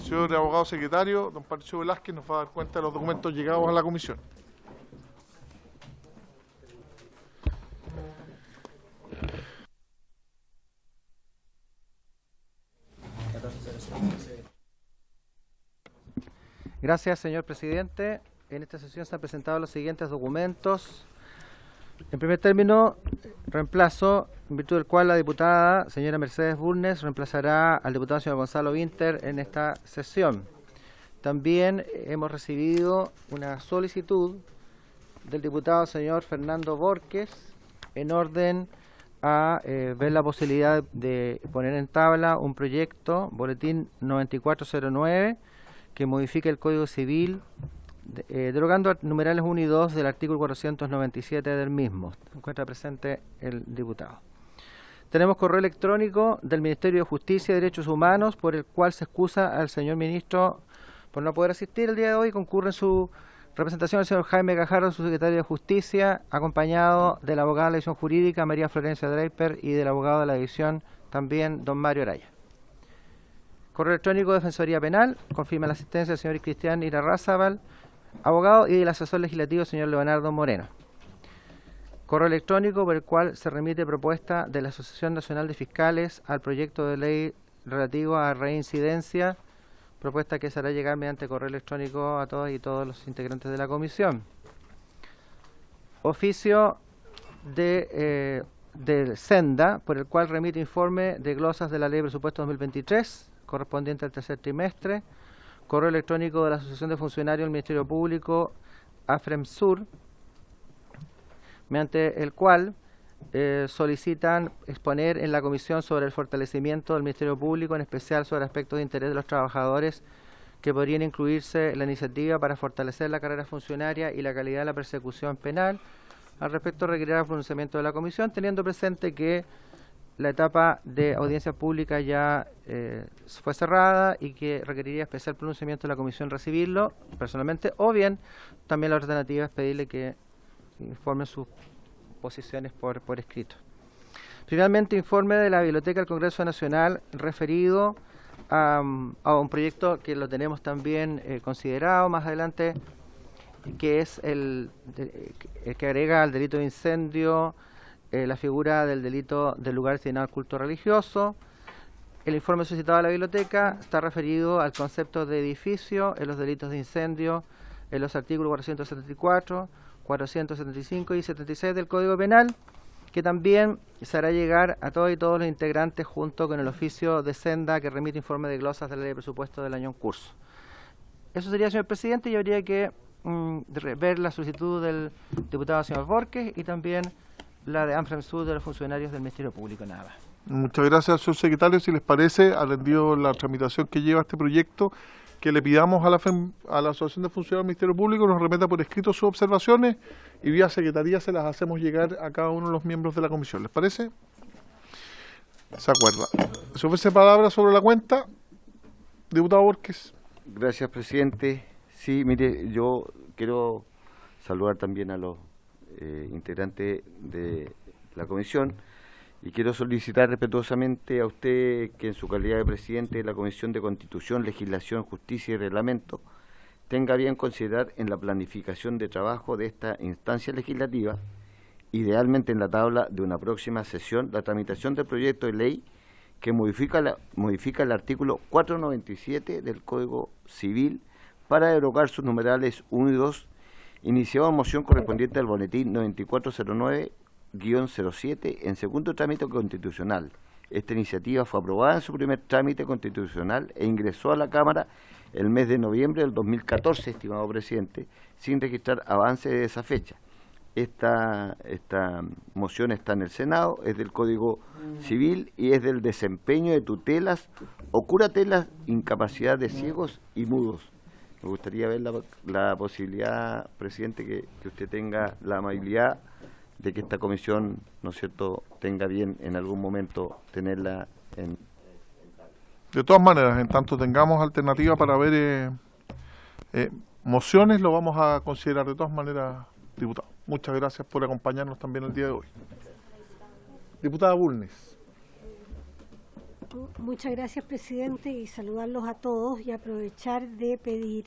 Señor abogado secretario, don Patricio Velázquez nos va a dar cuenta de los documentos llegados a la comisión. Gracias, señor presidente. En esta sesión se han presentado los siguientes documentos. En primer término, reemplazo, en virtud del cual la diputada señora Mercedes Bulnes reemplazará al diputado señor Gonzalo Winter en esta sesión. También hemos recibido una solicitud del diputado señor Fernando Borges en orden a ver la posibilidad de poner en tabla un proyecto, boletín 9409, que modifique el Código Civil, derogando numerales 1 y 2 del artículo 497 del mismo. Se encuentra presente el diputado. Tenemos correo electrónico del Ministerio de Justicia y Derechos Humanos, por el cual se excusa al señor ministro por no poder asistir el día de hoy. Concurre en su representación el señor Jaime Gajardo, su secretario de Justicia, acompañado de la abogada de la división jurídica María Florencia Draper y del abogado de la división también don Mario Araya. Correo electrónico de Defensoría Penal, confirma la asistencia del señor Cristian Irarrázaval, abogado, y del asesor legislativo señor Leonardo Moreno. Correo electrónico por el cual se remite propuesta de la Asociación Nacional de Fiscales al proyecto de ley relativo a reincidencia, propuesta que se hará llegar mediante correo electrónico a todos y todos los integrantes de la comisión. Oficio del Senda, por el cual remite informe de glosas de la Ley de Presupuesto 2023, correspondiente al tercer trimestre. Correo electrónico de la Asociación de Funcionarios del Ministerio Público, AFREMSUR, mediante el cual solicitan exponer en la comisión sobre el fortalecimiento del Ministerio Público, en especial sobre aspectos de interés de los trabajadores que podrían incluirse en la iniciativa para fortalecer la carrera funcionaria y la calidad de la persecución penal. Al respecto, requerirá el pronunciamiento de la comisión, teniendo presente que la etapa de audiencia pública ya fue cerrada y que requeriría especial pronunciamiento de la comisión recibirlo personalmente, o bien también la alternativa es pedirle que informe sus posiciones por escrito. Finalmente, informe de la Biblioteca del Congreso Nacional referido a un proyecto que lo tenemos también considerado más adelante, que es el que agrega al delito de incendio la figura del delito del lugar destinado al culto religioso. El informe solicitado a la biblioteca está referido al concepto de edificio en los delitos de incendio en los artículos 474, 475 y 76 del Código Penal, que también se hará llegar a todos y todos los integrantes junto con el oficio de Senda que remite informe de glosas de la ley de presupuesto del año en curso. Eso sería, señor presidente, y habría que ver la solicitud del diputado señor Borges y también la de AFREMSUR de los funcionarios del Ministerio Público, nada más. Muchas gracias, señor secretario. Si les parece, atendido la tramitación que lleva este proyecto, que le pidamos a la Asociación de Funcionarios del Ministerio Público nos remeta por escrito sus observaciones y vía secretaría se las hacemos llegar a cada uno de los miembros de la comisión. ¿Les parece? Se acuerda. ¿Se ofrece palabra sobre la cuenta? Diputado Borges. Gracias, presidente. Sí, mire, yo quiero saludar también a los integrantes de la comisión y quiero solicitar respetuosamente a usted que en su calidad de presidente de la Comisión de Constitución, Legislación, Justicia y Reglamento tenga bien considerar en la planificación de trabajo de esta instancia legislativa, idealmente en la tabla de una próxima sesión, la tramitación del proyecto de ley que modifica el artículo 497 del Código Civil para derogar sus numerales 1 y 2, iniciado en moción correspondiente al boletín 9409-07 en segundo trámite constitucional. Esta iniciativa fue aprobada en su primer trámite constitucional e ingresó a la Cámara el mes de noviembre del 2014, estimado presidente, sin registrar avance de esa fecha. Esta moción está en el Senado, es del Código Civil y es del desempeño de tutelas o curatelas, incapacidad de ciegos y mudos. Me gustaría ver la posibilidad, presidente, que usted tenga la amabilidad de que esta comisión, ¿no es cierto?, tenga bien en algún momento tenerla en... De todas maneras, en tanto tengamos alternativa para ver mociones, lo vamos a considerar de todas maneras, diputado. Muchas gracias por acompañarnos también el día de hoy. Diputada Bulnes. Muchas gracias, presidente, y saludarlos a todos y aprovechar de pedir,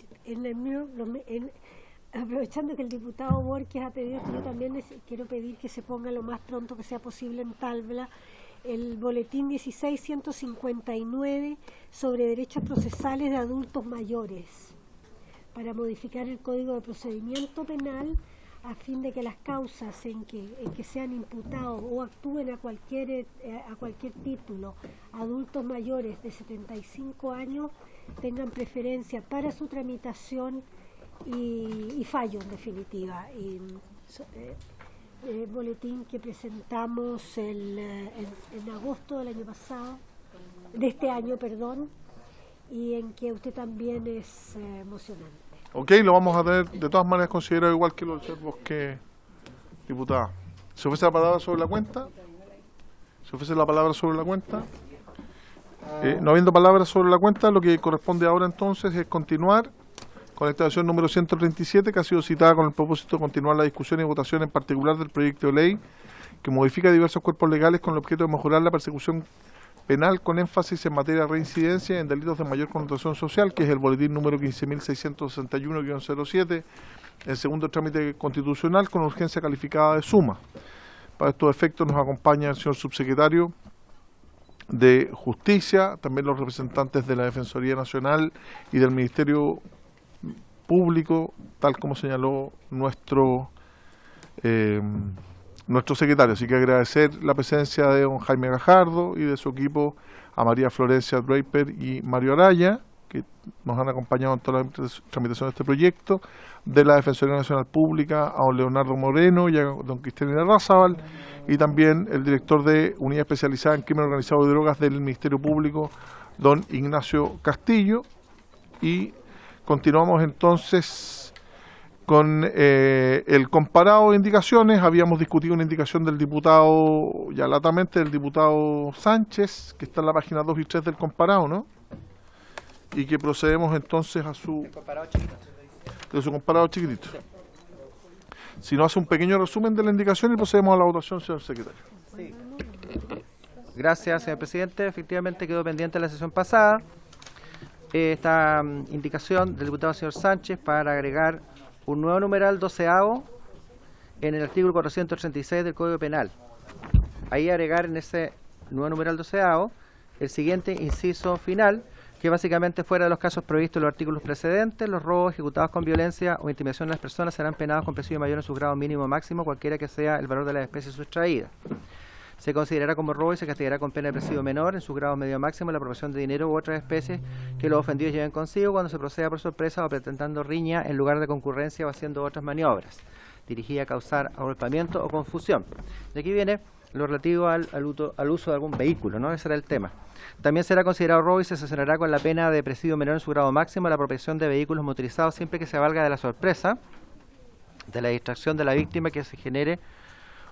aprovechando que el diputado Borges ha pedido, yo también quiero pedir que se ponga lo más pronto que sea posible en tabla el boletín 16.159 sobre derechos procesales de adultos mayores, para modificar el Código de Procedimiento Penal a fin de que las causas en que sean imputados o actúen a cualquier título adultos mayores de 75 años tengan preferencia para su tramitación y fallo, en definitiva. Boletín que presentamos en agosto del año pasado, de este año, perdón, y en que usted también es emocionante. Ok, lo vamos a tener de todas maneras considerado igual que los del Bosque, diputada. ¿Se ofrece la palabra sobre la cuenta? ¿Se ofrece la palabra sobre la cuenta? No habiendo palabras sobre la cuenta, lo que corresponde ahora entonces es continuar con esta sesión número 137, que ha sido citada con el propósito de continuar la discusión y votación en particular del proyecto de ley que modifica diversos cuerpos legales con el objeto de mejorar la persecución penal con énfasis en materia de reincidencia en delitos de mayor connotación social, que es el boletín número 15.661-07, el segundo trámite constitucional con urgencia calificada de suma. Para estos efectos nos acompaña el señor subsecretario de Justicia, también los representantes de la Defensoría Nacional y del Ministerio Público, tal como señaló nuestro secretario. Así que agradecer la presencia de don Jaime Gajardo y de su equipo, a María Florencia Draper y Mario Araya, que nos han acompañado en toda la tramitación de este proyecto, de la Defensoría Nacional Pública, a don Leonardo Moreno y a don Cristian Irarrázaval, y también el director de Unidad Especializada en Crimen Organizado y Drogas del Ministerio Público, don Ignacio Castillo. Y continuamos entonces con el comparado de indicaciones. Habíamos discutido una indicación del diputado, ya latamente, del diputado Sánchez, que está en la página 2 y 3 del comparado, ¿no? Y que procedemos entonces a su comparado chiquitito. Si no, hace un pequeño resumen de la indicación y procedemos a la votación, señor secretario. Sí. Gracias, señor presidente. Efectivamente quedó pendiente la sesión pasada esta indicación del diputado señor Sánchez para agregar un nuevo numeral 12avo en el artículo 436 del Código Penal. Ahí agregar en ese nuevo numeral 12avo el siguiente inciso final, que básicamente fuera de los casos previstos en los artículos precedentes, los robos ejecutados con violencia o intimidación de las personas serán penados con presidio mayor en su grado mínimo o máximo, cualquiera que sea el valor de las especies sustraídas. Se considerará como robo y se castigará con pena de presidio menor en su grado medio máximo la apropiación de dinero u otras especies que los ofendidos lleven consigo cuando se proceda por sorpresa o presentando riña en lugar de concurrencia o haciendo otras maniobras dirigida a causar agolpamiento o confusión. De aquí viene lo relativo al uso de algún vehículo, ¿no? Ese era el tema. También será considerado robo y se sancionará con la pena de presidio menor en su grado máximo la apropiación de vehículos motorizados siempre que se valga de la sorpresa, de la distracción de la víctima que se genere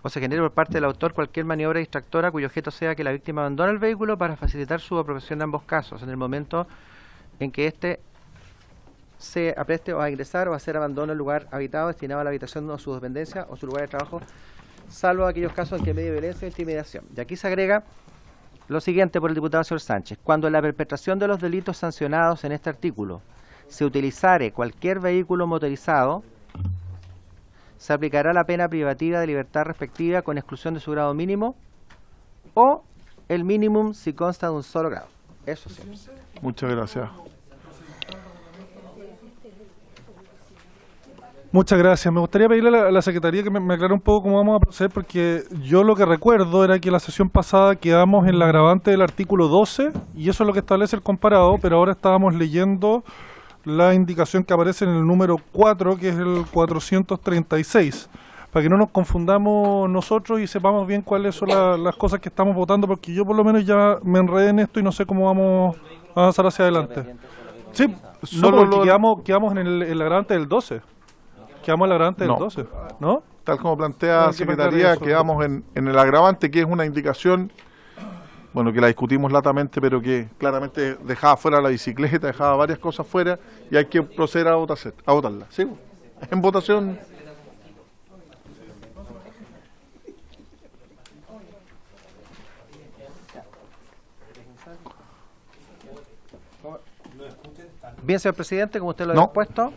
por parte del autor cualquier maniobra distractora cuyo objeto sea que la víctima abandone el vehículo para facilitar su apropiación en ambos casos, en el momento en que éste se apreste a ingresar o a hacer abandono el lugar habitado destinado a la habitación o su dependencia o su lugar de trabajo, salvo aquellos casos en que medie violencia o intimidación. Y aquí se agrega lo siguiente por el diputado señor Sánchez: cuando en la perpetración de los delitos sancionados en este artículo se utilizare cualquier vehículo motorizado, se aplicará la pena privativa de libertad respectiva con exclusión de su grado mínimo o el mínimo si consta de un solo grado. Eso sí. Muchas gracias. Muchas gracias. Me gustaría pedirle a la Secretaría que me aclare un poco cómo vamos a proceder, porque yo lo que recuerdo era que la sesión pasada quedamos en la agravante del artículo 12, y eso es lo que establece el comparado, pero ahora estábamos leyendo la indicación que aparece en el número 4, que es el 436, para que no nos confundamos nosotros y sepamos bien cuáles son las cosas que estamos votando, porque yo por lo menos ya me enredé en esto y no sé cómo vamos a avanzar hacia adelante. Sí, solo quedamos en la agravante del 12. Quedamos en el agravante del 12, ¿no? Tal como plantea la Secretaría, quedamos en el agravante, que es una indicación, bueno, que la discutimos latamente, pero que claramente dejaba fuera la bicicleta, dejaba varias cosas fuera, y hay que proceder a votarla. ¿Sí? En votación. Bien, señor presidente, como usted lo No. ha expuesto,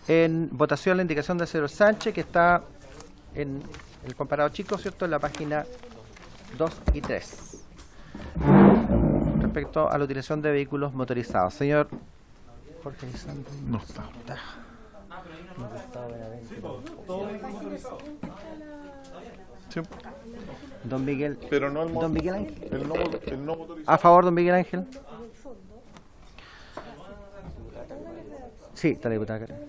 en votación la indicación del señor Sánchez, que está en el comparado chico, ¿cierto?, en la página 2 y 3, respecto a la utilización de vehículos motorizados. Señor Jorge Lisandro. No está. Sí, Don Miguel. pero no el Don Miguel Ángel. el no motorizado. A favor, don Miguel Ángel. Sí, está la diputada Cariola.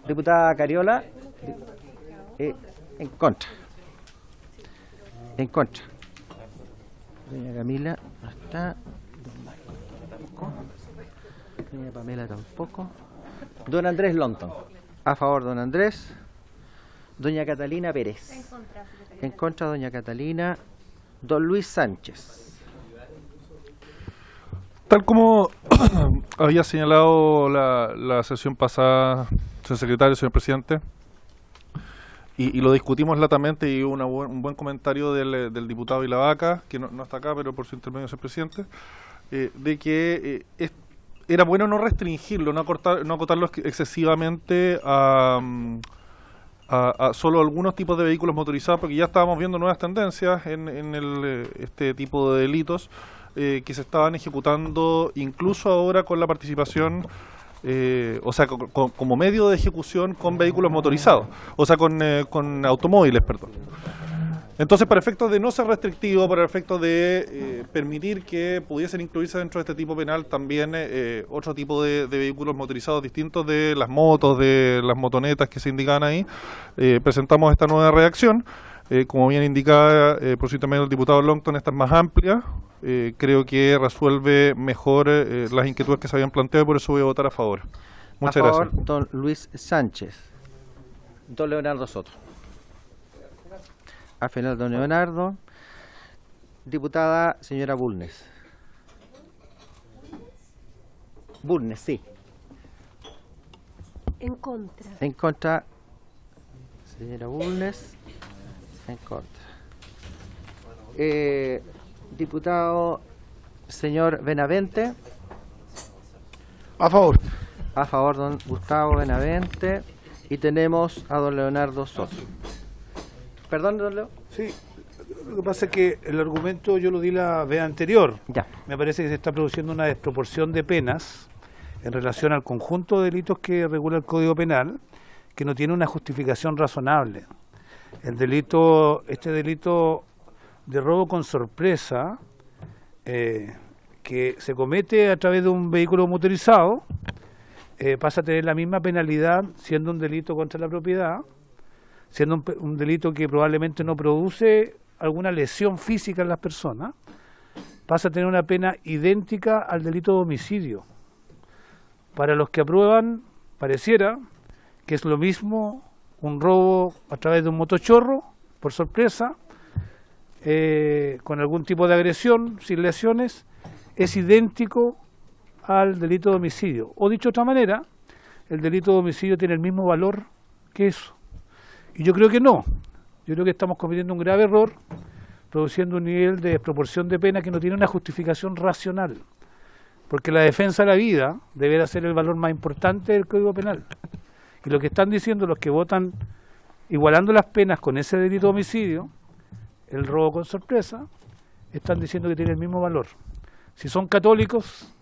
Diputada Cariola, en contra. En contra. Doña Camila no está. Don Marco tampoco. Doña Pamela tampoco. Don Andrés Lonton. A favor, don Andrés. Doña Catalina Pérez. En contra, doña Catalina. Don Luis Sánchez. Tal como había señalado la sesión pasada, señor secretario, señor presidente, y lo discutimos latamente, y hubo un buen comentario del diputado Vilavaca, que no está acá, pero por su intermedio, señor presidente, de que era bueno no restringirlo, no acotarlo excesivamente a solo algunos tipos de vehículos motorizados, porque ya estábamos viendo nuevas tendencias en este tipo de delitos que se estaban ejecutando incluso ahora con la participación, o sea, como medio de ejecución con vehículos motorizados, o sea, con automóviles, perdón. Entonces, para efectos de no ser restrictivo, para efectos de permitir que pudiesen incluirse dentro de este tipo penal también otro tipo de vehículos motorizados distintos de las motos, de las motonetas que se indican ahí, presentamos esta nueva redacción. Como bien indicaba por su intermedio el diputado Longton, esta es más amplia, creo que resuelve mejor las inquietudes que se habían planteado, y por eso voy a votar a favor. Muchas a favor, gracias. don Luis Sánchez. Don Leonardo Soto. A final, don Leonardo. Diputada señora Bulnes. Bulnes, sí. En contra. En contra, señora Bulnes. En contra. Diputado señor Benavente. A favor. A favor, don Gustavo Benavente. Y tenemos a don Leonardo Soto. Perdón, don Leo. Sí, lo que pasa es que el argumento yo lo di la vez anterior. Ya. Me parece que se está produciendo una desproporción de penas en relación al conjunto de delitos que regula el Código Penal, que no tiene una justificación razonable. Este delito de robo con sorpresa, que se comete a través de un vehículo motorizado, pasa a tener la misma penalidad siendo un delito contra la propiedad, siendo un delito que probablemente no produce alguna lesión física en las personas, pasa a tener una pena idéntica al delito de homicidio. Para los que aprueban, pareciera que es lo mismo un robo a través de un motochorro, por sorpresa, con algún tipo de agresión, sin lesiones, es idéntico al delito de homicidio. O dicho de otra manera, el delito de homicidio tiene el mismo valor que eso. Y yo creo que no. Yo creo que estamos cometiendo un grave error, produciendo un nivel de desproporción de pena que no tiene una justificación racional. Porque la defensa de la vida deberá ser el valor más importante del Código Penal. Y lo que están diciendo los que votan igualando las penas con ese delito de homicidio, el robo con sorpresa, están diciendo que tiene el mismo valor. Si son católicos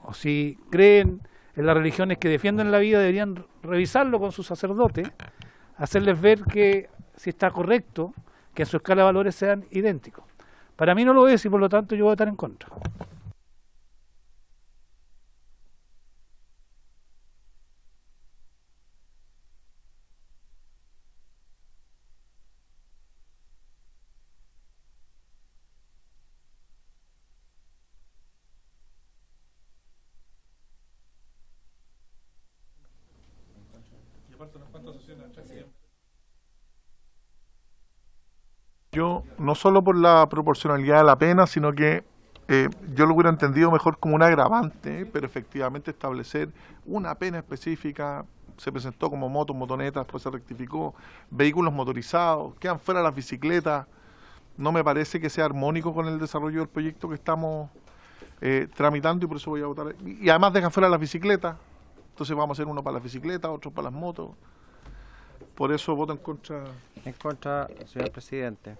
o si creen en las religiones que defienden la vida, deberían revisarlo con su sacerdote, hacerles ver que si está correcto, que en su escala de valores sean idénticos. Para mí no lo es y por lo tanto yo voy a votar en contra. Yo, no solo por la proporcionalidad de la pena, sino que yo lo hubiera entendido mejor como un agravante, pero efectivamente establecer una pena específica. Se presentó como motos, motonetas, después se rectificó, vehículos motorizados, quedan fuera las bicicletas. No me parece que sea armónico con el desarrollo del proyecto que estamos tramitando y por eso voy a votar. Y además dejan fuera las bicicletas, entonces vamos a hacer uno para las bicicletas, otro para las motos. Por eso voto en contra. En contra, señor presidente.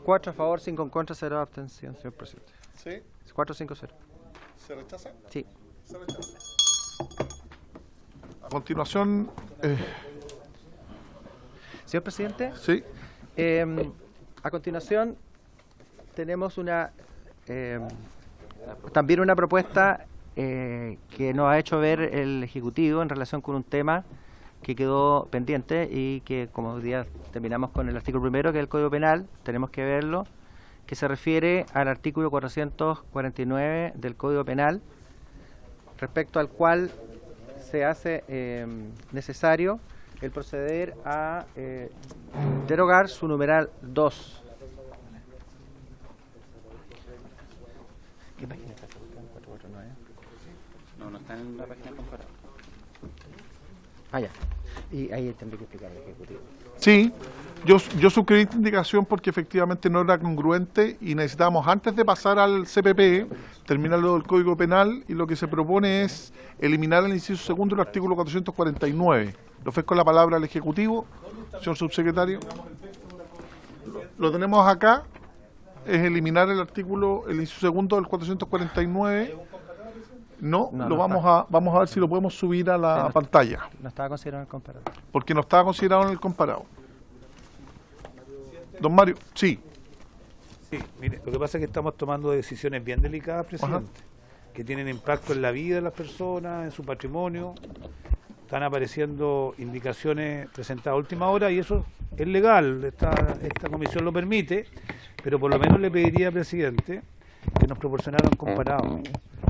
Cuatro a favor, 5 en contra, 0 abstención, señor presidente. ¿Sí? 4-5-0. ¿Se rechaza? Sí. Se rechaza. A continuación, Señor presidente, sí, a continuación tenemos también una propuesta que nos ha hecho ver el Ejecutivo en relación con un tema que quedó pendiente y que, como hoy día terminamos con el artículo primero, que es el Código Penal, tenemos que verlo, que se refiere al artículo 449 del Código Penal, respecto al cual se hace necesario el proceder a derogar su numeral 2. ¿Qué página está? 449. No está en la página comparada. Ah, ya. Y ahí tendré que explicar al Ejecutivo. sí, yo suscribí esta indicación porque efectivamente no era congruente y necesitábamos, antes de pasar al CPP, terminar lo del Código Penal, y lo que se propone es eliminar el inciso segundo del artículo 449. Le ofrezco la palabra al Ejecutivo, señor subsecretario. Lo tenemos acá, es eliminar el inciso segundo del 449. No, No, lo no vamos a ver si lo podemos subir a la no. pantalla, No estaba considerado el comparador. porque no estaba considerado en el comparado. Don Mario, sí. Sí, mire, lo que pasa es que estamos tomando decisiones bien delicadas, presidente, que tienen impacto en la vida de las personas, en su patrimonio. Están apareciendo indicaciones presentadas a última hora y eso es legal, esta comisión lo permite, pero por lo menos le pediría, presidente, que nos proporcionaran comparados,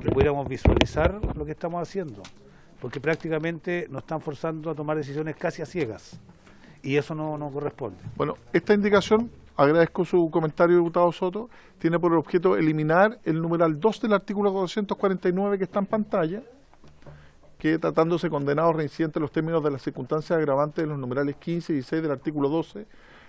que pudiéramos visualizar lo que estamos haciendo, porque prácticamente nos están forzando a tomar decisiones casi a ciegas y eso no corresponde. Bueno, esta indicación, agradezco su comentario, diputado Soto, tiene por objeto eliminar el numeral 2 del artículo 449 que está en pantalla, que tratándose condenados reincidentes en los términos de las circunstancias agravantes de los numerales 15 y 16 del artículo 12,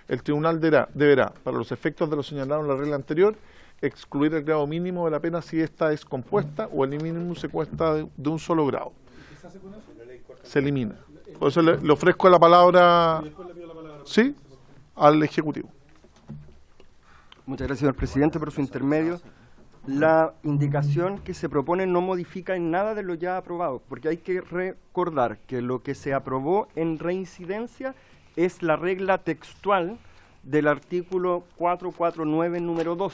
el tribunal deberá, para los efectos de lo señalado en la regla anterior, excluir el grado mínimo de la pena si ésta es compuesta o el mínimo se cuesta de un solo grado. Se elimina. Por eso le ofrezco la palabra, ¿sí?, al Ejecutivo. Muchas gracias, señor presidente, por su intermedio. La indicación que se propone no modifica en nada de lo ya aprobado, porque hay que recordar que lo que se aprobó en reincidencia es la regla textual del artículo 449, número 2,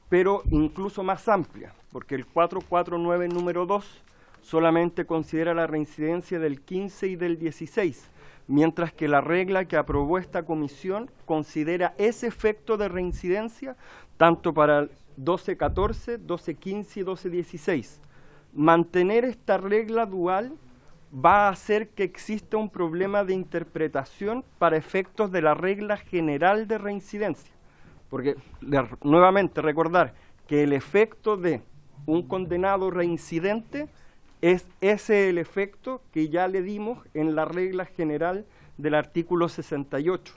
pero incluso más amplia, porque el 449, número 2, solamente considera la reincidencia del 15 y del 16, mientras que la regla que aprobó esta comisión considera ese efecto de reincidencia tanto para 12-14, 12-15 y 12-16. Mantener esta regla dual va a hacer que exista un problema de interpretación para efectos de la regla general de reincidencia. Porque, nuevamente, recordar que el efecto de un condenado reincidente es ese el efecto que ya le dimos en la regla general del artículo 68.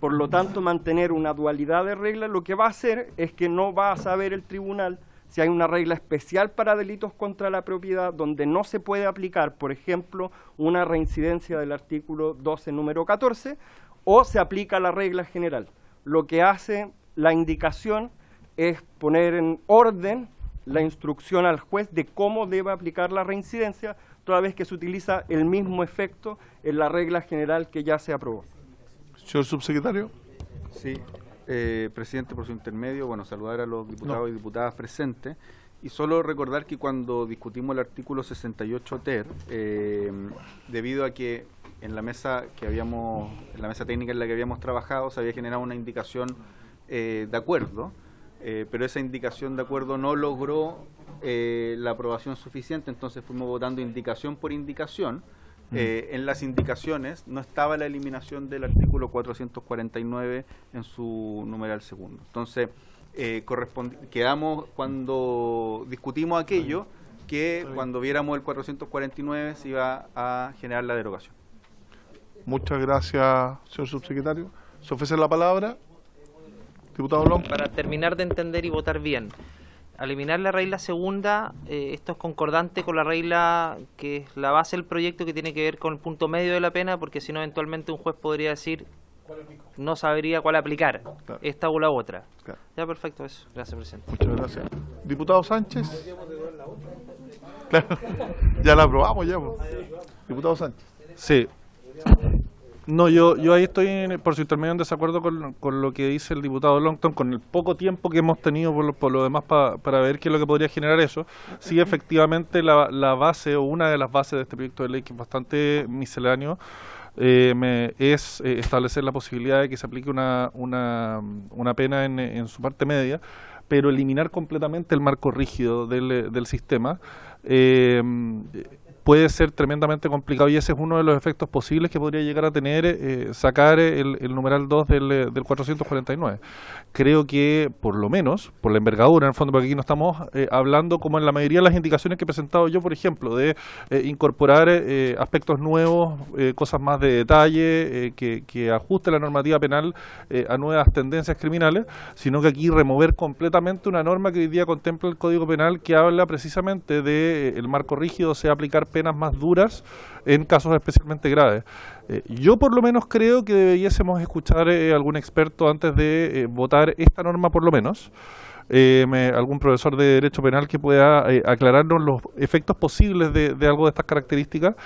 Por lo tanto, mantener una dualidad de reglas lo que va a hacer es que no va a saber el tribunal si hay una regla especial para delitos contra la propiedad donde no se puede aplicar, por ejemplo, una reincidencia del artículo 12, número 14, o se aplica la regla general. Lo que hace la indicación es poner en orden la instrucción al juez de cómo debe aplicar la reincidencia, toda vez que se utiliza el mismo efecto en la regla general que ya se aprobó. Señor subsecretario. Sí, presidente, por su intermedio, bueno, saludar a los diputados y diputadas presentes y solo recordar que cuando discutimos el artículo 68 ter, debido a que en la mesa técnica en la que habíamos trabajado se había generado una indicación de acuerdo, pero esa indicación de acuerdo no logró la aprobación suficiente, entonces fuimos votando indicación por indicación. En las indicaciones no estaba la eliminación del artículo 449 en su numeral segundo. Entonces, quedamos cuando discutimos aquello que cuando viéramos el 449 se iba a generar la derogación. Muchas gracias, señor subsecretario. Se ofrece la palabra. Diputado Long. Para terminar de entender y votar bien, al eliminar la regla segunda, esto es concordante con la regla que es la base del proyecto, que tiene que ver con el punto medio de la pena, porque si no eventualmente un juez podría decir no sabría cuál aplicar, Claro. esta o la otra. Claro. Ya, perfecto, eso. Gracias, presidente. Muchas gracias. Diputado Sánchez. Claro. Ya la aprobamos ya, po. Diputado Sánchez. Sí. No, yo ahí estoy, por su intermedio, en desacuerdo con lo que dice el diputado Longton, con el poco tiempo que hemos tenido por lo demás para ver qué es lo que podría generar eso. Sí, efectivamente, la base o una de las bases de este proyecto de ley, que es bastante misceláneo, es establecer la posibilidad de que se aplique una pena en su parte media, pero eliminar completamente el marco rígido del sistema puede ser tremendamente complicado, y ese es uno de los efectos posibles que podría llegar a tener sacar el numeral 2 del 449. Creo que, por lo menos, por la envergadura, en el fondo, porque aquí no estamos hablando, como en la mayoría de las indicaciones que he presentado yo, por ejemplo, de incorporar aspectos nuevos, cosas más de detalle, que ajuste la normativa penal a nuevas tendencias criminales, sino que aquí remover completamente una norma que hoy día contempla el Código Penal, que habla precisamente de el marco rígido, sea aplicar penas más duras en casos especialmente graves. Yo por lo menos creo que debiésemos escuchar a algún experto antes de votar esta norma, por lo menos. Algún profesor de Derecho Penal que pueda aclararnos los efectos posibles de algo de estas características,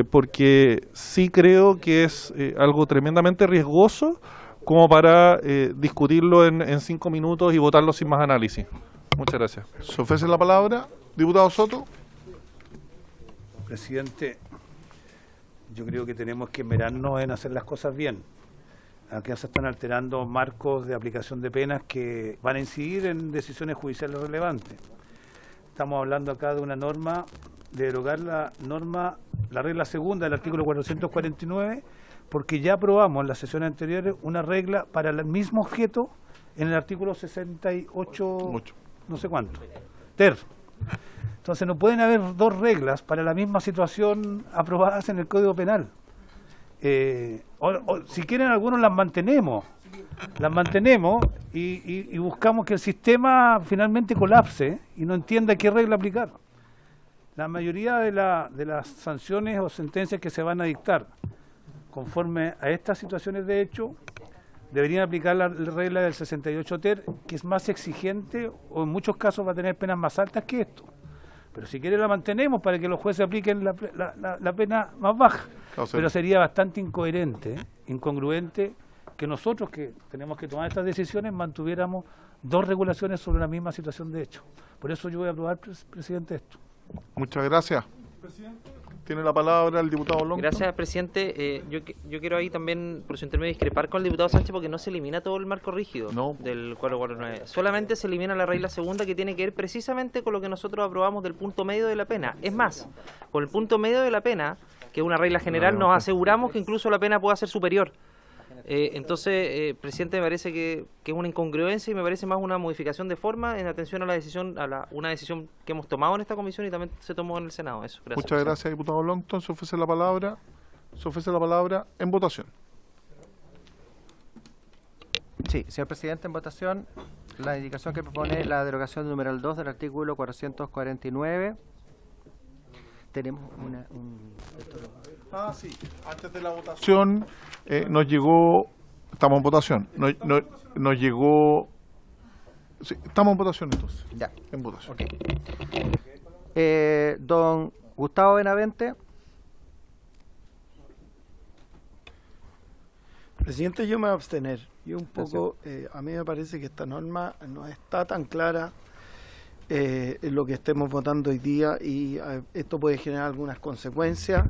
porque sí creo que es algo tremendamente riesgoso como para discutirlo en 5 minutos y votarlo sin más análisis. Muchas gracias. Se ofrece la palabra. Diputado Soto. Presidente, yo creo que tenemos que esmerarnos en hacer las cosas bien. Acá se están alterando marcos de aplicación de penas que van a incidir en decisiones judiciales relevantes. Estamos hablando acá de una norma, de derogar la regla segunda del artículo 449, porque ya aprobamos en las sesiones anteriores una regla para el mismo objeto en el artículo 68, no sé cuánto, ter. Entonces no pueden haber dos reglas para la misma situación aprobadas en el Código Penal. O si quieren algunos las mantenemos y buscamos que el sistema finalmente colapse y no entienda qué regla aplicar. La mayoría de las sanciones o sentencias que se van a dictar conforme a estas situaciones de hecho deberían aplicar la regla del 68 ter, que es más exigente o en muchos casos va a tener penas más altas que esto. Pero si quiere la mantenemos para que los jueces apliquen la pena más baja. Pero sería bastante incoherente, incongruente, que nosotros que tenemos que tomar estas decisiones mantuviéramos dos regulaciones sobre la misma situación de hecho. Por eso yo voy a aprobar, presidente, esto. Muchas gracias. Tiene la palabra el diputado Longton. Gracias, presidente. Yo quiero ahí también, por su intermedio, discrepar con el diputado Sánchez, porque no se elimina todo el marco rígido del 449. Solamente se elimina la regla segunda, que tiene que ver precisamente con lo que nosotros aprobamos del punto medio de la pena. Es más, con el punto medio de la pena, que es una regla general, nos aseguramos que incluso la pena pueda ser superior. Entonces, presidente, me parece que es una incongruencia y me parece más una modificación de forma en atención a la decisión, una decisión que hemos tomado en esta comisión y también se tomó en el Senado. Eso. Gracias, muchas gracias, diputado Longton. Se ofrece la palabra. En votación. Sí, señor presidente, en votación la indicación que propone la derogación numeral 2 del artículo 449. Tenemos sí. Antes de la votación nos llegó, estamos en votación, nos llegó, sí, estamos en votación entonces. Ya. En votación. Okay. Don Gustavo Benavente. Presidente, yo me voy a abstener. Yo un poco, a mí me parece que esta norma no está tan clara en lo que estemos votando hoy día y esto puede generar algunas consecuencias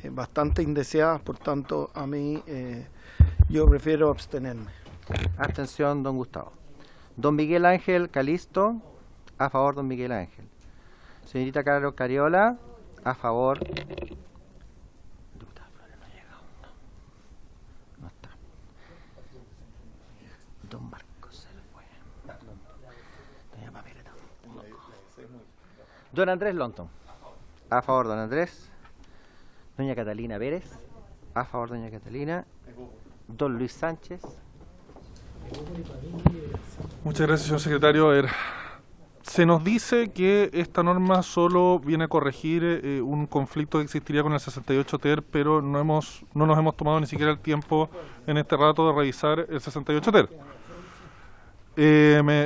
bastante indeseadas, por tanto a mí yo prefiero abstenerme. Abstención, don Gustavo. Don Miguel Ángel Calisto, a favor, don Miguel Ángel. Señorita Carol Cariola, a favor. Diputada Flores no llega aún. No está. Don Marcos se le fue. Doña Papeleta. Don Andrés Longton, a favor, don Andrés. Doña Catalina Pérez, a favor, doña Catalina. don Luis Sánchez. Muchas gracias, señor secretario. A ver, se nos dice que esta norma solo viene a corregir un conflicto que existiría con el 68 TER, pero no nos hemos tomado ni siquiera el tiempo en este rato de revisar el 68 TER.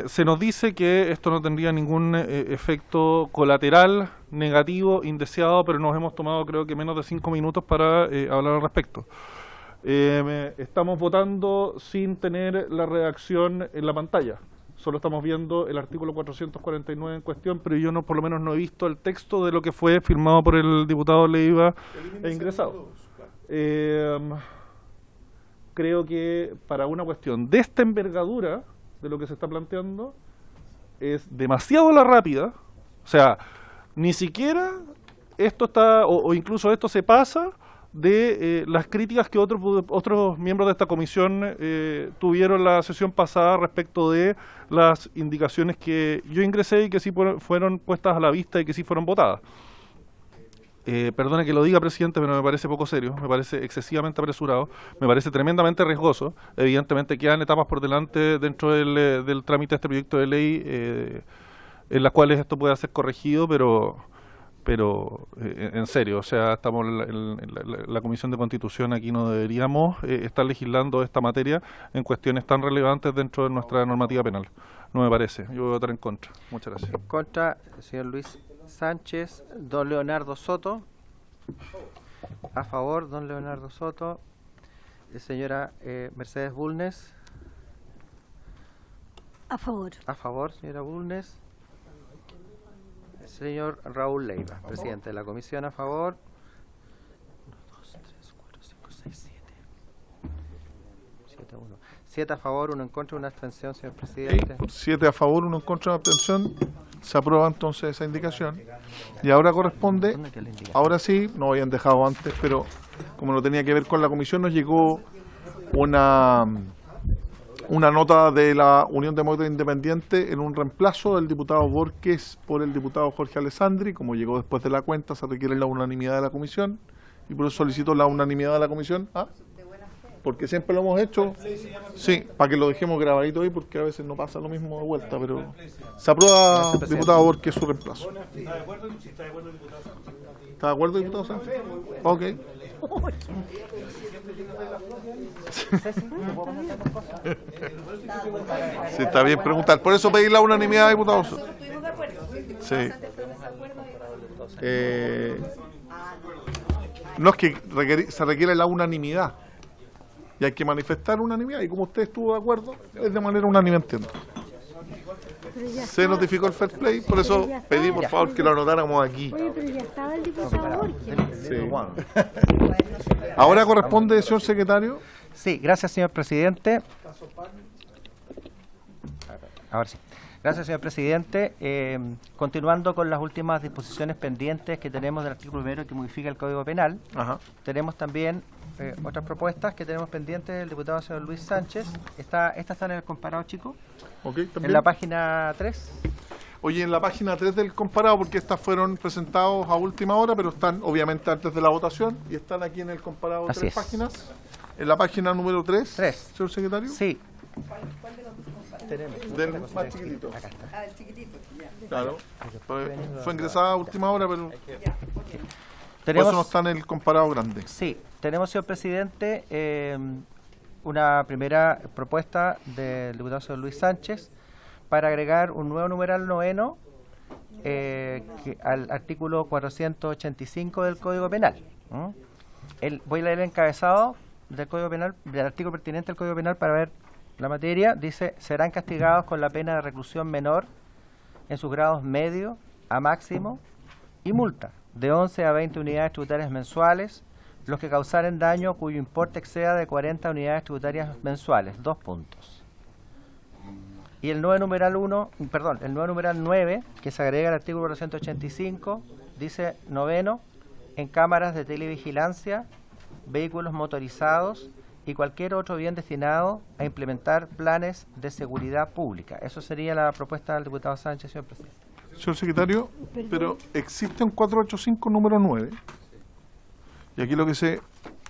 Se nos dice que esto no tendría ningún efecto colateral, negativo, indeseado, pero nos hemos tomado creo que menos de 5 minutos para hablar al respecto. Estamos votando sin tener la redacción en la pantalla. Solo estamos viendo el artículo 449 en cuestión, pero yo por lo menos no he visto el texto de lo que fue firmado por el diputado Leiva e ingresado. Creo que para una cuestión de esta envergadura de lo que se está planteando es demasiado la rápida, o sea, ni siquiera esto está, o incluso esto se pasa de las críticas que otros miembros de esta comisión tuvieron en la sesión pasada respecto de las indicaciones que yo ingresé y que sí fueron puestas a la vista y que sí fueron votadas. Perdone que lo diga, presidente, pero me parece poco serio, me parece excesivamente apresurado, me parece tremendamente riesgoso. Evidentemente quedan etapas por delante dentro del trámite de este proyecto de ley en las cuales esto puede ser corregido, pero en serio, o sea, estamos en la Comisión de Constitución, aquí no deberíamos estar legislando esta materia en cuestiones tan relevantes dentro de nuestra normativa penal. No me parece, yo voy a votar en contra. Muchas gracias. En contra, el señor Luis Sánchez. Don Leonardo Soto. A favor, don Leonardo Soto. Señora Mercedes Bulnes. A favor. A favor, señora Bulnes. Señor Raúl Leiva, presidente de la comisión, a favor. 1, 2, 3, 4, 5, 6, 7. 7 a favor, 1 en contra, 1 abstención, señor presidente. 7 a favor, 1 en contra, 1 abstención. Se aprueba entonces esa indicación. Y ahora corresponde, ahora sí, no habían dejado antes, pero como no tenía que ver con la comisión, nos llegó una nota de la Unión Demócrata Independiente en un reemplazo del diputado Borges por el diputado Jorge Alessandri. Como llegó después de la cuenta, se requiere la unanimidad de la comisión y por eso solicito la unanimidad de la comisión. Porque siempre lo hemos hecho. Sí, para que lo dejemos grabadito ahí, porque a veces no pasa lo mismo de vuelta, pero se aprueba, diputado Borges, su reemplazo. ¿Está de acuerdo, diputado Sánchez? ¿Está de acuerdo, diputado Sánchez? Ok. Sí, está bien preguntar. Por eso pedí la unanimidad, diputados. Sí. No es que se requiere la unanimidad. Y hay que manifestar unanimidad. Y como usted estuvo de acuerdo, es de manera unánime, entiendo. Se notificó el fair play, por eso pedí por favor que lo anotáramos aquí. Oye, pero ya estaba el diputado Borges. Sí. Ahora corresponde, señor secretario. Sí, gracias, señor presidente. Ahora sí. Gracias, señor presidente. Continuando con las últimas disposiciones pendientes que tenemos del artículo 1 que modifica el Código Penal, tenemos también otras propuestas que tenemos pendientes del diputado señor Luis Sánchez. Estas están en el comparado, chico. Okay, en la página 3. Oye, en la página 3 del comparado, porque estas fueron presentados a última hora, pero están obviamente antes de la votación y están aquí en el comparado 3 páginas. En la página número 3, señor secretario. Sí. ¿Cuál de los dos tenemos? Del más chiquitito. Acá está. El chiquitito. Ya. Claro. Fue ingresada a última hora, pero por eso no está en el comparado grande. Sí, tenemos, señor presidente, una primera propuesta del diputado señor Luis Sánchez para agregar un nuevo numeral 9 al artículo 485 del Código Penal. Voy a leer el encabezado del Código Penal, del artículo pertinente al Código Penal para ver la materia. Dice: serán castigados con la pena de reclusión menor en sus grados medio a máximo y multa de 11 a 20 unidades tributarias mensuales los que causaren daño cuyo importe exceda de 40 unidades tributarias mensuales. 2 puntos. Y el nuevo numeral 9, que se agrega al artículo 485, dice: noveno, en cámaras de televigilancia, vehículos motorizados y cualquier otro bien destinado a implementar planes de seguridad pública. Eso sería la propuesta del diputado Sánchez, señor presidente. Señor secretario, pero existe un 485 número 9. Y aquí lo que se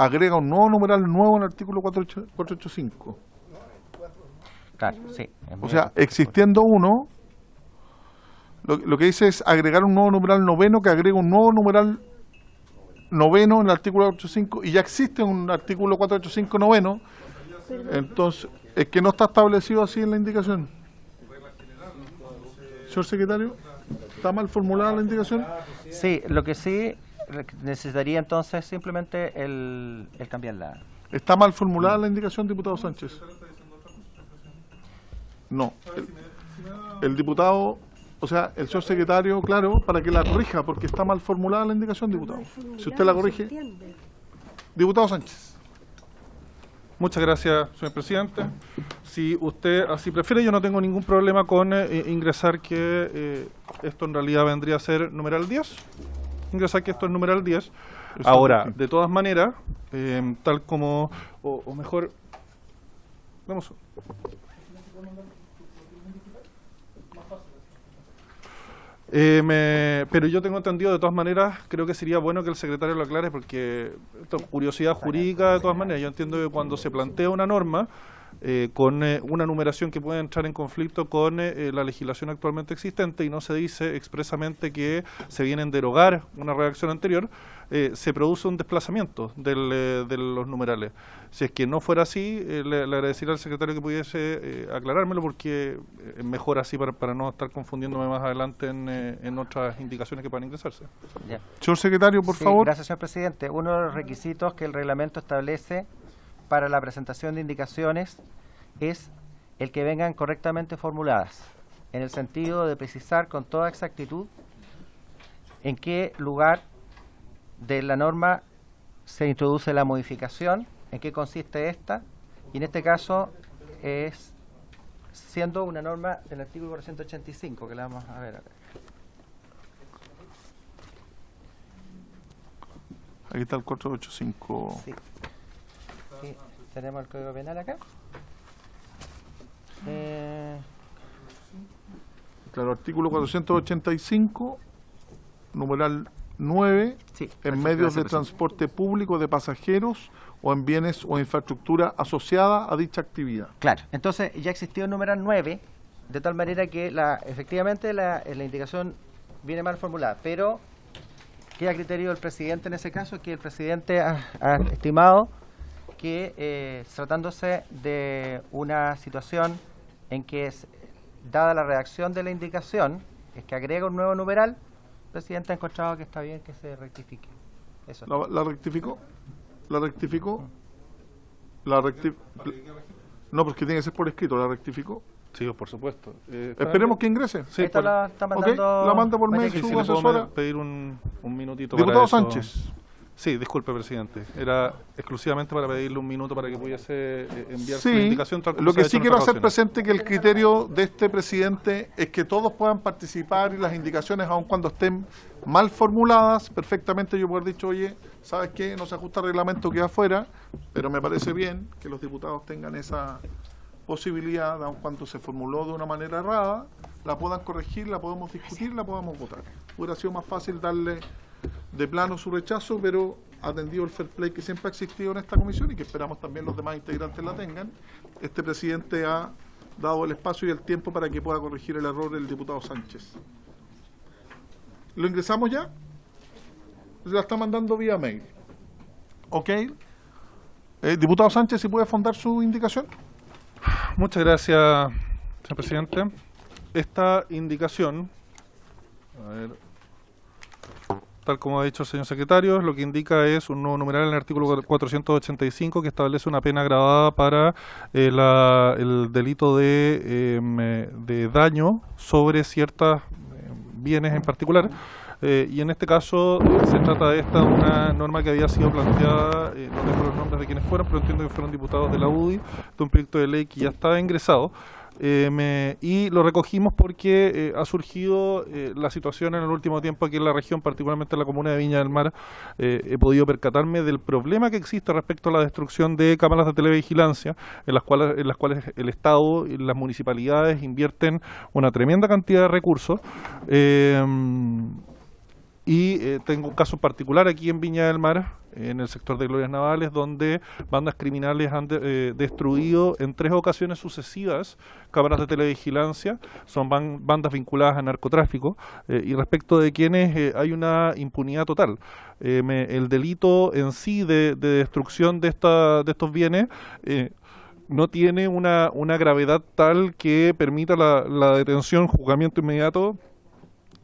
agrega un nuevo numeral nuevo en el artículo 485. Claro, sí. O sea, existiendo uno, lo que dice es agregar un nuevo numeral noveno que agrega un nuevo numeral noveno en el artículo 485 y ya existe un artículo 485 noveno, entonces es que no está establecido así en la indicación. Señor secretario, ¿está mal formulada la indicación? Sí, lo que sí necesitaría entonces simplemente el cambiarla. ¿Está mal formulada la indicación, diputado Sánchez? No. El diputado, o sea, el señor secretario, claro, para que la corrija, porque está mal formulada la indicación, diputado. Si usted la corrige. Diputado Sánchez. Muchas gracias, señor presidente. Si usted así prefiere, yo no tengo ningún problema con ingresar que esto en realidad vendría a ser numeral 10. Ingresar que esto es numeral 10. Ahora, de todas maneras, tal como, o mejor, vamos. Pero yo tengo entendido, de todas maneras, creo que sería bueno que el secretario lo aclare, porque esto es curiosidad jurídica. De todas maneras, yo entiendo que cuando se plantea una norma con una numeración que puede entrar en conflicto con la legislación actualmente existente y no se dice expresamente que se viene a derogar una redacción anterior, se produce un desplazamiento de los numerales. Si es que no fuera así, le agradecería al secretario que pudiese aclarármelo, porque es mejor así para no estar confundiéndome más adelante en otras indicaciones que puedan ingresarse. Ya. Señor secretario, por favor. Gracias, señor presidente. Uno de los requisitos que el reglamento establece para la presentación de indicaciones es el que vengan correctamente formuladas, en el sentido de precisar con toda exactitud en qué lugar de la norma se introduce la modificación, en qué consiste esta, y en este caso es siendo una norma del artículo 485, que la vamos a ver acá. Aquí está el 485. Sí. Sí, tenemos el Código Penal acá. Claro, artículo 485, numeral 9, Sí, en medios de transporte público de pasajeros o en bienes o infraestructura asociada a dicha actividad. Claro, entonces ya existió el numeral 9, de tal manera que efectivamente la indicación viene mal formulada, pero queda a criterio del presidente en ese caso, que el presidente ha estimado que tratándose de una situación en que dada la redacción de la indicación, es que agrega un nuevo numeral, el presidente ha encontrado que está bien que se rectifique. Eso. ¿La rectificó? ¿La rectificó? No, porque tiene que ser por escrito. ¿La rectificó? Sí, por supuesto. Esperemos que ingrese. Sí, esta la está mandando. La manda por mail Si su le puedo asesora. pedir un minutito Diputado para eso. Sánchez. Sí, disculpe, presidente. Era exclusivamente para pedirle un minuto para que pudiese enviar su Sí, indicación. Tal como lo se ha que hecho sí en quiero otras hacer ocasiones. presente que el criterio de este presidente es que todos puedan participar y las indicaciones, aun cuando estén mal formuladas, perfectamente yo puedo haber dicho, oye, ¿sabes qué? No se ajusta el reglamento, queda afuera, pero me parece bien que los diputados tengan esa posibilidad, aun cuando se formuló de una manera errada, la puedan corregir, la podemos discutir, la podamos votar. Hubiera sido más fácil darle de plano su rechazo, pero atendido el fair play que siempre ha existido en esta comisión y que esperamos también los demás integrantes la tengan, este presidente ha dado el espacio y el tiempo para que pueda corregir el error del diputado Sánchez. ¿Lo ingresamos ya? Se la está mandando vía mail. ¿Ok? Diputado Sánchez, ¿si puede fundar su indicación? Muchas gracias, señor presidente. Esta indicación, a ver, tal como ha dicho el señor secretario, lo que indica es un nuevo numeral en el artículo 485 que establece una pena agravada para el delito de daño sobre ciertos bienes en particular. Y en este caso se trata de una norma que había sido planteada, no tengo los nombres de quienes fueron, pero entiendo que fueron diputados de la UDI, de un proyecto de ley que ya estaba ingresado. Y lo recogimos porque ha surgido la situación en el último tiempo aquí en la región, particularmente en la comuna de Viña del Mar. He podido percatarme del problema que existe respecto a la destrucción de cámaras de televigilancia, en las cuales el Estado y las municipalidades invierten una tremenda cantidad de recursos. Y tengo un caso particular aquí en Viña del Mar, en el sector de Glorias Navales, donde bandas criminales han destruido en 3 ocasiones sucesivas cámaras de televigilancia. Son bandas vinculadas a narcotráfico, y respecto de quienes hay una impunidad total. El delito en sí de destrucción de estos bienes no tiene una gravedad tal que permita la detención, juzgamiento inmediato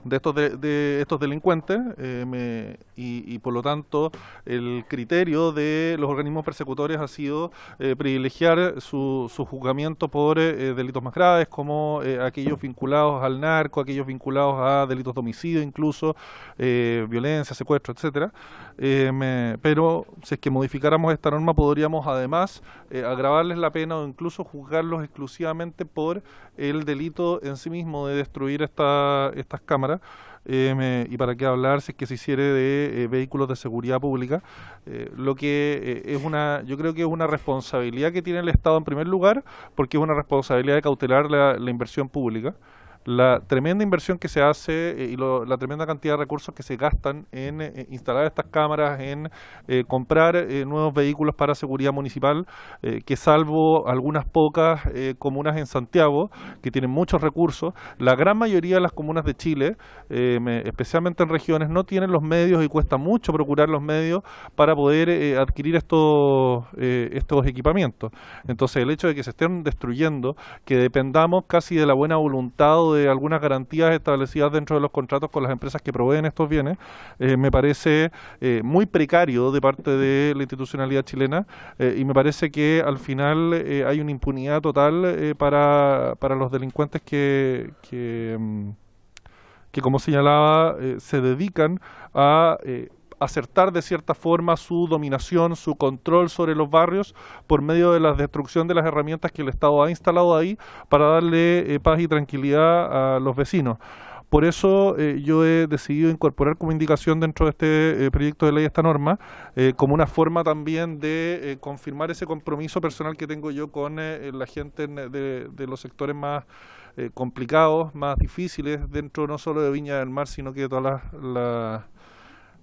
de estos delincuentes, y por lo tanto el criterio de los organismos persecutores ha sido privilegiar su juzgamiento por delitos más graves, como aquellos vinculados al narco, aquellos vinculados a delitos de homicidio, incluso violencia, secuestro, etcétera. Pero si es que modificáramos esta norma, podríamos además agravarles la pena o incluso juzgarlos exclusivamente por el delito en sí mismo de destruir estas cámaras. Y para qué hablar si es que se hiciere de vehículos de seguridad pública, lo que yo creo que es una responsabilidad que tiene el Estado en primer lugar, porque es una responsabilidad de cautelar la inversión pública. La tremenda inversión que se hace y la tremenda cantidad de recursos que se gastan en instalar estas cámaras, en comprar nuevos vehículos para seguridad municipal, que salvo algunas pocas comunas en Santiago, que tienen muchos recursos, la gran mayoría de las comunas de Chile, especialmente en regiones, no tienen los medios y cuesta mucho procurar los medios para poder adquirir estos equipamientos. Entonces el hecho de que se estén destruyendo, que dependamos casi de la buena voluntad o de algunas garantías establecidas dentro de los contratos con las empresas que proveen estos bienes, me parece muy precario de parte de la institucionalidad chilena, y me parece que al final hay una impunidad total para los delincuentes que como señalaba, se dedican a acertar de cierta forma su dominación, su control sobre los barrios por medio de la destrucción de las herramientas que el Estado ha instalado ahí para darle paz y tranquilidad a los vecinos. Por eso yo he decidido incorporar como indicación dentro de este proyecto de ley esta norma, como una forma también de confirmar ese compromiso personal que tengo yo con la gente de los sectores más complicados, más difíciles, dentro no solo de Viña del Mar, sino que de todas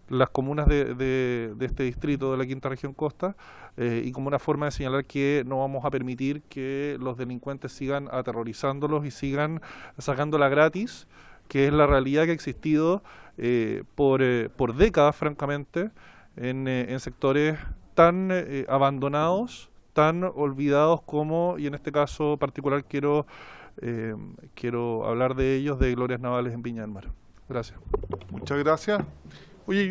las comunas de este distrito de la Quinta Región Costa, y como una forma de señalar que no vamos a permitir que los delincuentes sigan aterrorizándolos y sigan sacándola gratis, que es la realidad que ha existido por décadas, francamente, en sectores tan abandonados, tan olvidados como, y en este caso particular quiero hablar de ellos, de Glorias Navales en Viña del Mar. Gracias. Muchas gracias. Oye,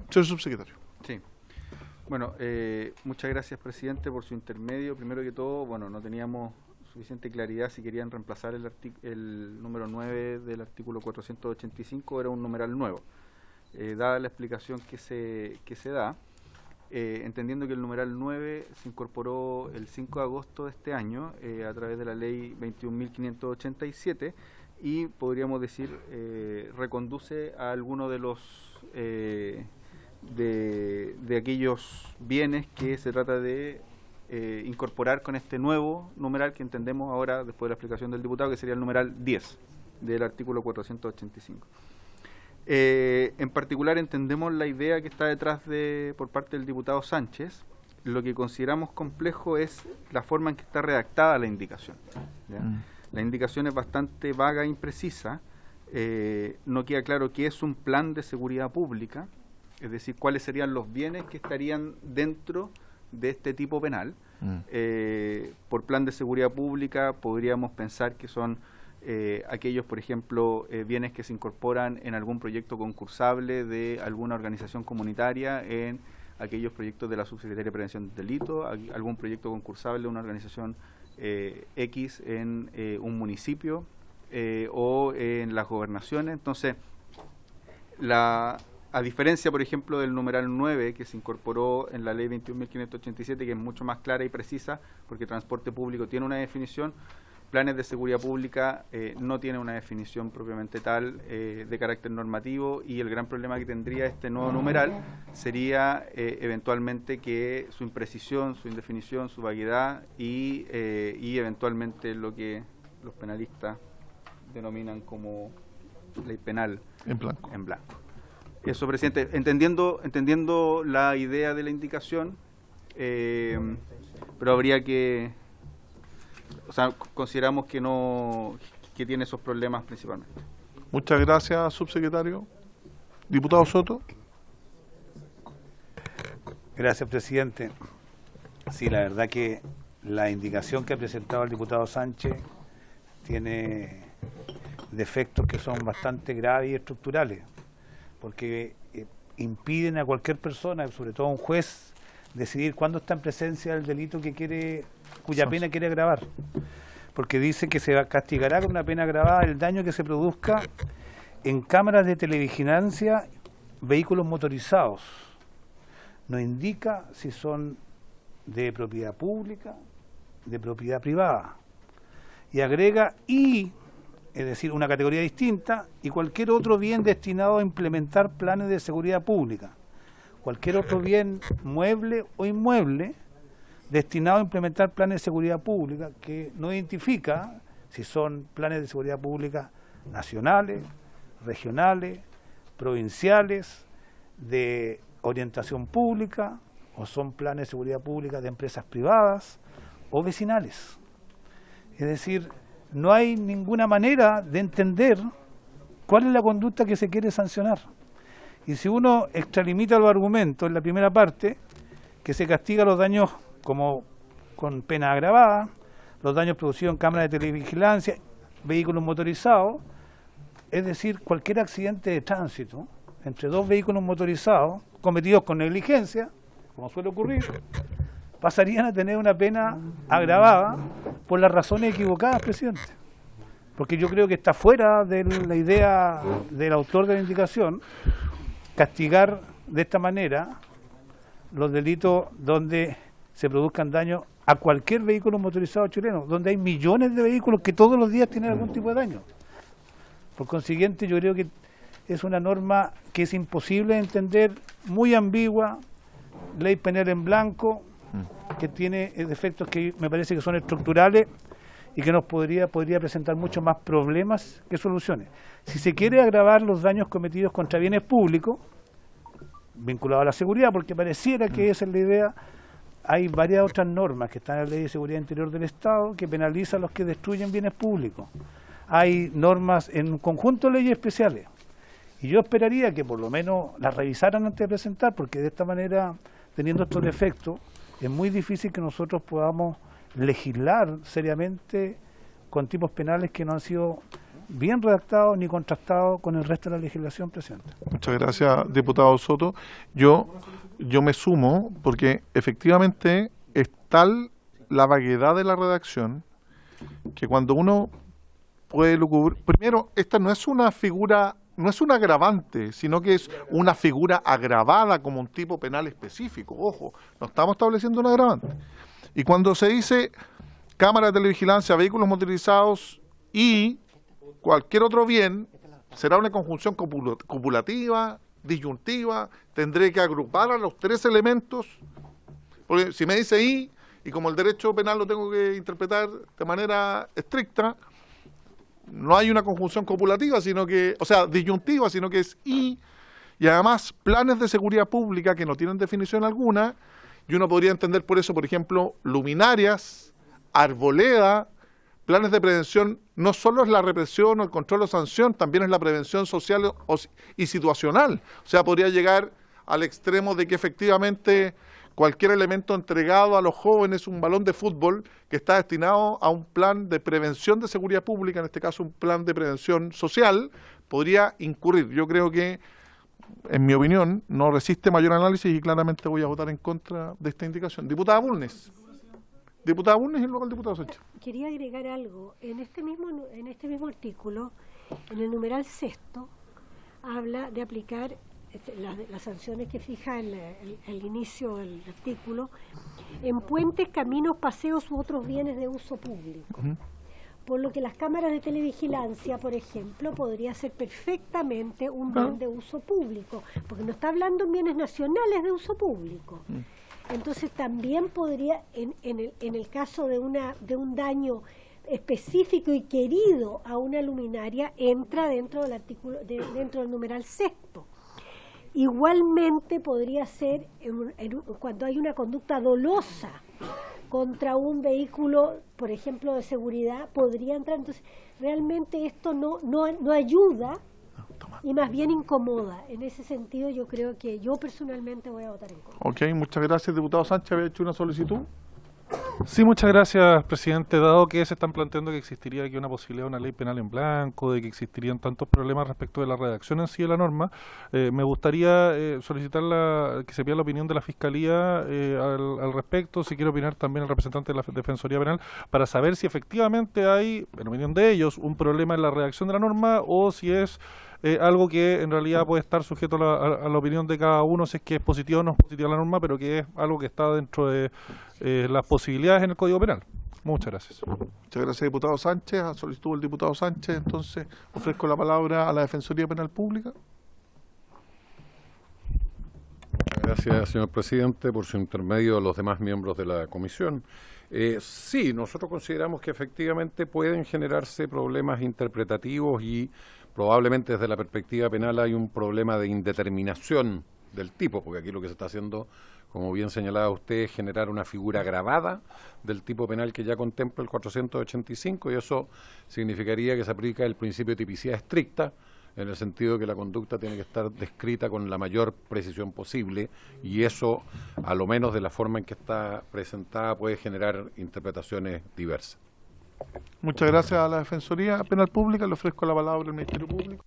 señor subsecretario. Sí. Bueno, muchas gracias, presidente, por su intermedio. Primero que todo, bueno, no teníamos suficiente claridad si querían reemplazar el número 9 del artículo 485, era un numeral nuevo. Dada la explicación que se da, entendiendo que el numeral 9 se incorporó el 5 de agosto de este año a través de la ley 21.587, y podríamos decir reconduce a alguno de los de aquellos bienes que se trata de incorporar con este nuevo numeral que entendemos ahora, después de la explicación del diputado, que sería el numeral 10 del artículo 485. En particular entendemos la idea que está detrás por parte del diputado Sánchez. Lo que consideramos complejo es la forma en que está redactada la indicación, ¿ya? La indicación es bastante vaga e imprecisa, no queda claro qué es un plan de seguridad pública, es decir, cuáles serían los bienes que estarían dentro de este tipo penal. Por plan de seguridad pública podríamos pensar que son aquellos, por ejemplo, bienes que se incorporan en algún proyecto concursable de alguna organización comunitaria, en aquellos proyectos de la Subsecretaría de Prevención del Delito, algún proyecto concursable de una organización X en un municipio o en las gobernaciones. Entonces, a diferencia, por ejemplo, del numeral 9 que se incorporó en la ley 21.587, que es mucho más clara y precisa, porque transporte público tiene una definición, planes de seguridad pública no tiene una definición propiamente tal de carácter normativo, y el gran problema que tendría este nuevo numeral sería eventualmente que su imprecisión, su indefinición, su vaguedad y eventualmente lo que los penalistas denominan como ley penal En blanco. en blanco. Eso, presidente, entendiendo la idea de la indicación, pero habría que, o sea, consideramos que tiene esos problemas principalmente. Muchas gracias, subsecretario. Diputado Soto. Gracias, presidente. Sí, la verdad que la indicación que ha presentado el diputado Sánchez tiene defectos que son bastante graves y estructurales, porque impiden a cualquier persona, sobre todo a un juez, decidir cuándo está en presencia del delito cuya pena quiere agravar. Porque dice que se castigará con una pena agravada el daño que se produzca en cámaras de televigilancia, vehículos motorizados. No indica si son de propiedad pública, de propiedad privada. Y agrega es decir, una categoría distinta, y cualquier otro bien destinado a implementar planes de seguridad pública. Cualquier otro bien mueble o inmueble destinado a implementar planes de seguridad pública, que no identifica si son planes de seguridad pública nacionales, regionales, provinciales, de orientación pública, o son planes de seguridad pública de empresas privadas o vecinales. Es decir, no hay ninguna manera de entender cuál es la conducta que se quiere sancionar. Y si uno extralimita los argumentos en la primera parte, que se castiga los daños como con pena agravada, los daños producidos en cámaras de televigilancia, vehículos motorizados, es decir, cualquier accidente de tránsito entre dos vehículos motorizados cometidos con negligencia, como suele ocurrir, pasarían a tener una pena agravada por las razones equivocadas, presidente. Porque yo creo que está fuera de la idea del autor de la indicación castigar de esta manera los delitos donde se produzcan daños a cualquier vehículo motorizado chileno, donde hay millones de vehículos que todos los días tienen algún tipo de daño. Por consiguiente, yo creo que es una norma que es imposible de entender, muy ambigua, ley penal en blanco, que tiene defectos que me parece que son estructurales y que nos podría presentar mucho más problemas que soluciones. Si se quiere agravar los daños cometidos contra bienes públicos, vinculados a la seguridad, porque pareciera que esa es la idea, hay varias otras normas que están en la Ley de Seguridad Interior del Estado que penalizan a los que destruyen bienes públicos. Hay normas en un conjunto de leyes especiales. Y yo esperaría que por lo menos las revisaran antes de presentar, porque de esta manera, teniendo estos defectos, es muy difícil que nosotros podamos legislar seriamente con tipos penales que no han sido bien redactados ni contrastados con el resto de la legislación presente. Muchas gracias, diputado Soto. Yo me sumo porque efectivamente es tal la vaguedad de la redacción que cuando uno puede lucubrar... Primero, esta no es una figura, no es un agravante, sino que es una figura agravada como un tipo penal específico. Ojo, no estamos estableciendo un agravante. Y cuando se dice cámara de televigilancia, vehículos motorizados y cualquier otro bien, será una conjunción copulativa, disyuntiva, tendré que agrupar a los tres elementos, porque si me dice y como el derecho penal lo tengo que interpretar de manera estricta, no hay una conjunción copulativa, sino que, o sea, disyuntiva, sino que es y además planes de seguridad pública que no tienen definición alguna, y uno podría entender por eso, por ejemplo, luminarias, arboleda, planes de prevención. No solo es la represión o el control o sanción, también es la prevención social y situacional. O sea, podría llegar al extremo de que efectivamente cualquier elemento entregado a los jóvenes, un balón de fútbol que está destinado a un plan de prevención de seguridad pública, en este caso un plan de prevención social, podría incurrir. Yo creo que, en mi opinión, no resiste mayor análisis y claramente voy a votar en contra de esta indicación. Diputada Bulnes. Diputada Bulnes y luego el diputado Sánchez. Quería agregar algo. En este mismo artículo, en el numeral sexto, habla de aplicar las sanciones que fija el inicio del artículo en puentes, caminos, paseos u otros bienes de uso público. Por lo que las cámaras de televigilancia, por ejemplo, podría ser perfectamente un bien de uso público, porque no está hablando en bienes nacionales de uso público. Entonces también podría, en el caso de un daño específico y querido a una luminaria entra dentro del artículo, dentro del numeral sexto. Igualmente podría ser cuando hay una conducta dolosa contra un vehículo, por ejemplo, de seguridad, podría entrar. Entonces, realmente esto no ayuda y más bien incomoda. En ese sentido, yo creo que yo personalmente voy a votar en contra. Ok, muchas gracias. Diputado Sánchez, ¿había hecho una solicitud? Sí, muchas gracias, presidente. Dado que se están planteando que existiría aquí una posibilidad de una ley penal en blanco, de que existirían tantos problemas respecto de la redacción en sí de la norma, me gustaría solicitar que se pida la opinión de la Fiscalía al respecto, si quiere opinar también el representante de la Defensoría Penal, para saber si efectivamente hay, en opinión de ellos, un problema en la redacción de la norma o si es algo que en realidad puede estar sujeto a la opinión de cada uno, si es que es positiva o no es positiva la norma, pero que es algo que está dentro de las posibilidades en el Código Penal. Muchas gracias. Muchas gracias, diputado Sánchez. A solicitud del diputado Sánchez, entonces ofrezco la palabra a la Defensoría Penal Pública. Gracias, señor presidente, por su intermedio a los demás miembros de la comisión. Sí, nosotros consideramos que efectivamente pueden generarse problemas interpretativos y probablemente desde la perspectiva penal hay un problema de indeterminación del tipo, porque aquí lo que se está haciendo, como bien señalaba usted, es generar una figura agravada del tipo penal que ya contempla el 485 y eso significaría que se aplica el principio de tipicidad estricta, en el sentido que la conducta tiene que estar descrita con la mayor precisión posible y eso, a lo menos de la forma en que está presentada, puede generar interpretaciones diversas. Muchas gracias a la Defensoría Penal Pública. Le ofrezco la palabra al Ministerio Público.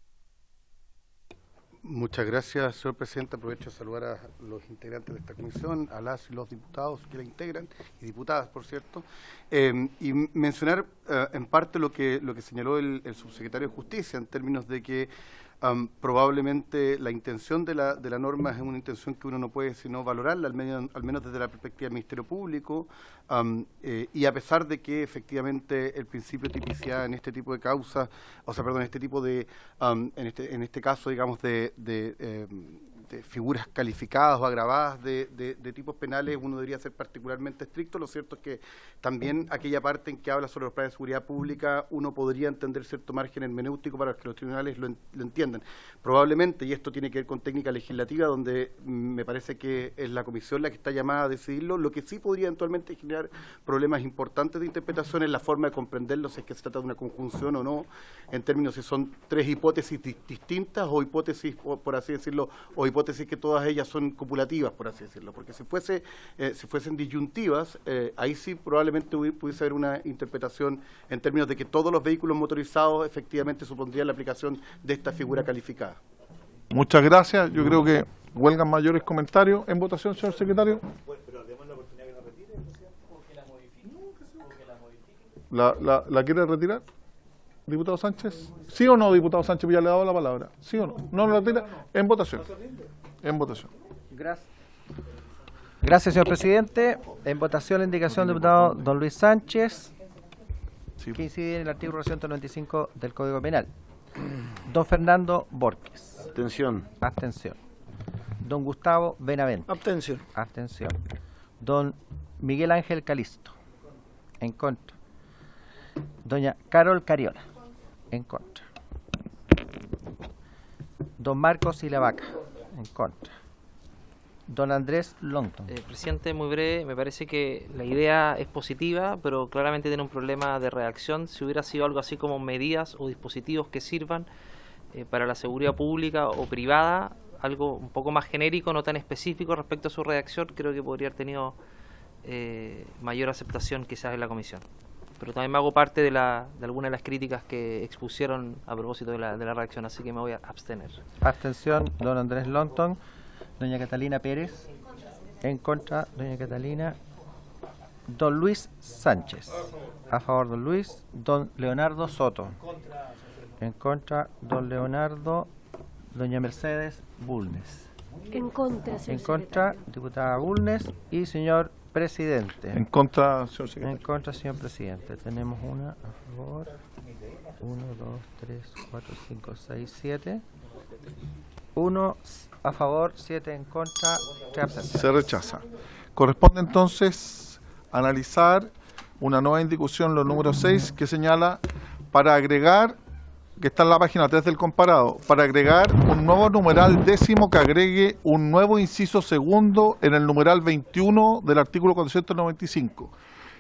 Muchas gracias, señor presidente. Aprovecho de saludar a los integrantes de esta comisión, a las y los diputados que la integran, y diputadas, por cierto, y mencionar en parte lo que señaló el subsecretario de Justicia, en términos de que probablemente la intención de la norma es una intención que uno no puede sino valorarla, al menos desde la perspectiva del Ministerio Público, y a pesar de que efectivamente el principio de tipicidad en este tipo de causas, en este tipo de, en este caso, digamos, de figuras calificadas o agravadas de tipos penales, uno debería ser particularmente estricto. Lo cierto es que también aquella parte en que habla sobre los planes de seguridad pública, uno podría entender cierto margen hermenéutico para que los tribunales lo entiendan. Probablemente, y esto tiene que ver con técnica legislativa, donde me parece que es la comisión la que está llamada a decidirlo, lo que sí podría eventualmente generar problemas importantes de interpretación es la forma de comprenderlo, si es que se trata de una conjunción o no, en términos si son tres hipótesis distintas o hipótesis, por así decirlo, o hipótesis que todas ellas son copulativas, por así decirlo, porque si fuesen disyuntivas, ahí sí probablemente pudiese haber una interpretación en términos de que todos los vehículos motorizados efectivamente supondrían la aplicación de esta figura calificada. Muchas gracias. Yo creo que huelgan mayores comentarios. En votación, señor secretario. ¿La quiere retirar, diputado Sánchez? ¿Sí o no, diputado Sánchez? Ya le he dado la palabra. ¿Sí o no? ¿No lo retira? En votación. En votación. Gracias, señor presidente. En votación la indicación del diputado don Luis Sánchez, que incide en el artículo 195 del Código Penal. Don Fernando Borges. Abstención. Abstención. Don Gustavo Benavente. Abstención. Abstención. Don Miguel Ángel Calisto. En contra. Doña Carol Cariola. En contra. Don Marcos Silavaca. En contra. Don Andrés Lonton. Presidente, muy breve, me parece que la idea es positiva, pero claramente tiene un problema de redacción. Si hubiera sido algo así como medidas o dispositivos que sirvan para la seguridad pública o privada, algo un poco más genérico, no tan específico respecto a su redacción, creo que podría haber tenido mayor aceptación quizás en la comisión. Pero también me hago parte de algunas de las críticas que expusieron a propósito de la redacción, así que me voy a abstener. Abstención, don Andrés Lonton. Doña Catalina Pérez. En contra, doña Catalina. Don Luis Sánchez. A favor, don Luis. Don Leonardo Soto. En contra, don Leonardo. Doña Mercedes Bulnes. En contra, señor En contra, diputada Bulnes. Y señor presidente. En contra, señor secretario. En contra, señor presidente. Tenemos una a favor. 1, 2, 3, 4, 5, 6, 7. 1 a favor, 7 en contra, 3 abstenciones. Se rechaza. Corresponde entonces analizar una nueva indicación, lo número 6, que señala para agregar, que está en la página 3 del comparado, para agregar un nuevo numeral décimo que agregue un nuevo inciso segundo en el numeral 21 del artículo 495.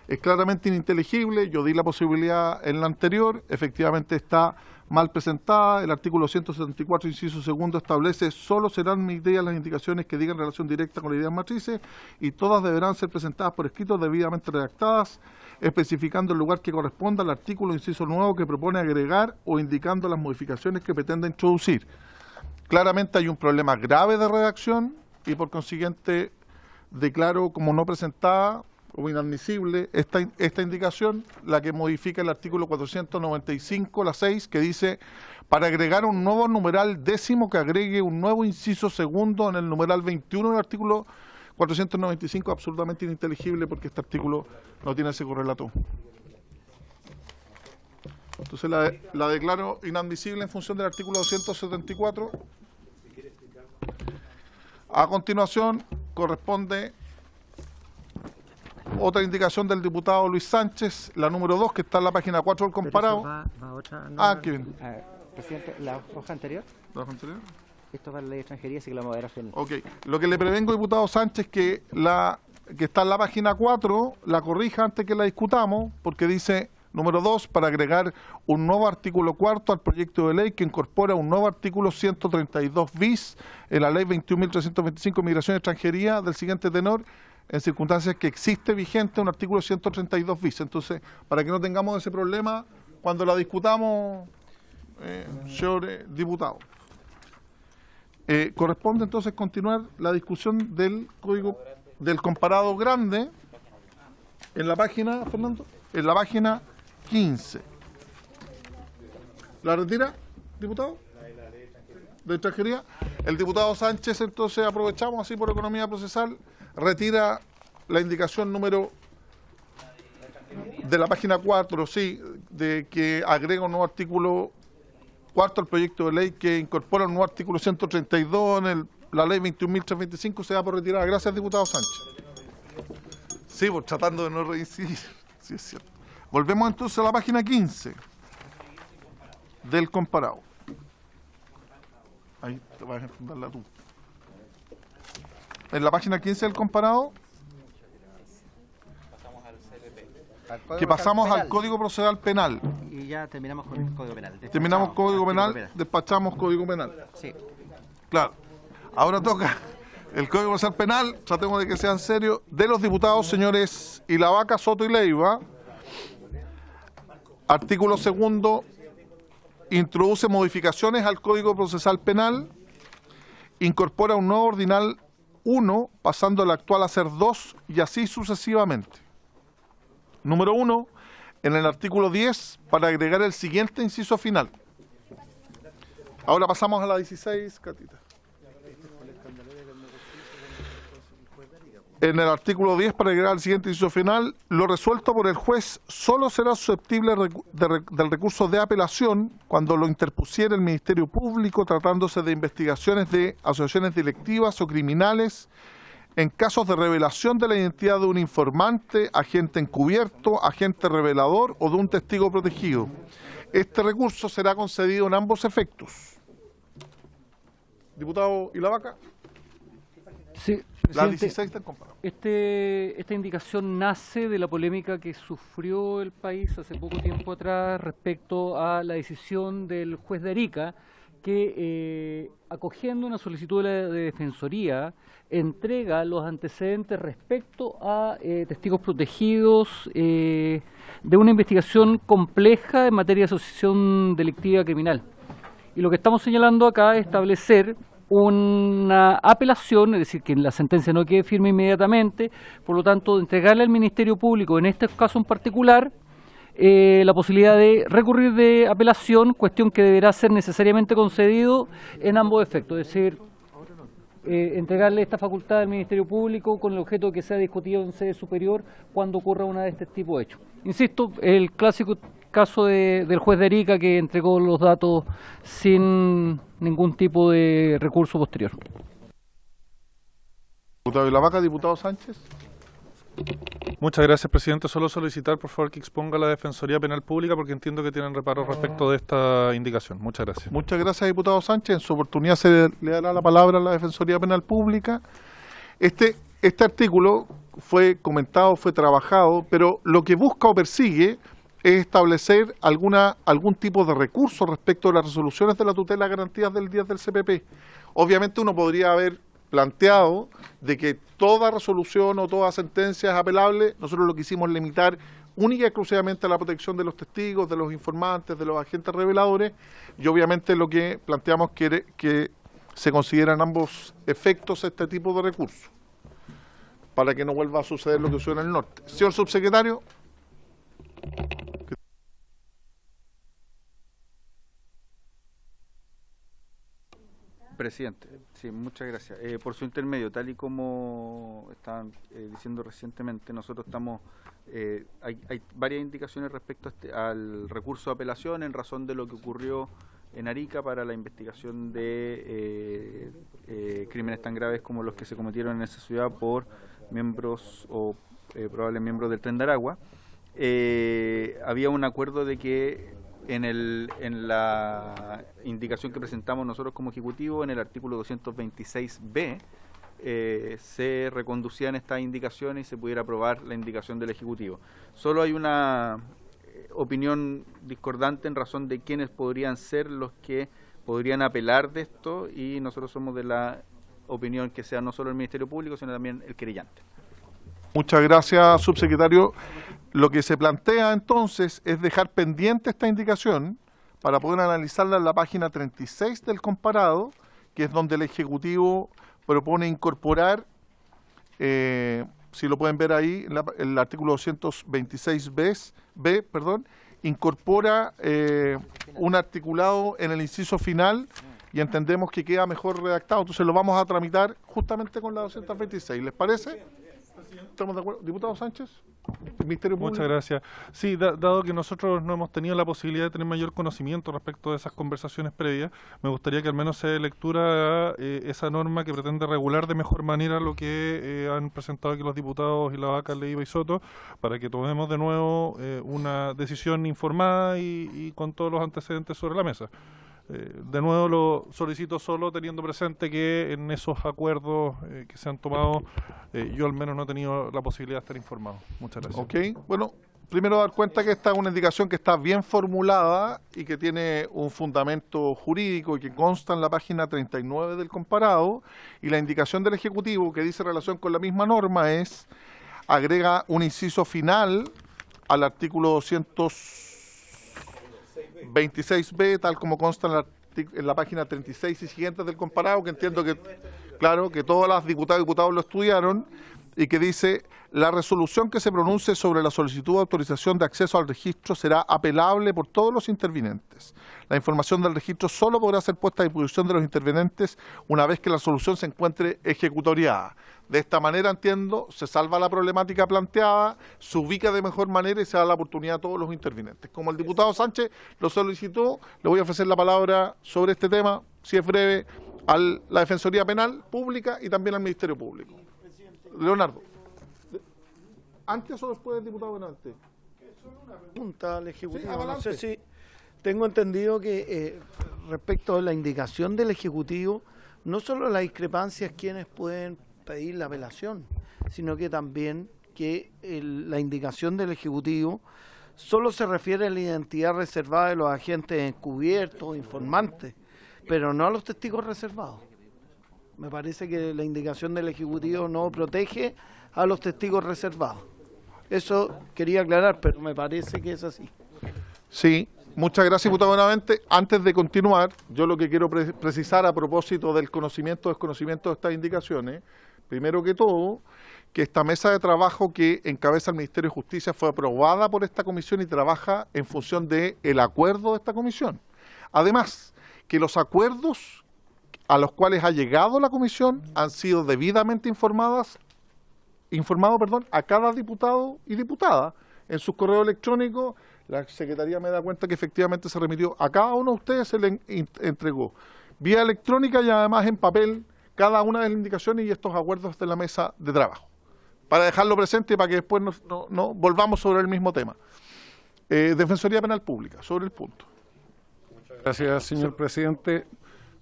Es claramente ininteligible, yo di la posibilidad en la anterior, efectivamente está mal presentada. El artículo 174, inciso segundo, establece solo serán emitidas las indicaciones que digan relación directa con las ideas matrices y todas deberán ser presentadas por escrito debidamente redactadas, especificando el lugar que corresponda al artículo inciso nuevo que propone agregar o indicando las modificaciones que pretenda introducir. Claramente hay un problema grave de redacción y por consiguiente declaro como no presentada o inadmisible esta indicación, la que modifica el artículo 495, la 6, que dice para agregar un nuevo numeral décimo que agregue un nuevo inciso segundo en el numeral 21 del artículo 495, absolutamente ininteligible porque este artículo no tiene ese correlato. Entonces la declaro inadmisible en función del artículo 274. A continuación corresponde otra indicación del diputado Luis Sánchez, la número 2, que está en la página 4 del comparado. Va otra, qué bien. Presidente, la hoja anterior. ¿La hoja anterior? Esto va a la ley de extranjería, así que lo vamos a ver al final. Ok. Lo que le prevengo, diputado Sánchez, que está en la página 4, la corrija antes que la discutamos, porque dice, número 2, para agregar un nuevo artículo cuarto al proyecto de ley que incorpora un nuevo artículo 132 bis en la ley 21.325, Migración y Extranjería, del siguiente tenor, en circunstancias que existe vigente un artículo 132 bis. Entonces, para que no tengamos ese problema cuando la discutamos, señor diputado. Corresponde entonces continuar la discusión del código del comparado grande en la página, Fernando, en la página 15. ¿La retira, diputado? De extranjería. El diputado Sánchez, entonces aprovechamos así por economía procesal, retira la indicación número de la página 4, sí, de que agrega un nuevo artículo cuarto al proyecto de ley que incorpora un nuevo artículo 132 en la ley 21.325, se da por retirada. Gracias, diputado Sánchez. Sí, por tratando de no reincidir. Sí, es cierto. Volvemos entonces a la página 15 del comparado. Ahí te vas a enfundarla tú. En la página 15 del comparado, que pasamos al Código Procesal Penal. Y ya terminamos con el Código Penal. Terminamos Código Penal, despachamos Código Penal. Sí. Claro. Ahora toca el Código Procesal Penal, tratemos de que sean serios, de los diputados señores Ilavaca, Soto y Leiva. Artículo segundo, introduce modificaciones al Código Procesal Penal, incorpora un nuevo ordinal 1, pasando el actual a ser 2 y así sucesivamente. Número 1, en el artículo 10, para agregar el siguiente inciso final. Ahora pasamos a la 16, Catita. En el artículo 10, para agregar el siguiente inciso final, lo resuelto por el juez solo será susceptible del recurso de apelación cuando lo interpusiera el Ministerio Público tratándose de investigaciones de asociaciones delictivas o criminales en casos de revelación de la identidad de un informante, agente encubierto, agente revelador o de un testigo protegido. Este recurso será concedido en ambos efectos. Diputado Ilavaca. Sí, la 16 del comparado. Esta indicación nace de la polémica que sufrió el país hace poco tiempo atrás respecto a la decisión del juez de Arica que, acogiendo una solicitud de Defensoría, entrega los antecedentes respecto a testigos protegidos de una investigación compleja en materia de asociación delictiva criminal. Y lo que estamos señalando acá es establecer una apelación, es decir, que la sentencia no quede firme inmediatamente, por lo tanto, entregarle al Ministerio Público, en este caso en particular, la posibilidad de recurrir de apelación, cuestión que deberá ser necesariamente concedido en ambos efectos, es decir, entregarle esta facultad al Ministerio Público con el objeto de que sea discutido en sede superior cuando ocurra una de este tipo de hechos. Insisto, el clásico caso del juez de Arica que entregó los datos sin ningún tipo de recurso posterior. Diputado Ilavaca, diputado Sánchez. Muchas gracias, presidente. Solo solicitar, por favor, que exponga la Defensoría Penal Pública, porque entiendo que tienen reparos respecto de esta indicación. Muchas gracias. Muchas gracias, diputado Sánchez. En su oportunidad se le dará la palabra a la Defensoría Penal Pública. Este artículo fue comentado, fue trabajado, pero lo que busca o persigue es establecer algún tipo de recurso respecto a las resoluciones de la tutela de garantías del 10 del CPP. Obviamente uno podría haber planteado de que toda resolución o toda sentencia es apelable. Nosotros lo quisimos limitar única y exclusivamente a la protección de los testigos, de los informantes, de los agentes reveladores, y obviamente lo que planteamos que se consideran ambos efectos este tipo de recursos, para que no vuelva a suceder lo que sucedió en el norte. Señor subsecretario. Presidente, sí, muchas gracias. Por su intermedio, tal y como estaban diciendo recientemente, nosotros estamos, hay varias indicaciones respecto al recurso de apelación en razón de lo que ocurrió en Arica para la investigación de crímenes tan graves como los que se cometieron en esa ciudad por miembros o probables miembros del Tren de Aragua. Había un acuerdo de que en la indicación que presentamos nosotros como Ejecutivo, en el artículo 226b, se reconducían estas indicaciones y se pudiera aprobar la indicación del Ejecutivo. Solo hay una opinión discordante en razón de quiénes podrían ser los que podrían apelar de esto, y nosotros somos de la opinión que sea no solo el Ministerio Público, sino también el querellante. Muchas gracias, subsecretario. Lo que se plantea entonces es dejar pendiente esta indicación para poder analizarla en la página 36 del comparado, que es donde el Ejecutivo propone incorporar, si lo pueden ver ahí, el artículo 226b, incorpora un articulado en el inciso final y entendemos que queda mejor redactado. Entonces lo vamos a tramitar justamente con la 226. ¿Les parece? ¿Estamos de acuerdo? Diputado Sánchez, Ministerio Público. Muchas gracias. Sí, dado que nosotros no hemos tenido la posibilidad de tener mayor conocimiento respecto de esas conversaciones previas, me gustaría que al menos se dé lectura a esa norma que pretende regular de mejor manera lo que han presentado aquí los diputados y la vaca, Leiva y Soto, para que tomemos de nuevo una decisión informada y con todos los antecedentes sobre la mesa. De nuevo lo solicito solo teniendo presente que en esos acuerdos que se han tomado, yo al menos no he tenido la posibilidad de estar informado. Muchas gracias. Ok, bueno, primero dar cuenta que esta es una indicación que está bien formulada y que tiene un fundamento jurídico y que consta en la página 39 del comparado, y la indicación del Ejecutivo que dice relación con la misma norma agrega un inciso final al artículo 226b, tal como consta en la página 36 y siguientes del comparado, que entiendo que, claro, que todas las diputadas y diputados lo estudiaron, y que dice: la resolución que se pronuncie sobre la solicitud de autorización de acceso al registro será apelable por todos los intervinientes. La información del registro solo podrá ser puesta a disposición de los intervinientes una vez que la resolución se encuentre ejecutoriada. De esta manera, entiendo, se salva la problemática planteada, se ubica de mejor manera y se da la oportunidad a todos los intervinientes. Como el diputado Sánchez lo solicitó, le voy a ofrecer la palabra sobre este tema, si es breve, a la Defensoría Penal Pública y también al Ministerio Público. Leonardo. ¿Antes o después del diputado Benavente? Solo una pregunta al Ejecutivo. Sí, no sé si tengo entendido que respecto a la indicación del Ejecutivo, no solo las discrepancias quienes pueden pedir la apelación, sino que también que la indicación del Ejecutivo solo se refiere a la identidad reservada de los agentes encubiertos, informantes, pero no a los testigos reservados. Me parece que la indicación del Ejecutivo no protege a los testigos reservados. Eso quería aclarar, pero me parece que es así. Sí, muchas gracias, diputado Benavente. Antes de continuar, yo lo que quiero precisar a propósito del conocimiento o desconocimiento de estas indicaciones, primero que todo, que esta mesa de trabajo que encabeza el Ministerio de Justicia fue aprobada por esta comisión y trabaja en función del acuerdo de esta comisión. Además, que los acuerdos a los cuales ha llegado la comisión han sido debidamente informado a cada diputado y diputada. En sus correos electrónicos, la Secretaría me da cuenta que efectivamente se remitió a cada uno de ustedes, se le entregó vía electrónica y además en papel cada una de las indicaciones y estos acuerdos de la mesa de trabajo. para dejarlo presente y para que después no volvamos sobre el mismo tema. Defensoría Penal Pública, sobre el punto. Gracias, señor presidente.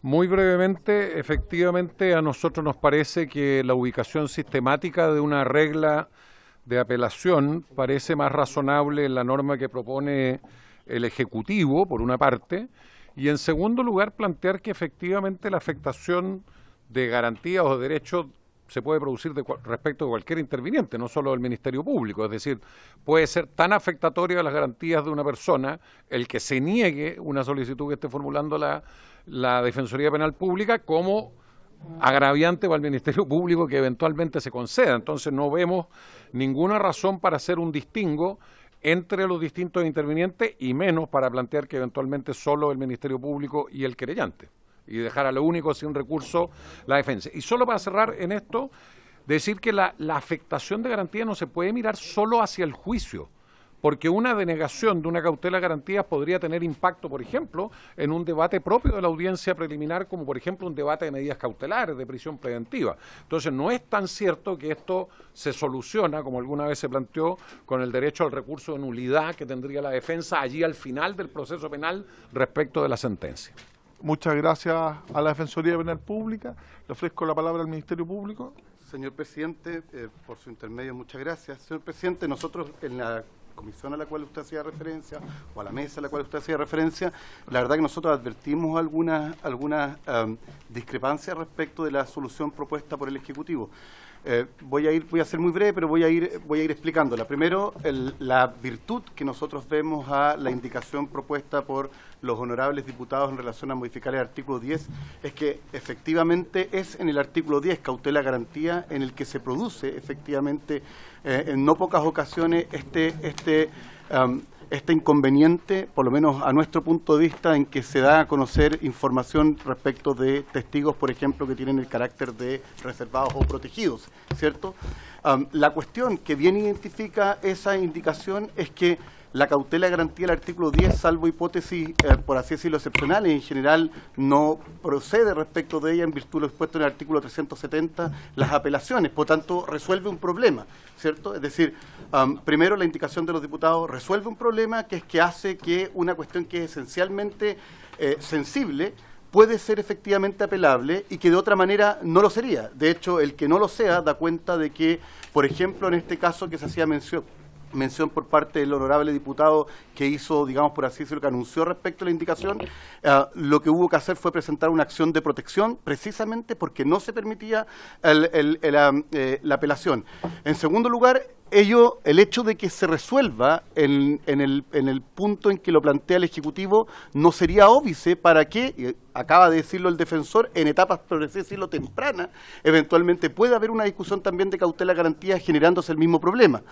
Muy brevemente, efectivamente, a nosotros nos parece que la ubicación sistemática de una regla de apelación parece más razonable en la norma que propone el Ejecutivo, por una parte, y en segundo lugar, plantear que efectivamente la afectación de garantías o derechos se puede producir respecto de cualquier interviniente, no solo del Ministerio Público. Es decir, puede ser tan afectatoria a las garantías de una persona el que se niegue una solicitud que esté formulando la Defensoría Penal Pública como agraviante para el Ministerio Público que eventualmente se conceda. Entonces no vemos ninguna razón para hacer un distingo entre los distintos intervinientes y menos para plantear que eventualmente solo el Ministerio Público y el querellante, y dejar a lo único sin recurso la defensa. Y solo para cerrar en esto, decir que la afectación de garantía no se puede mirar solo hacia el juicio, porque una denegación de una cautela de garantías podría tener impacto, por ejemplo, en un debate propio de la audiencia preliminar, como por ejemplo un debate de medidas cautelares, de prisión preventiva. Entonces no es tan cierto que esto se soluciona, como alguna vez se planteó, con el derecho al recurso de nulidad que tendría la defensa allí al final del proceso penal respecto de la sentencia. Muchas gracias a la Defensoría Penal Pública. Le ofrezco la palabra al Ministerio Público. Señor presidente, por su intermedio, muchas gracias. Señor presidente, nosotros en la comisión a la cual usted hacía referencia, o a la mesa a la cual usted hacía referencia, la verdad que nosotros advertimos algunas discrepancias respecto de la solución propuesta por el Ejecutivo. Voy a ser muy breve, pero voy a ir explicándola. Primero, la virtud que nosotros vemos a la indicación propuesta por los honorables diputados en relación a modificar el artículo 10 es que efectivamente es en el artículo 10, cautela garantía, en el que se produce efectivamente en no pocas ocasiones este inconveniente, por lo menos a nuestro punto de vista, en que se da a conocer información respecto de testigos, por ejemplo, que tienen el carácter de reservados o protegidos, ¿cierto? La cuestión que bien identifica esa indicación es que la cautela de garantía del artículo 10, salvo hipótesis, por así decirlo, excepcionales, en general no procede respecto de ella en virtud de lo expuesto en el artículo 370, las apelaciones, por tanto resuelve un problema, ¿cierto? Es decir, primero la indicación de los diputados resuelve un problema que es que hace que una cuestión que es esencialmente sensible puede ser efectivamente apelable y que de otra manera no lo sería. De hecho, el que no lo sea da cuenta de que, por ejemplo, en este caso que se hacía mención por parte del honorable diputado que hizo, digamos por así decirlo, que anunció respecto a la indicación, lo que hubo que hacer fue presentar una acción de protección precisamente porque no se permitía la apelación. En segundo lugar, el hecho de que se resuelva en el punto en que lo plantea el Ejecutivo no sería óbice para que, acaba de decirlo el defensor, en etapas, por así decirlo, tempranas, eventualmente puede haber una discusión también de cautela garantía generándose el mismo problema.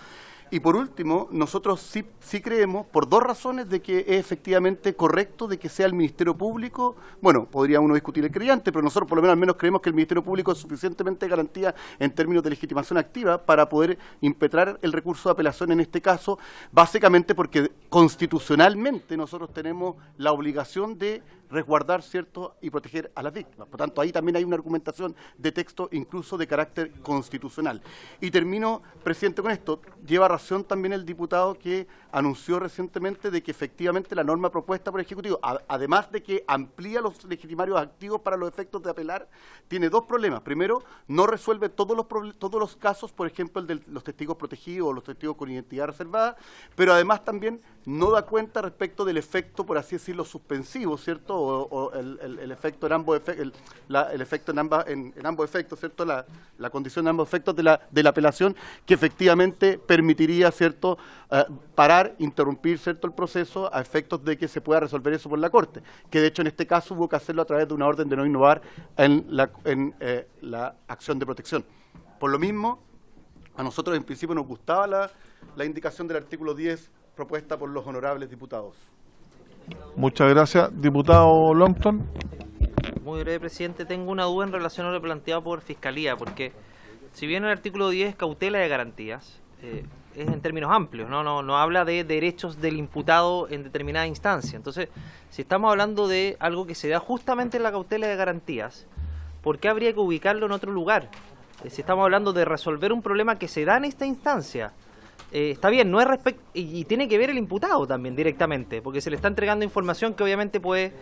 Y por último, nosotros sí creemos, por dos razones, de que es efectivamente correcto de que sea el Ministerio Público. Bueno, podría uno discutir el creyente, pero nosotros por lo menos al menos creemos que el Ministerio Público es suficientemente garantía en términos de legitimación activa para poder impetrar el recurso de apelación en este caso, básicamente porque constitucionalmente nosotros tenemos la obligación de resguardar, ¿cierto?, y proteger a las víctimas. Por tanto, ahí también hay una argumentación de texto incluso de carácter constitucional. Y termino, presidente, con esto. Lleva razón también el diputado que anunció recientemente de que efectivamente la norma propuesta por el Ejecutivo, además de que amplía los legitimarios activos para los efectos de apelar, tiene dos problemas. Primero, no resuelve todos los casos, por ejemplo, el de los testigos protegidos o los testigos con identidad reservada, pero además también no da cuenta respecto del efecto, por así decirlo, suspensivo, ¿cierto? O el efecto en ambos efectos, el efecto en ambos efectos, ¿cierto? La condición de ambos efectos de la apelación, que efectivamente permitiría, ¿cierto?, parar, interrumpir, ¿cierto?, el proceso a efectos de que se pueda resolver eso por la Corte, que de hecho en este caso hubo que hacerlo a través de una orden de no innovar en la acción de protección. Por lo mismo, a nosotros en principio nos gustaba la indicación del artículo 10 propuesta por los honorables diputados. Muchas gracias. Diputado Longton. Muy breve, presidente. Tengo una duda en relación a lo planteado por Fiscalía, porque si bien el artículo 10 es cautela de garantías, es en términos amplios, no habla de derechos del imputado en determinada instancia. Entonces, si estamos hablando de algo que se da justamente en la cautela de garantías, ¿por qué habría que ubicarlo en otro lugar? Si estamos hablando de resolver un problema que se da en esta instancia, está bien, no es y tiene que ver el imputado también directamente, porque se le está entregando información que obviamente puede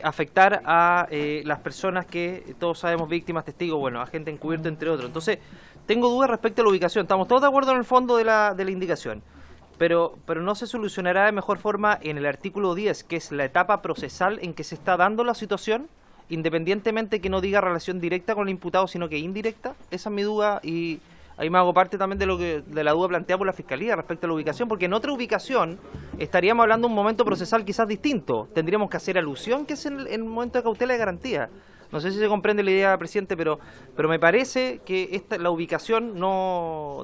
afectar a las personas que todos sabemos, víctimas, testigos, bueno, agente encubierto, entre otros. Entonces, tengo dudas respecto a la ubicación. Estamos todos de acuerdo en el fondo de la indicación, pero no se solucionará de mejor forma en el artículo 10, que es la etapa procesal en que se está dando la situación, independientemente que no diga relación directa con el imputado, sino que indirecta. Esa es mi duda, y ahí me hago parte también de la duda planteada por la Fiscalía respecto a la ubicación, porque en otra ubicación estaríamos hablando de un momento procesal quizás distinto. Tendríamos que hacer alusión que es en el momento de cautela de garantía. No sé si se comprende la idea, presidente, pero me parece que la ubicación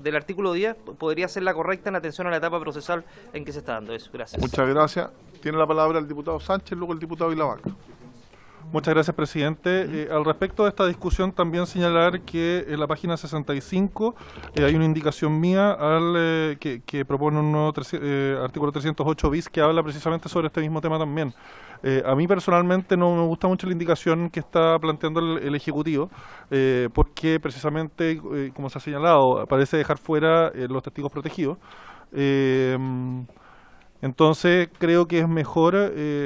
del artículo 10 podría ser la correcta en atención a la etapa procesal en que se está dando eso. Gracias. Muchas gracias. Tiene la palabra el diputado Sánchez, luego el diputado Vilavaca. Muchas gracias, presidente. Al respecto de esta discusión, también señalar que en la página 65 hay una indicación mía que propone un nuevo artículo 308 bis que habla precisamente sobre este mismo tema también. A mí personalmente no me gusta mucho la indicación que está planteando el Ejecutivo, porque precisamente, como se ha señalado, parece dejar fuera los testigos protegidos. Entonces creo que es mejor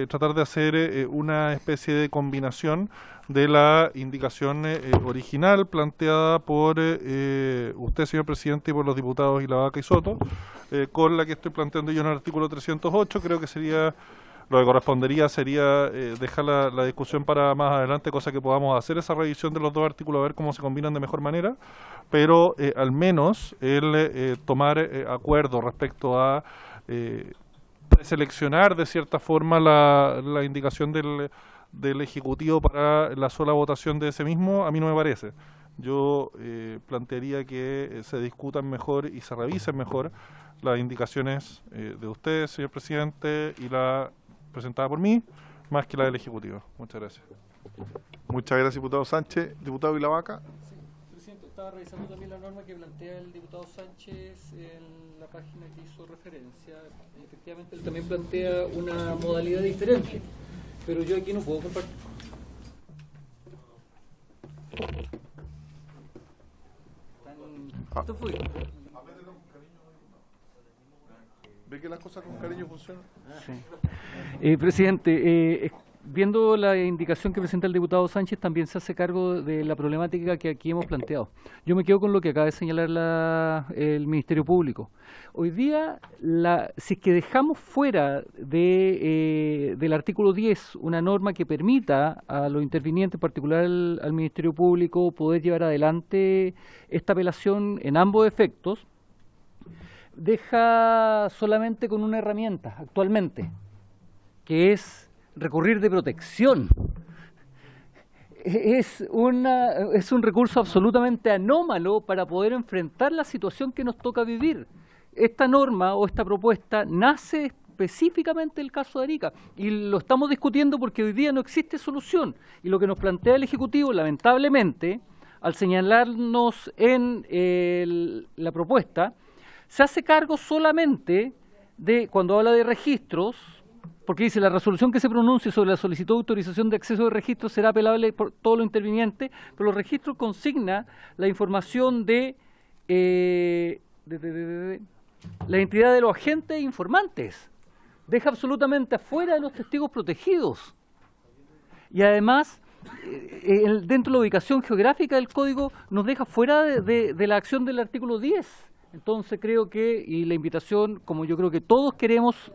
tratar de hacer una especie de combinación de la indicación original planteada por usted, señor presidente, y por los diputados Vilavaca y Soto, con la que estoy planteando yo en el artículo 308. Creo que lo que correspondería sería dejar la discusión para más adelante, cosa que podamos hacer esa revisión de los dos artículos, a ver cómo se combinan de mejor manera, pero al menos tomar acuerdo respecto a preseleccionar de cierta forma la indicación del Ejecutivo para la sola votación de ese mismo, a mí no me parece. Yo plantearía que se discutan mejor y se revisen mejor las indicaciones de usted, señor presidente, y la presentada por mí, más que la del Ejecutivo. Muchas gracias. Muchas gracias, diputado Sánchez. Diputado Vilavaca. Presidente, estaba revisando también la norma que plantea el diputado Sánchez en la página que hizo referencia. Efectivamente, él también plantea una modalidad diferente, pero yo aquí no puedo compartir. Esto fue. ¿Ve que las cosas con cariño funcionan? Sí. Presidente, viendo la indicación que presenta el diputado Sánchez, también se hace cargo de la problemática que aquí hemos planteado. Yo me quedo con lo que acaba de señalar el Ministerio Público. Hoy día, si es que dejamos fuera del artículo 10 una norma que permita a los intervinientes, en particular al Ministerio Público, poder llevar adelante esta apelación en ambos efectos, deja solamente con una herramienta actualmente, que es recurrir de protección. Es un recurso absolutamente anómalo para poder enfrentar la situación que nos toca vivir. Esta norma o esta propuesta nace específicamente del caso de Arica y lo estamos discutiendo porque hoy día no existe solución, y lo que nos plantea el Ejecutivo, lamentablemente, al señalarnos en la propuesta, se hace cargo solamente de, cuando habla de registros, porque dice: la resolución que se pronuncie sobre la solicitud de autorización de acceso de registros será apelable por todos los intervinientes, pero los registros consigna la información de la identidad de los agentes e informantes. Deja absolutamente afuera de los testigos protegidos. Y además, dentro de la ubicación geográfica del código, nos deja fuera de la acción del artículo 10. Entonces creo que, y la invitación, como yo creo que todos queremos,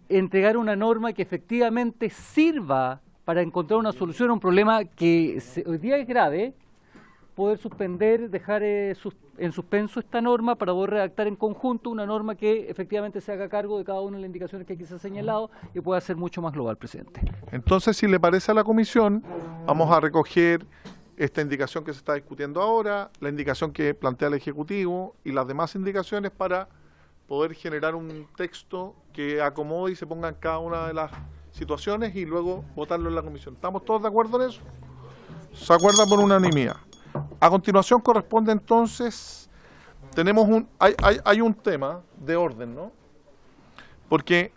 entregar una norma que efectivamente sirva para encontrar una solución a un problema que hoy día es grave, poder suspender, dejar en suspenso esta norma para poder redactar en conjunto una norma que efectivamente se haga cargo de cada una de las indicaciones que aquí se ha señalado y pueda ser mucho más global, presidente. Entonces, si le parece a la comisión, vamos a recoger esta indicación que se está discutiendo ahora, la indicación que plantea el Ejecutivo y las demás indicaciones para poder generar un texto que acomode y se ponga en cada una de las situaciones y luego votarlo en la comisión. ¿Estamos todos de acuerdo en eso? Se acuerda por unanimidad. A continuación corresponde entonces, hay un tema de orden, ¿no? Porque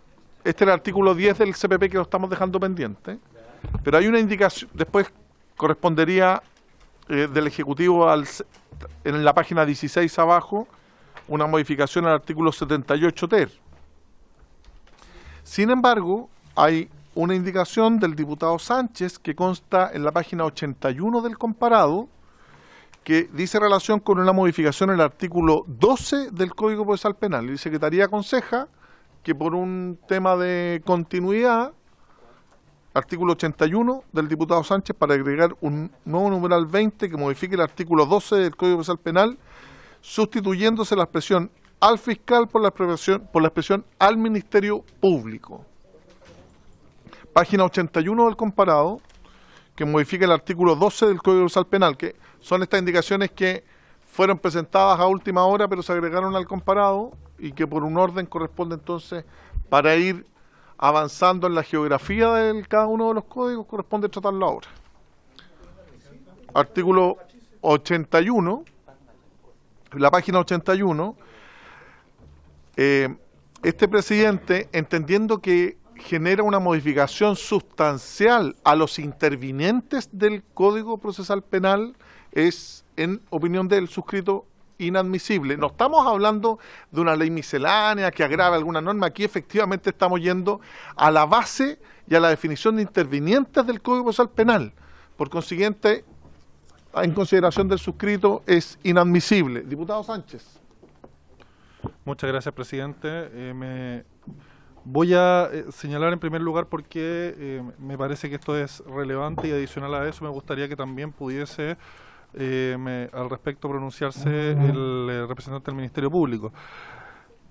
este es el artículo 10 del CPP que lo estamos dejando pendiente, pero hay una indicación, después correspondería del Ejecutivo en la página 16 abajo, una modificación al artículo 78 ter. Sin embargo, hay una indicación del diputado Sánchez que consta en la página 81 del comparado, que dice relación con una modificación en el artículo 12 del Código Procesal Penal. Y la Secretaría aconseja que por un tema de continuidad, artículo 81 del diputado Sánchez, para agregar un nuevo numeral 20 que modifique el artículo 12 del Código Procesal Penal, sustituyéndose la expresión al fiscal por la expresión al Ministerio Público. Página 81 del comparado, que modifica el artículo 12 del Código Procesal Penal, que son estas indicaciones que fueron presentadas a última hora, pero se agregaron al comparado y que por un orden corresponde entonces, para ir avanzando en la geografía de cada uno de los códigos, corresponde tratarlo ahora. Artículo 81, la página 81, este presidente, entendiendo que genera una modificación sustancial a los intervinientes del Código Procesal Penal, es, en opinión del suscrito, inadmisible. No estamos hablando de una ley miscelánea que agrave alguna norma, aquí efectivamente estamos yendo a la base y a la definición de intervinientes del Código Procesal Penal. Por consiguiente, en consideración del suscrito, es inadmisible. Diputado Sánchez. Muchas gracias, presidente. Voy a señalar en primer lugar porque me parece que esto es relevante y adicional a eso me gustaría que también pudiese al respecto pronunciarse el representante del Ministerio Público.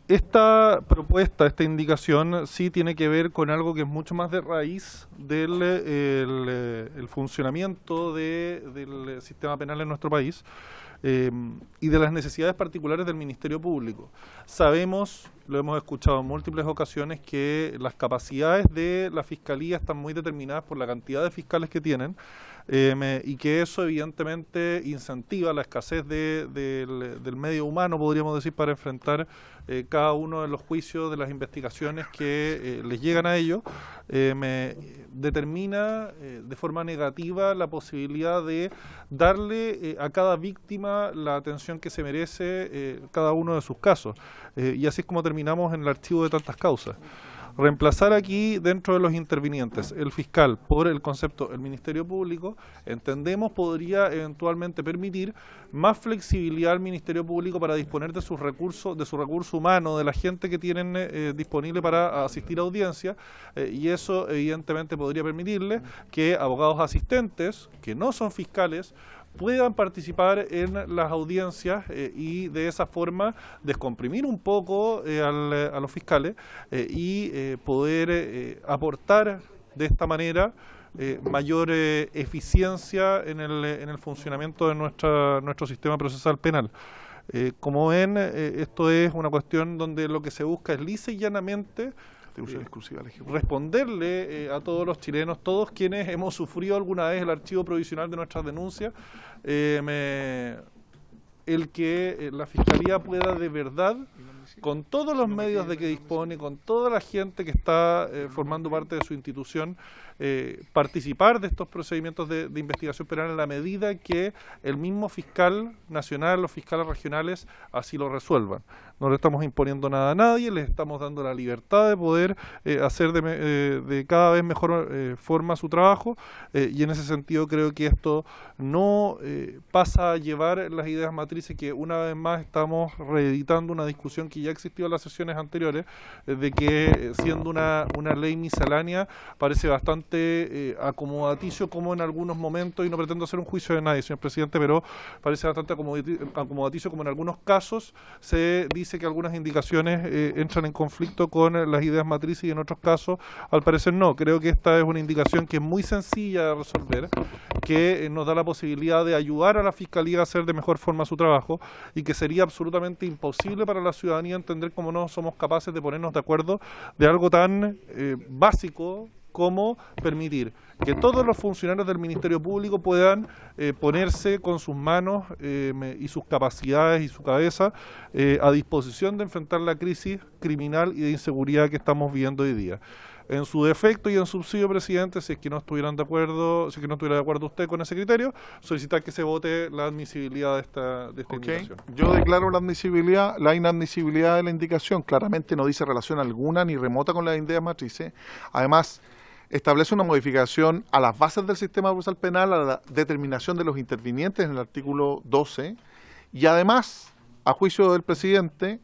Esta propuesta, esta indicación, sí tiene que ver con algo que es mucho más de raíz del el funcionamiento del sistema penal en nuestro país y de las necesidades particulares del Ministerio Público. Sabemos, lo hemos escuchado en múltiples ocasiones, que las capacidades de la Fiscalía están muy determinadas por la cantidad de fiscales que tienen, y que eso evidentemente incentiva la escasez del medio humano, podríamos decir, para enfrentar cada uno de los juicios, de las investigaciones que les llegan a ellos. Determina de forma negativa la posibilidad de darle a cada víctima la atención que se merece cada uno de sus casos, y así es como terminamos en el archivo de tantas causas. Reemplazar aquí, dentro de los intervinientes, el fiscal por el concepto del Ministerio Público, entendemos podría eventualmente permitir más flexibilidad al Ministerio Público para disponer de sus recursos, de su recurso humano, de la gente que tienen disponible para asistir a audiencia, y eso evidentemente podría permitirle que abogados asistentes, que no son fiscales, puedan participar en las audiencias y de esa forma descomprimir un poco a los fiscales y poder aportar de esta manera mayor eficiencia en el funcionamiento de nuestro sistema procesal penal. Como ven, esto es una cuestión donde lo que se busca es lisa y llanamente responderle a todos los chilenos, todos quienes hemos sufrido alguna vez el archivo provisional de nuestras denuncias, el que la Fiscalía pueda de verdad, con todos los medios de que dispone, con toda la gente que está formando parte de su institución, participar de estos procedimientos de investigación penal en la medida que el mismo fiscal nacional, los fiscales regionales así lo resuelvan. No le estamos imponiendo nada a nadie, les estamos dando la libertad de poder hacer de cada vez mejor forma su trabajo, y en ese sentido creo que esto no pasa a llevar las ideas matrices que una vez más estamos reeditando una discusión que ya existió en las sesiones anteriores, de que siendo una ley miscelánea parece bastante acomodaticio como en algunos momentos, y no pretendo hacer un juicio de nadie, señor presidente, pero parece bastante acomodaticio como en algunos casos se dice que algunas indicaciones entran en conflicto con las ideas matrices y en otros casos al parecer no. Creo que esta es una indicación que es muy sencilla de resolver, que nos da la posibilidad de ayudar a la Fiscalía a hacer de mejor forma su trabajo, y que sería absolutamente imposible para la ciudadanía entender cómo no somos capaces de ponernos de acuerdo de algo tan básico como permitir que todos los funcionarios del Ministerio Público puedan ponerse con sus manos y sus capacidades y su cabeza a disposición de enfrentar la crisis criminal y de inseguridad que estamos viviendo hoy día. en su defecto y en subsidio, presidente, si es que no estuvieran de acuerdo, si es que no estuviera de acuerdo usted con ese criterio, solicitar que se vote la admisibilidad de esta indicación. Yo declaro la inadmisibilidad de la indicación. Claramente no dice relación alguna ni remota con las ideas matrices. Además, establece una modificación a las bases del sistema procesal penal, a la determinación de los intervinientes en el artículo 12, y además, a juicio del presidente,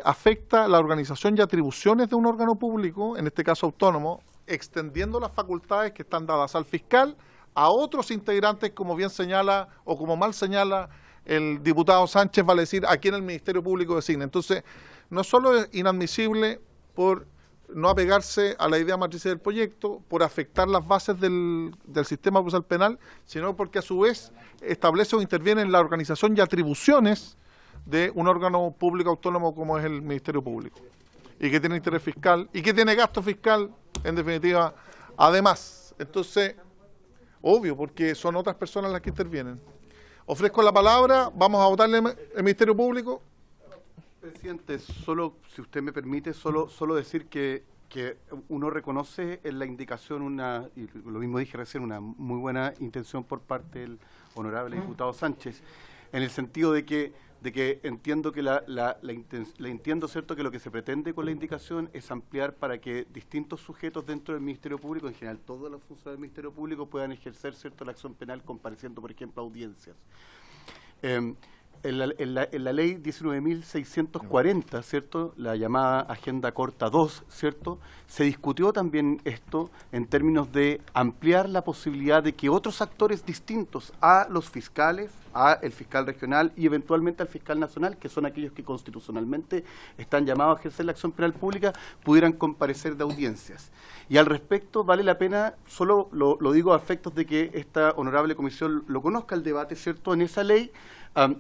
afecta la organización y atribuciones de un órgano público, en este caso autónomo, extendiendo las facultades que están dadas al fiscal a otros integrantes, como bien señala o como mal señala el diputado Sánchez, vale decir, a quien el Ministerio Público designe. Entonces, no solo es inadmisible por no apegarse a la idea matriz del proyecto, por afectar las bases del sistema procesal penal, sino porque a su vez establece o interviene en la organización y atribuciones de un órgano público autónomo como es el Ministerio Público, y que tiene interés fiscal, y que tiene gasto fiscal, en definitiva, además. Entonces, obvio, porque son otras personas las que intervienen. Ofrezco la palabra, vamos a votarle el Ministerio Público. Presidente, solo, si usted me permite, solo decir que uno reconoce en la indicación y lo mismo dije recién, una muy buena intención por parte del honorable diputado Sánchez, en el sentido de que entiendo que entiendo, ¿cierto?, que lo que se pretende con la indicación es ampliar para que distintos sujetos dentro del Ministerio Público, en general todas las funciones del Ministerio Público, puedan ejercer, ¿cierto?, la acción penal compareciendo, por ejemplo, a audiencias. En la ley 19.640, ¿cierto?, la llamada Agenda Corta 2, ¿cierto?, se discutió también esto en términos de ampliar la posibilidad de que otros actores distintos a los fiscales, a el fiscal regional y eventualmente al fiscal nacional, que son aquellos que constitucionalmente están llamados a ejercer la acción penal pública, pudieran comparecer de audiencias. Y al respecto vale la pena, solo lo digo a efectos de que esta honorable comisión lo conozca el debate, ¿cierto?, en esa ley.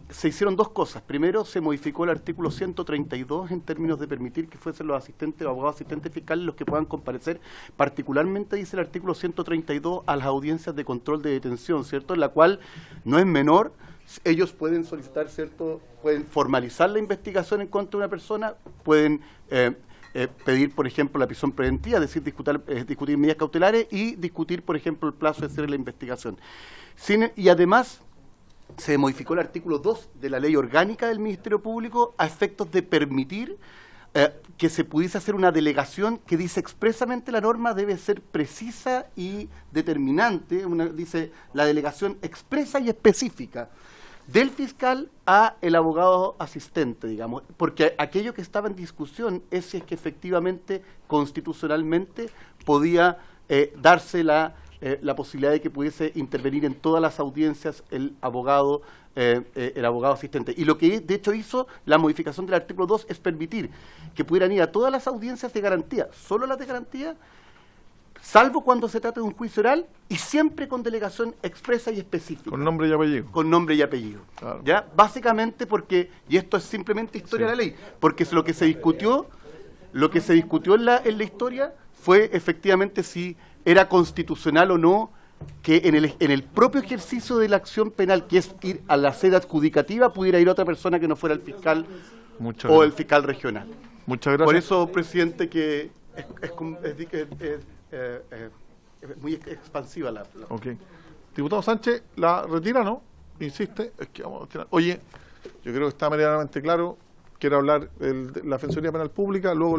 Se hicieron dos cosas. Primero, se modificó el artículo 132 en términos de permitir que fuesen los asistentes o abogados asistentes fiscales los que puedan comparecer. Particularmente dice el artículo 132 a las audiencias de control de detención, ¿cierto?, en la cual no es menor. Ellos pueden solicitar, ¿cierto?, pueden formalizar la investigación en contra de una persona, pueden pedir, por ejemplo, la prisión preventiva, es decir, discutir medidas cautelares y discutir, por ejemplo, el plazo de hacer la investigación. Y además, se modificó el artículo 2 de la ley orgánica del Ministerio Público a efectos de permitir que se pudiese hacer una delegación que dice expresamente la norma debe ser precisa y determinante, dice la delegación expresa y específica del fiscal a el abogado asistente, digamos, porque aquello que estaba en discusión es si es que efectivamente constitucionalmente podía darse la posibilidad de que pudiese intervenir en todas las audiencias el abogado asistente. Y lo que de hecho hizo la modificación del artículo 2 es permitir que pudieran ir a todas las audiencias de garantía, solo las de garantía, salvo cuando se trata de un juicio oral y siempre con delegación expresa y específica. Con nombre y apellido. Con nombre y apellido. Claro. ¿Ya? Básicamente porque, y esto es simplemente historia de la ley, porque lo que se discutió en la historia fue efectivamente si era constitucional o no que en el propio ejercicio de la acción penal, que es ir a la sede adjudicativa, pudiera ir otra persona que no fuera el fiscal o el fiscal regional. Muchas gracias. Por eso, presidente, que es muy expansiva la. Ok. Diputado Sánchez, ¿la retira, no? Insiste. Es que vamos a retirar. Oye, yo creo que está medianamente claro. Quiero hablar de la Defensoría Penal Pública, luego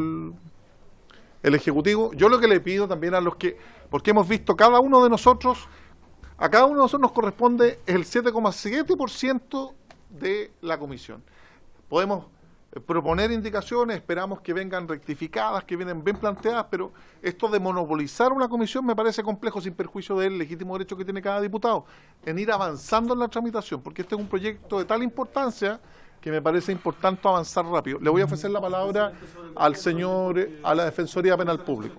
el Ejecutivo. Yo lo que le pido también a los que, porque hemos visto a cada uno de nosotros nos corresponde el 7,7% de la comisión. Podemos proponer indicaciones, esperamos que vengan rectificadas, que vienen bien planteadas, pero esto de monopolizar una comisión me parece complejo, sin perjuicio del legítimo derecho que tiene cada diputado en ir avanzando en la tramitación, porque este es un proyecto de tal importancia que me parece importante avanzar rápido. Le voy a ofrecer la palabra a la Defensoría Penal Pública.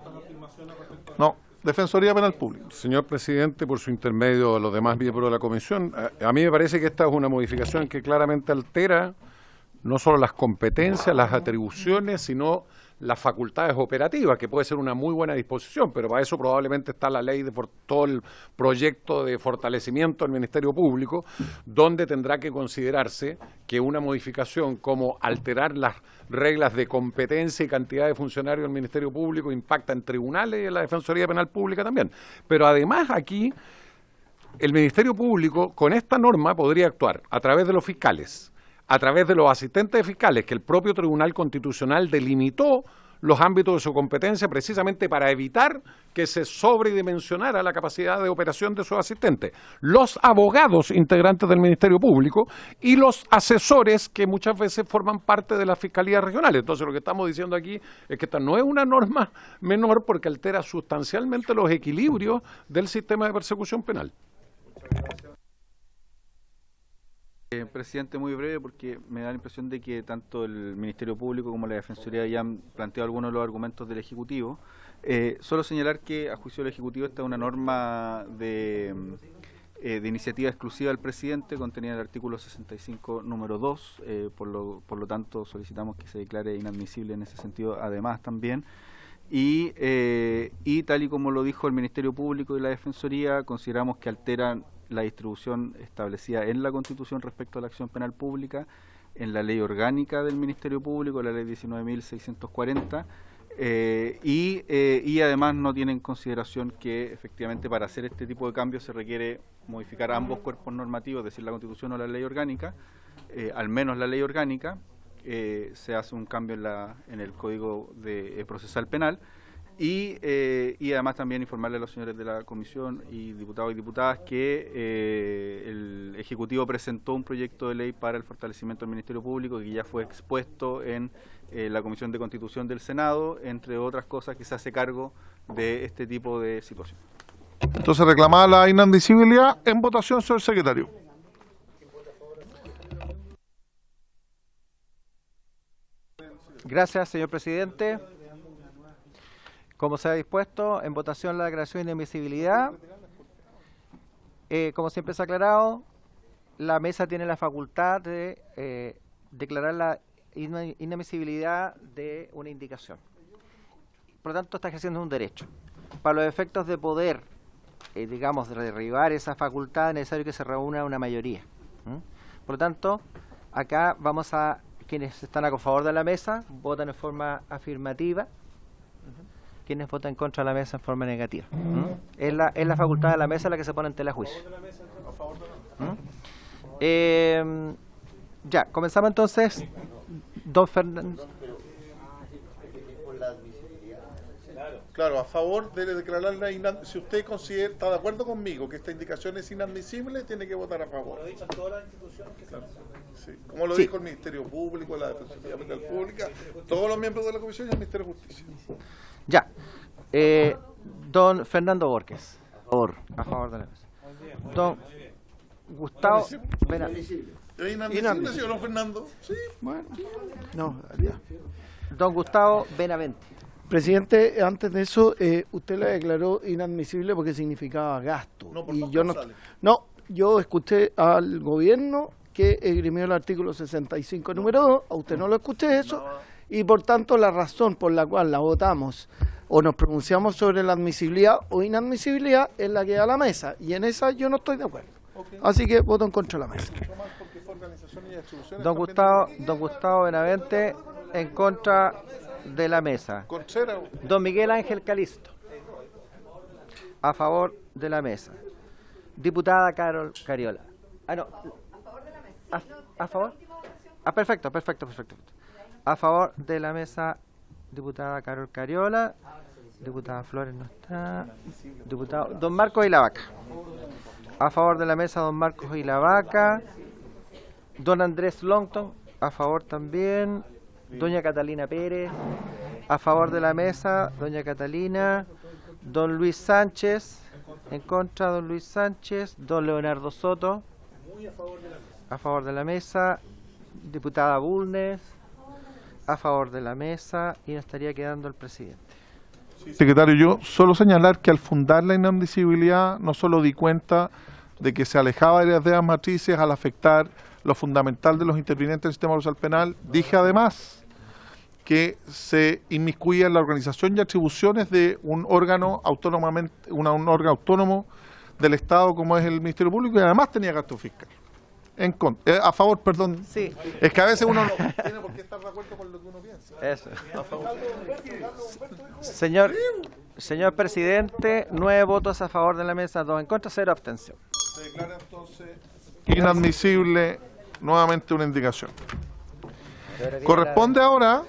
No, Defensoría Penal Pública. Señor presidente, por su intermedio a los demás miembros de la comisión, a mí me parece que esta es una modificación que claramente altera no solo las competencias, las atribuciones, sino las facultades operativas, que puede ser una muy buena disposición, pero para eso probablemente está la ley de todo el proyecto de fortalecimiento del Ministerio Público, donde tendrá que considerarse que una modificación como alterar las reglas de competencia y cantidad de funcionarios del Ministerio Público impacta en tribunales y en la Defensoría Penal Pública también. Pero además aquí el Ministerio Público con esta norma podría actuar a través de los fiscales, a través de los asistentes fiscales, que el propio Tribunal Constitucional delimitó los ámbitos de su competencia precisamente para evitar que se sobredimensionara la capacidad de operación de sus asistentes. Los abogados integrantes del Ministerio Público y los asesores que muchas veces forman parte de las fiscalías regionales. Entonces lo que estamos diciendo aquí es que esta no es una norma menor porque altera sustancialmente los equilibrios del sistema de persecución penal. Presidente, muy breve, porque me da la impresión de que tanto el Ministerio Público como la Defensoría ya han planteado algunos de los argumentos del Ejecutivo. Solo señalar que, a juicio del Ejecutivo, esta es una norma de iniciativa exclusiva del presidente, contenida en el artículo 65, número 2. Por lo tanto, solicitamos que se declare inadmisible en ese sentido, además también. Y tal y como lo dijo el Ministerio Público y la Defensoría, consideramos que alteran la distribución establecida en la Constitución respecto a la acción penal pública, en la ley orgánica del Ministerio Público, la ley 19.640, y además no tienen en consideración que efectivamente para hacer este tipo de cambios se requiere modificar ambos cuerpos normativos, es decir, la Constitución o la ley orgánica, al menos la ley orgánica. Se hace un cambio en el Código Procesal Penal y además también informarle a los señores de la Comisión y diputados y diputadas que el Ejecutivo presentó un proyecto de ley para el fortalecimiento del Ministerio Público que ya fue expuesto en la Comisión de Constitución del Senado, entre otras cosas que se hace cargo de este tipo de situación. Entonces reclamada la inadmisibilidad. En votación, señor secretario. Gracias, señor presidente. Como se ha dispuesto, en votación la declaración de inadmisibilidad. Como siempre se ha aclarado, la mesa tiene la facultad de declarar la inadmisibilidad de una indicación. Por lo tanto, está ejerciendo un derecho. Para los efectos de poder, digamos, derribar esa facultad, es necesario que se reúna una mayoría. Por lo tanto, acá vamos a... Quienes están a favor de la mesa votan en forma afirmativa. Quienes votan en contra de la mesa en forma negativa. Es la facultad de la mesa la que se pone en tela de juicio. Ya, comenzamos entonces. Don Fernando. Claro, a favor de declarar la inadmisible. Si usted considera, está de acuerdo conmigo que esta indicación es inadmisible, tiene que votar a favor. Lo dicen todas las instituciones que sí. Como lo dijo el Ministerio Público, la Defensoría Penal Pública, todos los miembros de la Comisión y el Ministerio de Justicia. Ya. Don Fernando Borges. A favor de la mesa. Don Gustavo Benavente. ¿Es inadmisible, señor Fernando? Sí. Bueno, no, ya. Don Gustavo Benavente. Presidente, antes de eso, usted la declaró inadmisible porque significaba gasto. No, por y favor, yo no, yo escuché al gobierno que esgrimió el artículo 65, número 2, a usted no lo escuché eso, y por tanto la razón por la cual la votamos o nos pronunciamos sobre la admisibilidad o inadmisibilidad es la que da la mesa, y en esa yo no estoy de acuerdo. Okay. Así que voto en contra de la mesa. Don Gustavo Benavente en contra de la mesa. Don Miguel Ángel Calisto a favor de la mesa. Diputada Carol Cariola. No. ¿A favor? Perfecto. A favor de la mesa, diputada Carol Cariola. Diputada Flores no está. Diputado Don Marcos Ilavaca. A favor de la mesa, don Marcos Ilavaca. Don Andrés Longton, a favor también. Doña Catalina Pérez, a favor de la mesa, doña Catalina. Don Luis Sánchez, en contra, don Luis Sánchez. Don Leonardo Soto, a favor de la mesa. Diputada Bulnes, a favor de la mesa. Y nos estaría quedando el presidente. Secretario, yo solo señalar que al fundar la inadmisibilidad no solo di cuenta de que se alejaba de las ideas matrices al afectar lo fundamental de los intervinientes del sistema procesal penal. Dije además que se inmiscuía en la organización y atribuciones de un órgano un órgano autónomo del Estado como es el Ministerio Público, y además tenía gasto fiscal. A favor, perdón. Sí. Es que a veces uno no tiene por qué estar de acuerdo con lo que uno piensa. Eso. Señor presidente, 9 votos a favor de la mesa, 2 en contra, 0 abstención. Se declara entonces inadmisible nuevamente una indicación. Corresponde ahora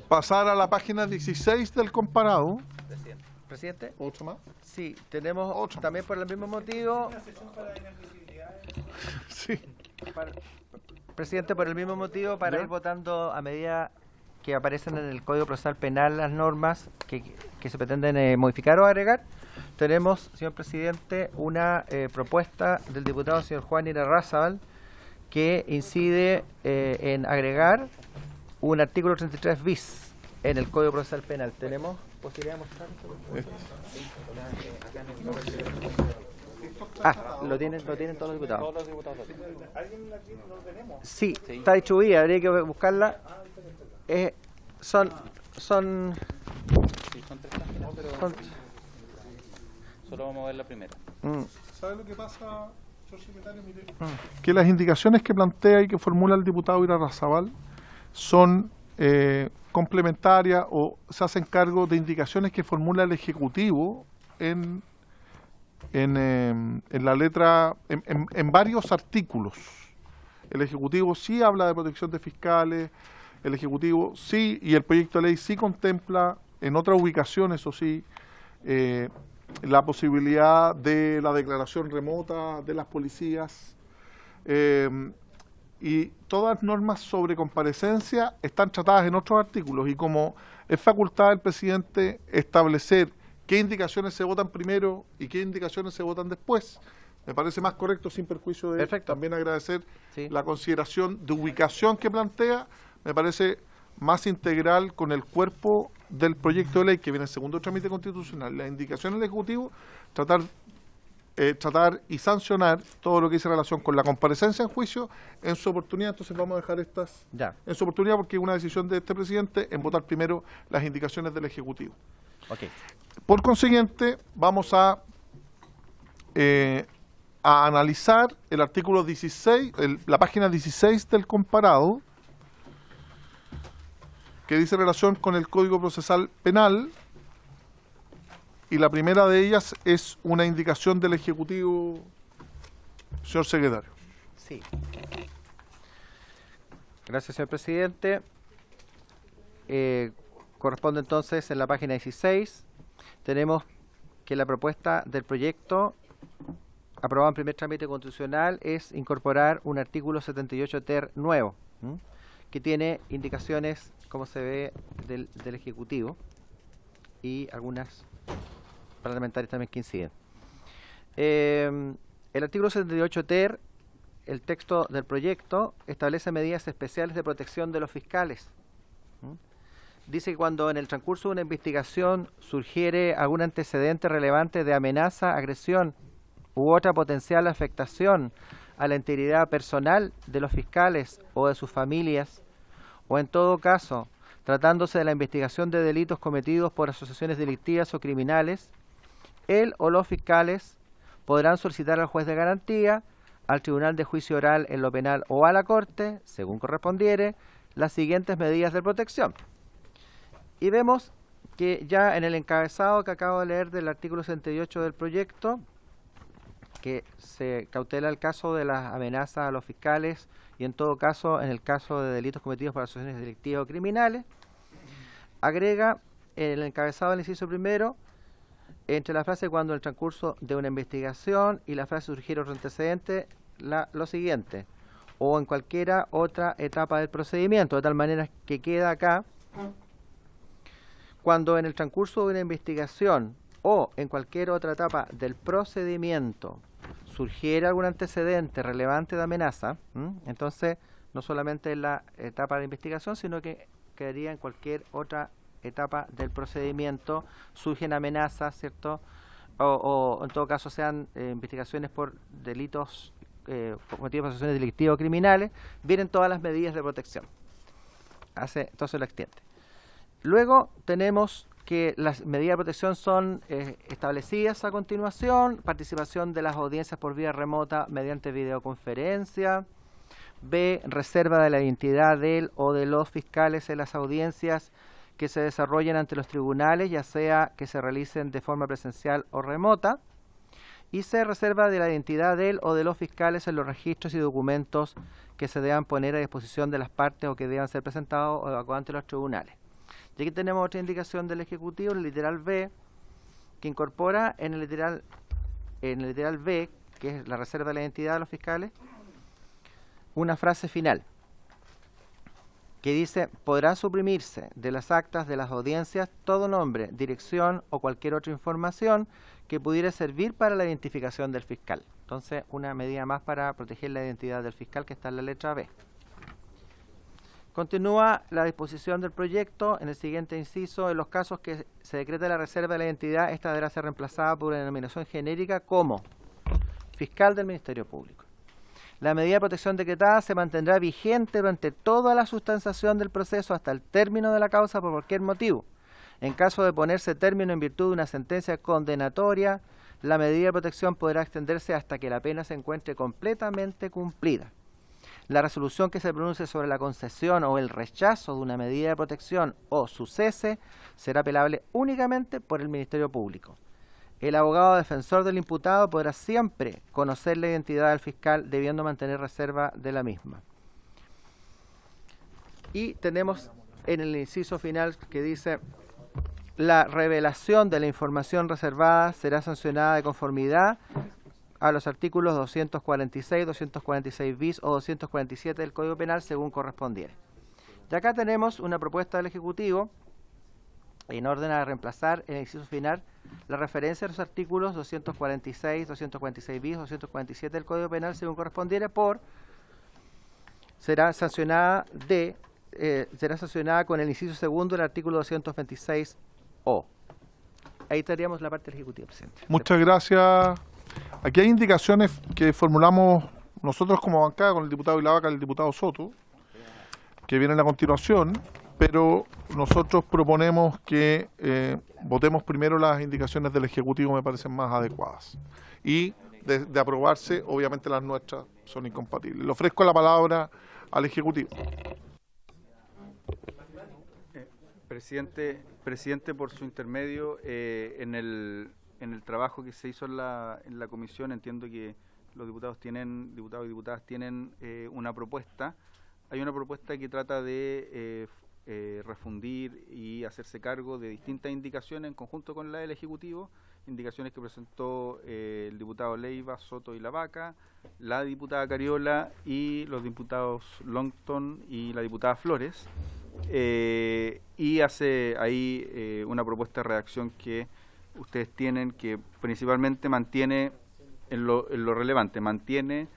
pasar a la página 16 del comparado. Presidente. ¿Otro más? Sí, tenemos también por el mismo motivo. Sí. Presidente, por el mismo motivo, para ir votando a medida que aparecen en el Código Procesal Penal las normas que se pretenden modificar o agregar, tenemos, señor presidente, una propuesta del diputado señor Juan Irarrázaval que incide en agregar un artículo 33 bis en el Código Procesal Penal. ¿Tenemos posibilidad de mostrar? Lo tienen todos los diputados. ¿Alguien aquí no lo tenemos? Sí, está distribuida, habría que buscarla. Son Son 3 páginas, pero solo vamos a ver la primera. ¿Sabe lo que pasa, señor secretario? Mire, que las indicaciones que plantea y que formula el diputado Irarrázaval son complementarias o se hacen cargo de indicaciones que formula el Ejecutivo en la letra, en varios artículos. El Ejecutivo sí habla de protección de fiscales, el Ejecutivo sí, y el proyecto de ley sí contempla en otra ubicación, eso sí, la posibilidad de la declaración remota de las policías, y todas normas sobre comparecencia están tratadas en otros artículos, y como es facultad del presidente establecer qué indicaciones se votan primero y qué indicaciones se votan después, me parece más correcto, sin perjuicio de también agradecer la consideración de ubicación que plantea, me parece más integral con el cuerpo del proyecto de ley que viene en segundo trámite constitucional, la indicación del Ejecutivo, tratar y sancionar todo lo que dice relación con la comparecencia en juicio en su oportunidad. Entonces vamos a dejar estas en su oportunidad porque es una decisión de este presidente en votar primero las indicaciones del Ejecutivo. Por consiguiente, vamos a analizar el artículo 16, la página 16 del comparado, que dice relación con el Código Procesal Penal, y la primera de ellas es una indicación del Ejecutivo, señor secretario. Sí. Gracias, señor presidente. Corresponde entonces en la página 16. Tenemos que la propuesta del proyecto aprobado en primer trámite constitucional es incorporar un artículo 78 ter nuevo, que tiene indicaciones, como se ve, del Ejecutivo y algunas parlamentarias también que inciden. El artículo 78 ter, el texto del proyecto, establece medidas especiales de protección de los fiscales. Dice que cuando en el transcurso de una investigación surgiere algún antecedente relevante de amenaza, agresión u otra potencial afectación a la integridad personal de los fiscales o de sus familias, o en todo caso, tratándose de la investigación de delitos cometidos por asociaciones delictivas o criminales, él o los fiscales podrán solicitar al juez de garantía, al tribunal de juicio oral en lo penal o a la Corte, según correspondiere, las siguientes medidas de protección. Y vemos que ya en el encabezado que acabo de leer del artículo 68 del proyecto, que se cautela el caso de las amenazas a los fiscales y en todo caso, en el caso de delitos cometidos por asociaciones delictivas o criminales, agrega en el encabezado del inciso primero, entre la frase cuando en el transcurso de una investigación y la frase surgiera otro antecedente, lo siguiente, o en cualquiera otra etapa del procedimiento, de tal manera que queda acá, cuando en el transcurso de una investigación o en cualquier otra etapa del procedimiento surgiera algún antecedente relevante de amenaza, entonces no solamente en la etapa de investigación, sino que quedaría en cualquier otra etapa del procedimiento, surgen amenazas, ¿cierto? O en todo caso sean investigaciones por delitos por motivos de asociaciones delictivas o criminales, vienen todas las medidas de protección. Entonces lo extiende. Luego tenemos que las medidas de protección son establecidas a continuación: participación de las audiencias por vía remota mediante videoconferencia. B, reserva de la identidad del o de los fiscales en las audiencias que se desarrollen ante los tribunales, ya sea que se realicen de forma presencial o remota. Y C, reserva de la identidad del o de los fiscales en los registros y documentos que se deban poner a disposición de las partes o que deban ser presentados ante los tribunales. Y aquí tenemos otra indicación del Ejecutivo, el literal B, que incorpora en el literal B, que es la reserva de la identidad de los fiscales, una frase final que dice: podrá suprimirse de las actas de las audiencias todo nombre, dirección o cualquier otra información que pudiera servir para la identificación del fiscal. Entonces, una medida más para proteger la identidad del fiscal, que está en la letra B. Continúa la disposición del proyecto en el siguiente inciso: en los casos que se decrete la reserva de la identidad, esta deberá ser reemplazada por una denominación genérica como fiscal del Ministerio Público. La medida de protección decretada se mantendrá vigente durante toda la sustanciación del proceso hasta el término de la causa por cualquier motivo. En caso de ponerse término en virtud de una sentencia condenatoria, la medida de protección podrá extenderse hasta que la pena se encuentre completamente cumplida. La resolución que se pronuncie sobre la concesión o el rechazo de una medida de protección o su cese será apelable únicamente por el Ministerio Público. El abogado defensor del imputado podrá siempre conocer la identidad del fiscal, debiendo mantener reserva de la misma. Y tenemos en el inciso final que dice: la revelación de la información reservada será sancionada de conformidad a los artículos 246, 246 bis o 247 del Código Penal según correspondiere. Y acá tenemos una propuesta del Ejecutivo en orden a reemplazar en el inciso final la referencia a los artículos 246, 246 bis, 247 del Código Penal según correspondiere por será sancionada con el inciso segundo del artículo 226O. Ahí estaríamos la parte del Ejecutivo, presidente. Muchas gracias. Aquí hay indicaciones que formulamos nosotros como bancada con el diputado Ilavaca y el diputado Soto, que vienen a continuación, pero nosotros proponemos que votemos primero las indicaciones del Ejecutivo, me parecen más adecuadas. Y de aprobarse, obviamente las nuestras son incompatibles. Le ofrezco la palabra al Ejecutivo. Presidente, por su intermedio, en el trabajo que se hizo en la comisión, entiendo que los diputados y diputadas tienen una propuesta. Hay una propuesta que trata de refundir y hacerse cargo de distintas indicaciones en conjunto con la del Ejecutivo, indicaciones que presentó el diputado Leiva, Soto y Ilavaca, la diputada Cariola y los diputados Longton y la diputada Flores, y hace ahí una propuesta de redacción que ustedes tienen, que principalmente mantiene en lo relevante, mantiene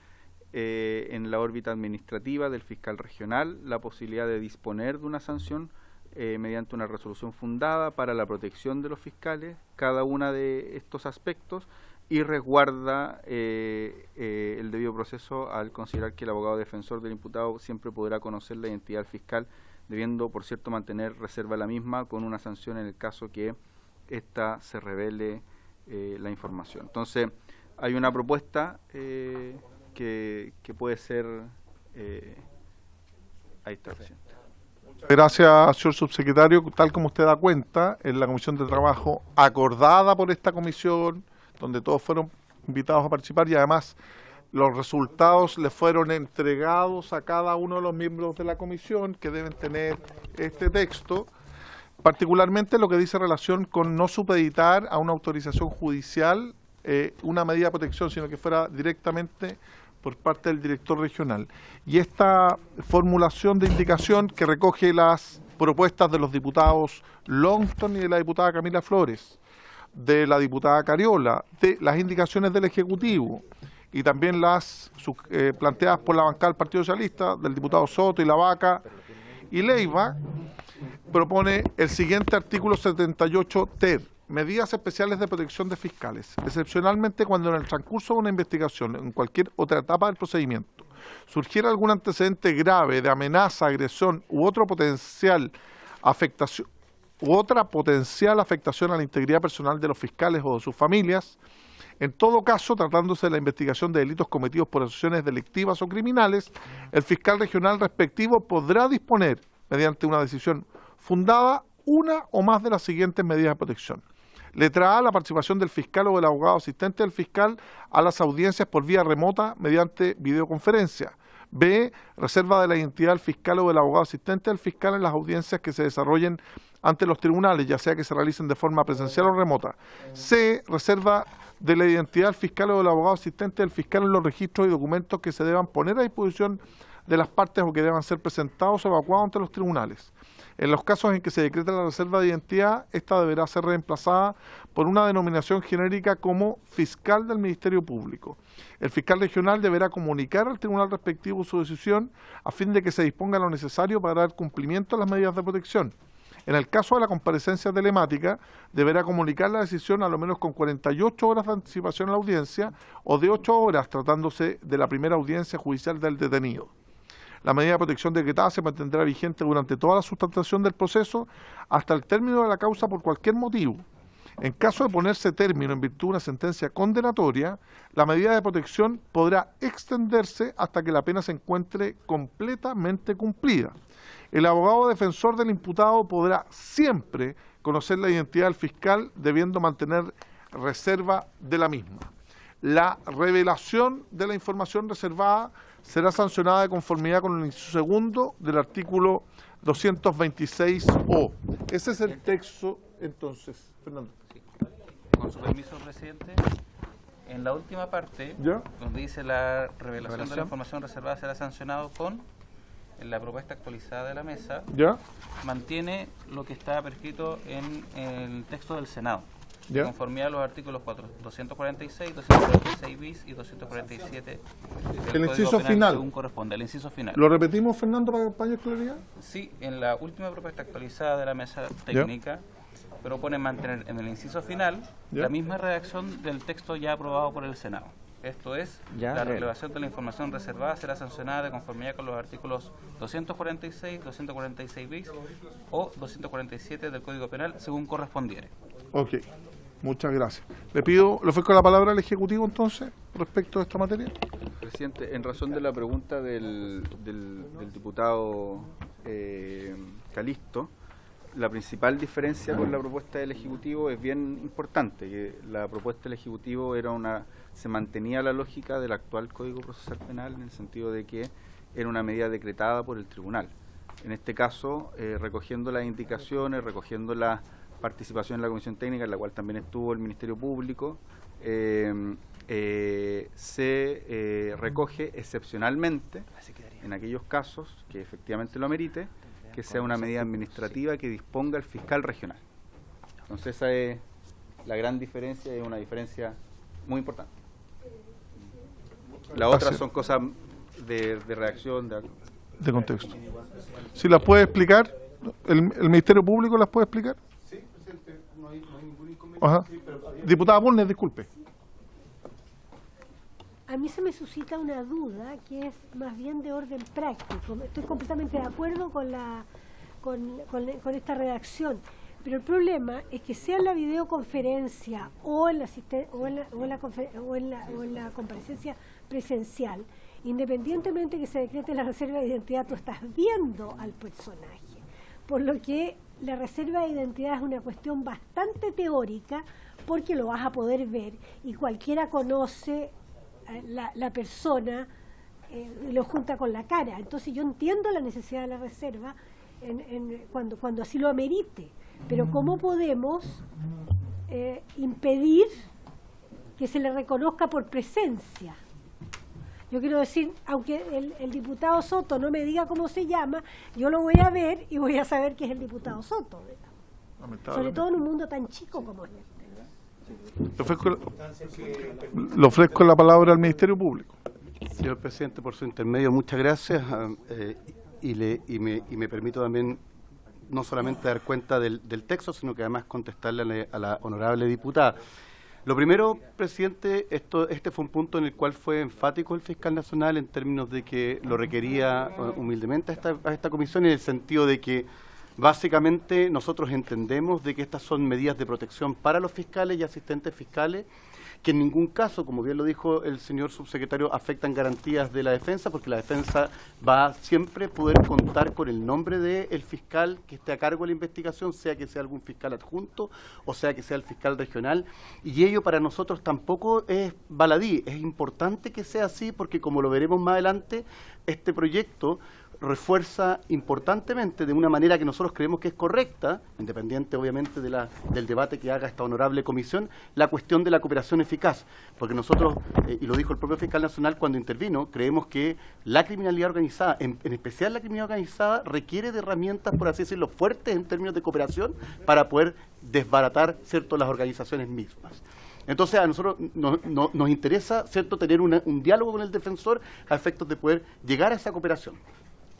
en la órbita administrativa del fiscal regional la posibilidad de disponer de una sanción mediante una resolución fundada para la protección de los fiscales, cada una de estos aspectos, y resguarda el debido proceso al considerar que el abogado defensor del imputado siempre podrá conocer la identidad del fiscal, debiendo, por cierto, mantener reserva la misma con una sanción en el caso que ésta se revele la información. Entonces, hay una propuesta que puede ser... ahí está, presidente. Gracias, señor subsecretario. Tal como usted da cuenta, en la comisión de trabajo acordada por esta comisión, donde todos fueron invitados a participar y además los resultados le fueron entregados a cada uno de los miembros de la comisión, que deben tener este texto, particularmente lo que dice relación con no supeditar a una autorización judicial una medida de protección, sino que fuera directamente por parte del director regional. Y esta formulación de indicación que recoge las propuestas de los diputados Longton y de la diputada Camila Flores, de la diputada Cariola, de las indicaciones del Ejecutivo y también las planteadas por la bancada del Partido Socialista, del diputado Soto, Ilavaca y Leiva, propone el siguiente artículo 78 ter. medidas especiales de protección de fiscales, excepcionalmente cuando en el transcurso de una investigación, en cualquier otra etapa del procedimiento, surgiera algún antecedente grave de amenaza, agresión u otra potencial afectación a la integridad personal de los fiscales o de sus familias. En todo caso, tratándose de la investigación de delitos cometidos por asociaciones delictivas o criminales, el fiscal regional respectivo podrá disponer, mediante una decisión fundada, una o más de las siguientes medidas de protección. Letra A, la participación del fiscal o del abogado asistente del fiscal a las audiencias por vía remota mediante videoconferencia. B, reserva de la identidad del fiscal o del abogado asistente del fiscal en las audiencias que se desarrollen ante los tribunales, ya sea que se realicen de forma presencial o remota. C, reserva de la identidad del fiscal o del abogado asistente del fiscal en los registros y documentos que se deban poner a disposición de las partes o que deban ser presentados o evacuados ante los tribunales. En los casos en que se decreta la reserva de identidad, esta deberá ser reemplazada por una denominación genérica como fiscal del Ministerio Público. El fiscal regional deberá comunicar al tribunal respectivo su decisión a fin de que se disponga lo necesario para dar cumplimiento a las medidas de protección. En el caso de la comparecencia telemática, deberá comunicar la decisión a lo menos con 48 horas de anticipación a la audiencia o de 8 horas tratándose de la primera audiencia judicial del detenido. La medida de protección decretada se mantendrá vigente durante toda la sustentación del proceso hasta el término de la causa por cualquier motivo. En caso de ponerse término en virtud de una sentencia condenatoria, la medida de protección podrá extenderse hasta que la pena se encuentre completamente cumplida. El abogado defensor del imputado podrá siempre conocer la identidad del fiscal, debiendo mantener reserva de la misma. La revelación de la información reservada será sancionada de conformidad con el inciso segundo del artículo 226-O. Ese es el texto, entonces, Fernando. Sí. Con su permiso, presidente, en la última parte, donde dice la revelación de la información reservada será sancionado con, en la propuesta actualizada de la mesa, mantiene lo que está prescrito en el texto del Senado. De conformidad a los artículos 246, 246 bis y 247 del el inciso Penal, final. según corresponde, el inciso final. ¿Lo repetimos, Fernando, para mayor claridad? Sí, en la última propuesta actualizada de la mesa técnica, propone mantener en el inciso final la misma redacción del texto ya aprobado por el Senado. Esto es, la revelación de la información reservada será sancionada de conformidad con los artículos 246, 246 bis o 247 del Código Penal, según correspondiere. Ok, muchas gracias. Le ofrezco la palabra al Ejecutivo, entonces, respecto a esta materia. Presidente, en razón de la pregunta del diputado Calisto, la principal diferencia con la propuesta del Ejecutivo es bien importante, que la propuesta del Ejecutivo se mantenía la lógica del actual Código Procesal Penal, en el sentido de que era una medida decretada por el tribunal. En este caso, recogiendo las indicaciones, recogiendo la participación en la Comisión Técnica, en la cual también estuvo el Ministerio Público, se recoge excepcionalmente, en aquellos casos que efectivamente lo amerite, que sea una medida administrativa que disponga el fiscal regional. Entonces esa es la gran diferencia, es una diferencia muy importante. Las otras son cosas de reacción, de contexto. ¿Si las puede explicar? ¿El Ministerio Público las puede explicar? Sí, presidente, no hay ningún inconveniente. Ajá. Sí, pero Diputada Bulnes, disculpe. A mí se me suscita una duda que es más bien de orden práctico. Estoy completamente de acuerdo con esta redacción, pero el problema es que sea en la videoconferencia o en la comparecencia presencial, independientemente que se decrete la reserva de identidad, tú estás viendo al personaje. Por lo que la reserva de identidad es una cuestión bastante teórica, porque lo vas a poder ver y cualquiera conoce la persona, lo junta con la cara. Entonces yo entiendo la necesidad de la reserva cuando así lo amerite, pero ¿cómo podemos impedir que se le reconozca por presencia? Yo quiero decir, aunque el diputado Soto no me diga cómo se llama, yo lo voy a ver y voy a saber que es el diputado Soto, sobre todo en un mundo tan chico como este. Le ofrezco la palabra al Ministerio Público. Señor presidente, por su intermedio, muchas gracias y me permito también no solamente dar cuenta del texto, sino que además contestarle a la honorable diputada. Lo primero, presidente, este fue un punto en el cual fue enfático el fiscal nacional en términos de que lo requería humildemente a esta comisión, en el sentido de que básicamente nosotros entendemos de que estas son medidas de protección para los fiscales y asistentes fiscales, que en ningún caso, como bien lo dijo el señor subsecretario, afectan garantías de la defensa, porque la defensa va a siempre poder contar con el nombre del fiscal que esté a cargo de la investigación, sea que sea algún fiscal adjunto o sea que sea el fiscal regional, y ello para nosotros tampoco es baladí. Es importante que sea así porque, como lo veremos más adelante, este proyecto refuerza importantemente, de una manera que nosotros creemos que es correcta, independiente obviamente del debate que haga esta honorable comisión, la cuestión de la cooperación eficaz, porque nosotros, y lo dijo el propio fiscal nacional cuando intervino, creemos que la criminalidad organizada, en especial la criminalidad organizada, requiere de herramientas, por así decirlo, fuertes en términos de cooperación para poder desbaratar, ¿cierto?, las organizaciones mismas. Entonces a nosotros nos interesa, ¿cierto?, tener un diálogo con el defensor a efectos de poder llegar a esa cooperación.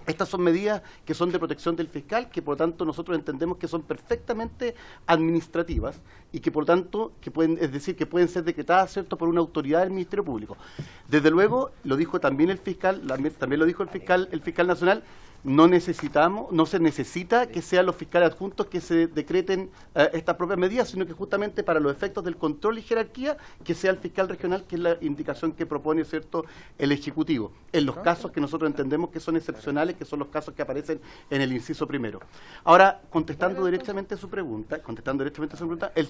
Estas son medidas que son de protección del fiscal, que por lo tanto nosotros entendemos que son perfectamente administrativas y que por lo tanto que pueden ser decretadas, ¿cierto?, por una autoridad del Ministerio Público. Desde luego, lo dijo también el fiscal, también lo dijo el fiscal nacional, no se necesita que sean los fiscales adjuntos que se decreten estas propias medidas, sino que justamente para los efectos del control y jerarquía, que sea el fiscal regional, que es la indicación que propone, ¿cierto?, el Ejecutivo, en los casos que nosotros entendemos que son excepcionales, que son los casos que aparecen en el inciso primero. Ahora, contestando directamente a su pregunta,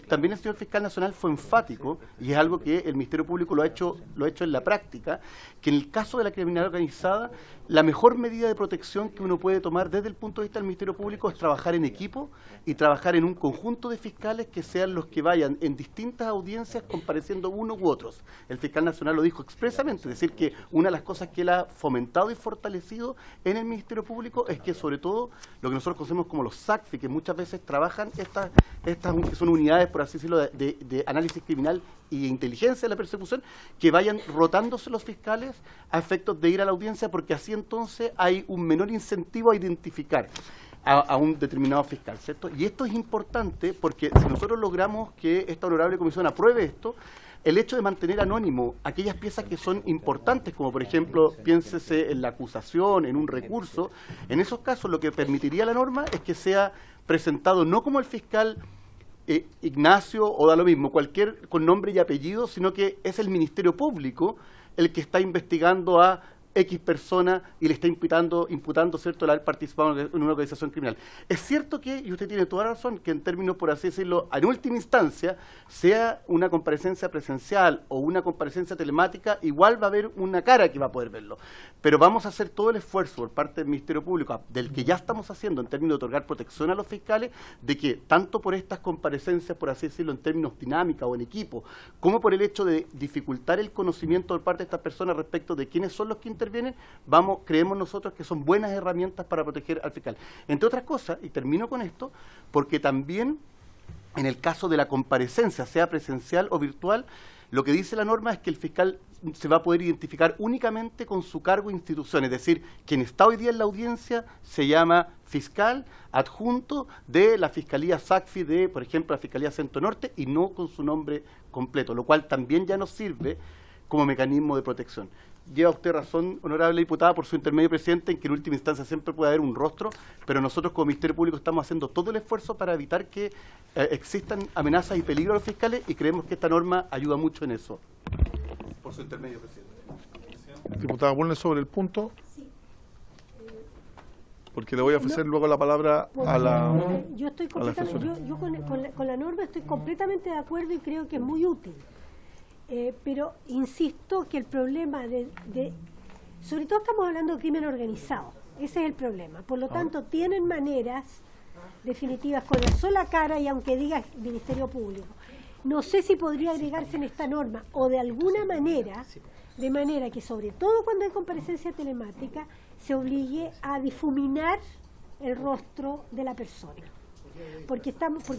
también el señor fiscal nacional fue enfático, y es algo que el Ministerio Público lo ha hecho en la práctica, que en el caso de la criminalidad organizada, la mejor medida de protección que uno puede tomar desde el punto de vista del Ministerio Público es trabajar en equipo y trabajar en un conjunto de fiscales que sean los que vayan en distintas audiencias compareciendo unos u otros. El fiscal nacional lo dijo expresamente, es decir, que una de las cosas que él ha fomentado y fortalecido en el Ministerio Público es que, sobre todo, lo que nosotros conocemos como los SACFI, que muchas veces trabajan estas que son unidades, por así decirlo, de análisis criminal y de inteligencia de la persecución, que vayan rotándose los fiscales a efectos de ir a la audiencia, porque así entonces hay un menor incentivo a identificar a un determinado fiscal, ¿cierto? Y esto es importante porque si nosotros logramos que esta honorable comisión apruebe esto, el hecho de mantener anónimo aquellas piezas que son importantes, como por ejemplo, piénsese en la acusación, en un recurso, en esos casos lo que permitiría la norma es que sea presentado no como el fiscal Ignacio, o da lo mismo, cualquier con nombre y apellido, sino que es el Ministerio Público el que está investigando a X persona y le está imputando, ¿cierto?, el haber participado en una organización criminal. Es cierto que, y usted tiene toda la razón, que en términos, por así decirlo, en última instancia, sea una comparecencia presencial o una comparecencia telemática, igual va a haber una cara que va a poder verlo. Pero vamos a hacer todo el esfuerzo por parte del Ministerio Público, del que ya estamos haciendo en términos de otorgar protección a los fiscales, de que tanto por estas comparecencias, por así decirlo, en términos dinámica o en equipo, como por el hecho de dificultar el conocimiento por parte de estas personas respecto de quiénes son los que intervienen, creemos nosotros que son buenas herramientas para proteger al fiscal. Entre otras cosas, y termino con esto, porque también en el caso de la comparecencia, sea presencial o virtual, lo que dice la norma es que el fiscal se va a poder identificar únicamente con su cargo e institución, es decir, quien está hoy día en la audiencia se llama fiscal adjunto de la Fiscalía SACFI de, por ejemplo, la Fiscalía Centro Norte, y no con su nombre completo, lo cual también ya nos sirve como mecanismo de protección. Lleva usted razón, honorable diputada, por su intermedio, presidente, en que en última instancia siempre puede haber un rostro, pero nosotros como Ministerio Público estamos haciendo todo el esfuerzo para evitar que existan amenazas y peligros a los fiscales, y creemos que esta norma ayuda mucho en eso. Por su intermedio, presidente. Diputada Bulnes, sobre el punto, porque le voy a ofrecer luego la palabra a la yo estoy completamente, yo con la norma estoy completamente de acuerdo y creo que es muy útil. Pero insisto que el problema sobre todo estamos hablando de crimen organizado, ese es el problema, por lo tanto tienen maneras definitivas con la sola cara, y aunque diga Ministerio Público, no sé si podría agregarse en esta norma o de alguna manera, de manera que sobre todo cuando hay comparecencia telemática se obligue a difuminar el rostro de la persona. porque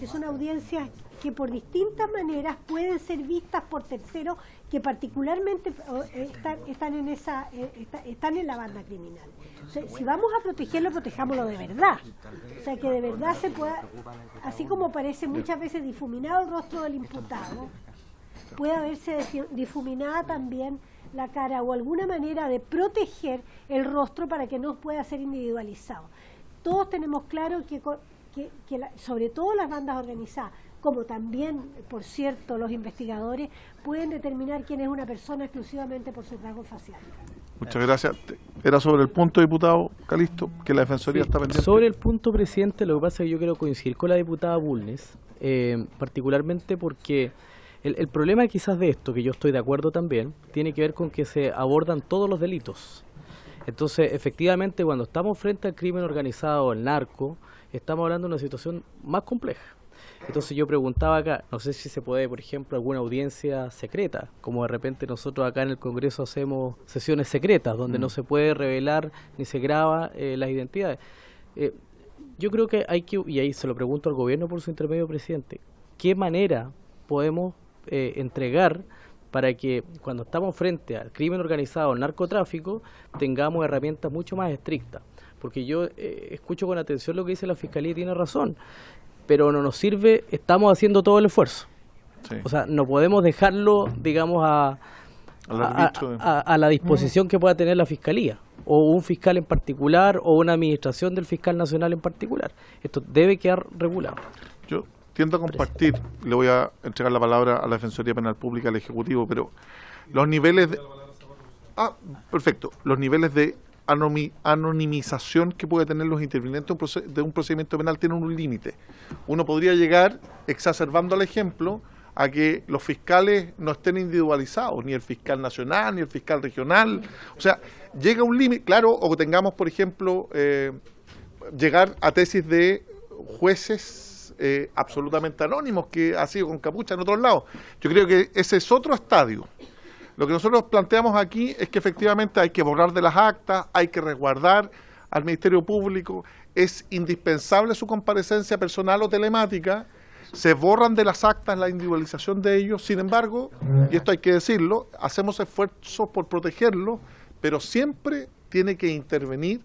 son audiencias que por distintas maneras pueden ser vistas por terceros que particularmente están en la banda criminal. O sea, si vamos a protegerlo, protejámoslo de verdad. O sea, que de verdad se pueda, así como parece muchas veces difuminado el rostro del imputado, puede haberse difuminada también la cara o alguna manera de proteger el rostro para que no pueda ser individualizado. Todos tenemos claro que sobre todo las bandas organizadas, como también, por cierto, los investigadores, pueden determinar quién es una persona exclusivamente por su rasgo facial. Muchas gracias. Era sobre el punto, diputado Calisto, que la Defensoría está pendiente. Sobre el punto, presidente, lo que pasa es que yo quiero coincidir con la diputada Bulnes, particularmente porque el problema quizás de esto, que yo estoy de acuerdo también, tiene que ver con que se abordan todos los delitos. Entonces, efectivamente, cuando estamos frente al crimen organizado, al narco, estamos hablando de una situación más compleja. Entonces yo preguntaba acá, no sé si se puede, por ejemplo, alguna audiencia secreta, como de repente nosotros acá en el Congreso hacemos sesiones secretas, donde no se puede revelar ni se graba las identidades. Yo creo que hay que, y ahí se lo pregunto al gobierno por su intermedio, presidente, ¿qué manera podemos entregar para que cuando estamos frente al crimen organizado, al narcotráfico, tengamos herramientas mucho más estrictas? Porque yo escucho con atención lo que dice la Fiscalía y tiene razón, pero no nos sirve, estamos haciendo todo el esfuerzo. Sí. O sea, no podemos dejarlo, digamos, a la disposición que pueda tener la Fiscalía, o un fiscal en particular, o una administración del fiscal nacional en particular. Esto debe quedar regulado. Yo tiendo a compartir, le voy a entregar la palabra a la Defensoría Penal Pública, al Ejecutivo, pero los niveles de... perfecto. Los niveles de anonimización que puede tener los intervinientes de un procedimiento penal tienen un límite. Uno podría llegar, exacerbando el ejemplo, a que los fiscales no estén individualizados, ni el fiscal nacional, ni el fiscal regional. O sea, llega un límite, claro, o que tengamos, por ejemplo, llegar a tesis de jueces absolutamente anónimos, que ha sido con capucha en otros lados. Yo creo que ese es otro estadio. Lo que nosotros planteamos aquí es que efectivamente hay que borrar de las actas, hay que resguardar al Ministerio Público, es indispensable su comparecencia personal o telemática, se borran de las actas la individualización de ellos, sin embargo, y esto hay que decirlo, hacemos esfuerzos por protegerlo, pero siempre tiene que intervenir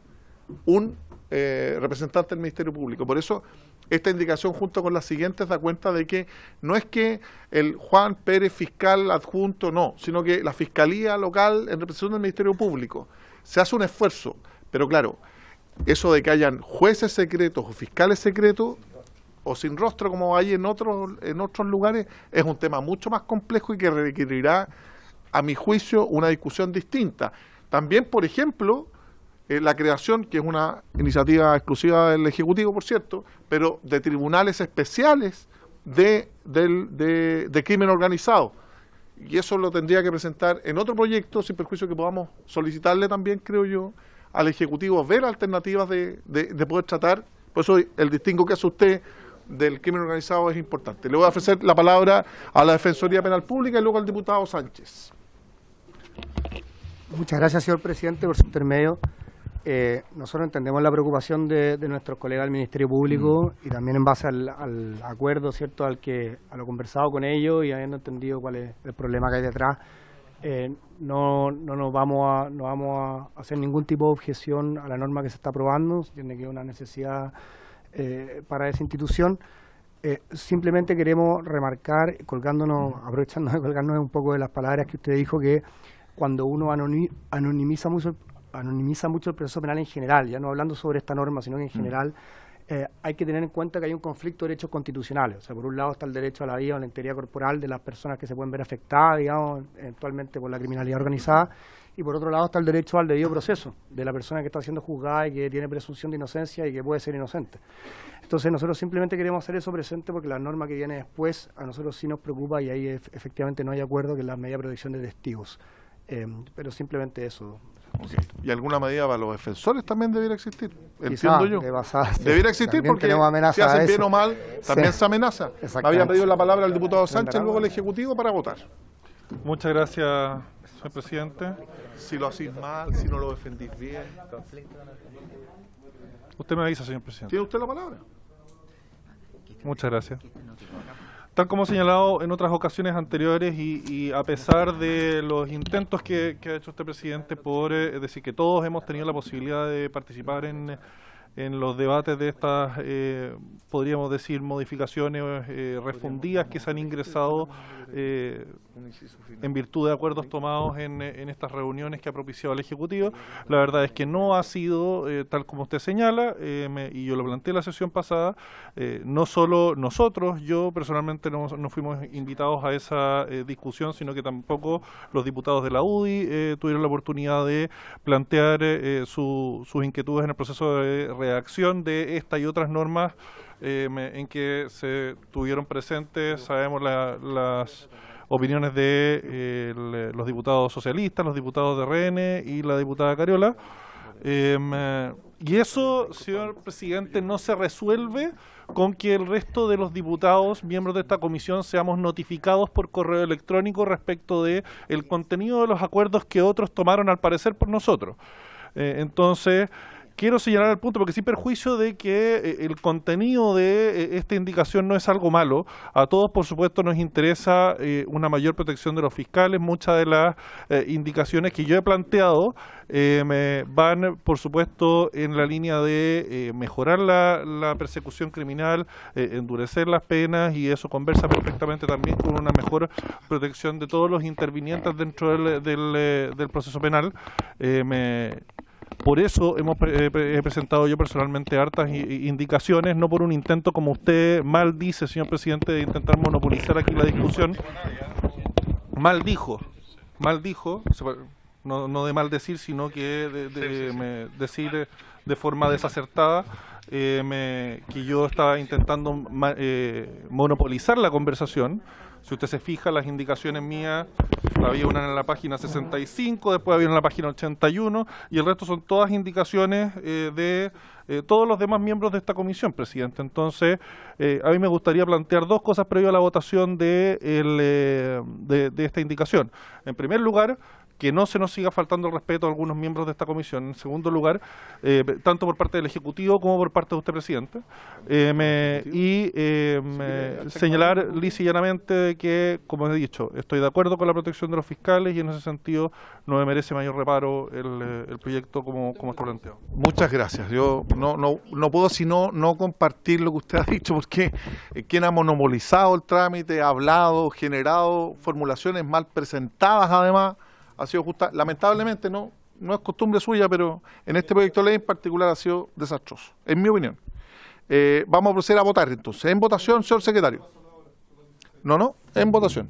un representante del Ministerio Público. Por eso, esta indicación junto con las siguientes da cuenta de que no es que el Juan Pérez fiscal adjunto, no, sino que la Fiscalía local en representación del Ministerio Público se hace un esfuerzo, pero claro, eso de que hayan jueces secretos o fiscales secretos o sin rostro como hay en otros lugares es un tema mucho más complejo y que requerirá, a mi juicio, una discusión distinta. También, por ejemplo, la creación, que es una iniciativa exclusiva del Ejecutivo, por cierto, pero de tribunales especiales de crimen organizado. Y eso lo tendría que presentar en otro proyecto, sin perjuicio que podamos solicitarle también, creo yo, al Ejecutivo ver alternativas de poder tratar. Por eso el distingo que hace usted del crimen organizado es importante. Le voy a ofrecer la palabra a la Defensoría Penal Pública y luego al diputado Sánchez. Muchas gracias, señor presidente, por su intermedio. Nosotros entendemos la preocupación de nuestros colegas del Ministerio Público y también en base al acuerdo, ¿cierto?, a lo conversado con ellos y habiendo entendido cuál es el problema que hay detrás, no vamos a hacer ningún tipo de objeción a la norma que se está aprobando. Tiene que haber una necesidad para esa institución. Simplemente queremos remarcar, aprovechando de colgarnos un poco de las palabras que usted dijo, que cuando uno anonimiza mucho el proceso penal en general, ya no hablando sobre esta norma, sino que en general, hay que tener en cuenta que hay un conflicto de derechos constitucionales. O sea, por un lado está el derecho a la vida o a la integridad corporal de las personas que se pueden ver afectadas, digamos, eventualmente por la criminalidad organizada, y por otro lado está el derecho al debido proceso de la persona que está siendo juzgada y que tiene presunción de inocencia y que puede ser inocente. Entonces nosotros simplemente queremos hacer eso presente porque la norma que viene después a nosotros sí nos preocupa y ahí efectivamente no hay acuerdo, que es la medida de protección de testigos. Pero simplemente eso. Okay. ¿Y alguna medida para los defensores también debiera existir? Entiendo yo. Debiera existir porque si hacen bien o mal, también se amenaza. Me había pedido la palabra el diputado Sánchez, luego el Ejecutivo, para votar. Muchas gracias, señor presidente. Si lo hacís mal, si no lo defendís bien. Usted me avisa, señor presidente. ¿Tiene usted la palabra? Muchas gracias. Tal como señalado en otras ocasiones anteriores y a pesar de los intentos que ha hecho este presidente por decir que todos hemos tenido la posibilidad de participar en los debates de estas, podríamos decir, modificaciones refundidas que se han ingresado en virtud de acuerdos tomados en estas reuniones que ha propiciado el Ejecutivo. La verdad es que no ha sido tal como usted señala, y yo lo planteé en la sesión pasada, no solo nosotros, yo personalmente no fuimos invitados a esa discusión, sino que tampoco los diputados de la UDI tuvieron la oportunidad de plantear sus inquietudes en el proceso de redacción de esta y otras normas en que se tuvieron presentes, sabemos, las opiniones de los diputados socialistas, los diputados de RN y la diputada Cariola. Y eso, señor presidente, no se resuelve con que el resto de los diputados, miembros de esta comisión, seamos notificados por correo electrónico respecto de el contenido de los acuerdos que otros tomaron al parecer por nosotros. Entonces, quiero señalar el punto, porque sin perjuicio de que el contenido de esta indicación no es algo malo, a todos por supuesto nos interesa una mayor protección de los fiscales. Muchas de las indicaciones que yo he planteado van por supuesto en la línea de mejorar la persecución criminal, endurecer las penas, y eso conversa perfectamente también con una mejor protección de todos los intervinientes dentro del proceso penal. Por eso he presentado yo personalmente hartas indicaciones, no por un intento, como usted mal dice, señor presidente, de intentar monopolizar aquí la discusión. Mal dijo, no de mal decir, sino que decir de forma desacertada que yo estaba intentando monopolizar la conversación. Si usted se fija, las indicaciones mías, había una en la página 65, después había una en la página 81, y el resto son todas indicaciones de todos los demás miembros de esta comisión, presidente. Entonces, a mí me gustaría plantear dos cosas previo a la votación de esta indicación. En primer lugar, que no se nos siga faltando el respeto a algunos miembros de esta comisión. En segundo lugar, tanto por parte del Ejecutivo como por parte de usted, presidente. Señalar lisa y llanamente que, como he dicho, estoy de acuerdo con la protección de los fiscales, y en ese sentido no me merece mayor reparo el proyecto como está planteado. Muchas gracias. Yo no puedo sino no compartir lo que usted ha dicho, porque quien ha monopolizado el trámite, ha hablado, generado formulaciones mal presentadas, además, ha sido justa. Lamentablemente no es costumbre suya, pero en este proyecto de ley en particular ha sido desastroso, en mi opinión. Vamos a proceder a votar entonces. En votación, señor secretario. En votación.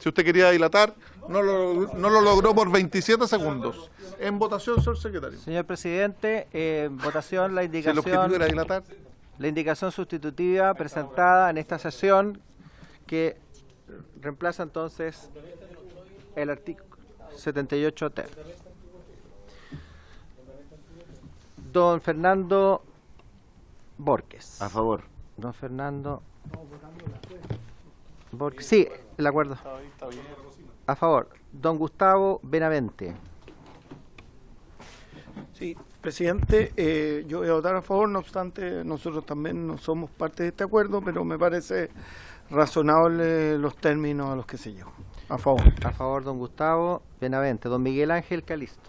Si usted quería dilatar, no lo logró por 27 segundos. En votación, señor secretario. Señor presidente, en votación la indicación, si el objetivo era dilatar, la indicación sustitutiva presentada en esta sesión, que reemplaza entonces el artículo 78 ter. Don Fernando Borges. A favor. Don Fernando Borges. Sí, el acuerdo. A favor. Don Gustavo Benavente. Sí, presidente, yo voy a votar a favor, no obstante, nosotros también no somos parte de este acuerdo, pero me parece razonable los términos a los que se llegó. A favor. A favor, don Gustavo Benavente. Don Miguel Ángel Calisto.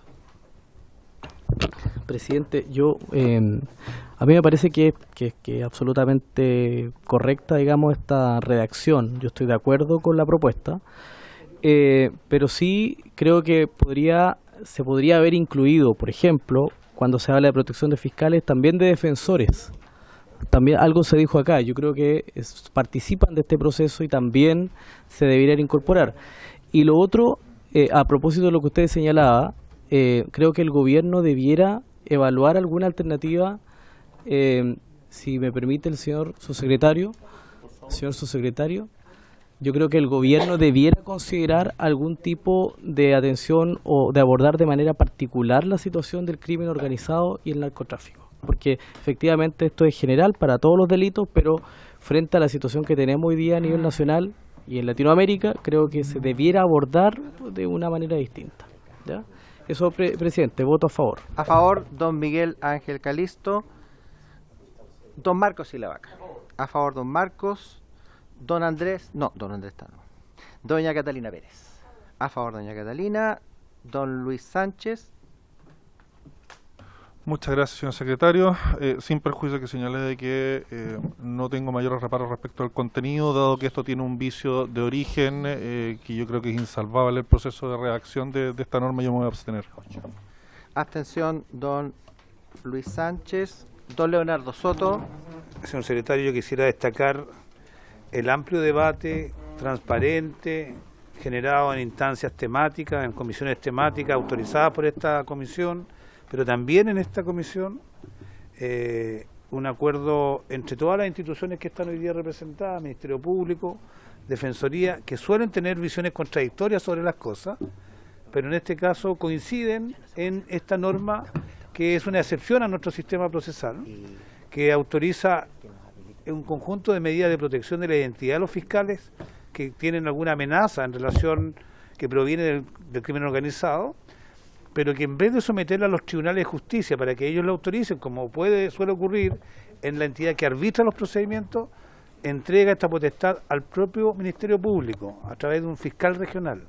Presidente, a mí me parece que es absolutamente correcta, digamos, esta redacción. Yo estoy de acuerdo con la propuesta, pero sí creo que se podría haber incluido, por ejemplo, cuando se habla de protección de fiscales, también de defensores. También algo se dijo acá, yo creo que participan de este proceso y también se deberían incorporar. Y lo otro, a propósito de lo que usted señalaba, creo que el gobierno debiera evaluar alguna alternativa, si me permite el señor subsecretario, yo creo que el gobierno debiera considerar algún tipo de atención o de abordar de manera particular la situación del crimen organizado y el narcotráfico. Porque efectivamente esto es general para todos los delitos, pero frente a la situación que tenemos hoy día a nivel nacional y en Latinoamérica, creo que se debiera abordar de una manera distinta. ¿Ya? Eso, presidente, voto a favor. A favor, don Miguel Ángel Calisto. Don Marcos Silavaca. A favor, don Marcos. Don Andrés está, no. Doña Catalina Pérez. A favor, doña Catalina. Don Luis Sánchez. Muchas gracias, señor secretario. Sin perjuicio que señalé de que no tengo mayores reparos respecto al contenido, dado que esto tiene un vicio de origen que yo creo que es insalvable el proceso de redacción de esta norma, yo me voy a abstener. Abstención, don Luis Sánchez. Don Leonardo Soto. Señor secretario, yo quisiera destacar el amplio debate transparente generado en instancias temáticas, en comisiones temáticas autorizadas por esta comisión, pero también en esta comisión un acuerdo entre todas las instituciones que están hoy día representadas, Ministerio Público, Defensoría, que suelen tener visiones contradictorias sobre las cosas, pero en este caso coinciden en esta norma que es una excepción a nuestro sistema procesal, que autoriza un conjunto de medidas de protección de la identidad de los fiscales que tienen alguna amenaza en relación que proviene del crimen organizado, pero que en vez de someterla a los tribunales de justicia para que ellos lo autoricen, como suele ocurrir en la entidad que arbitra los procedimientos, entrega esta potestad al propio Ministerio Público a través de un fiscal regional,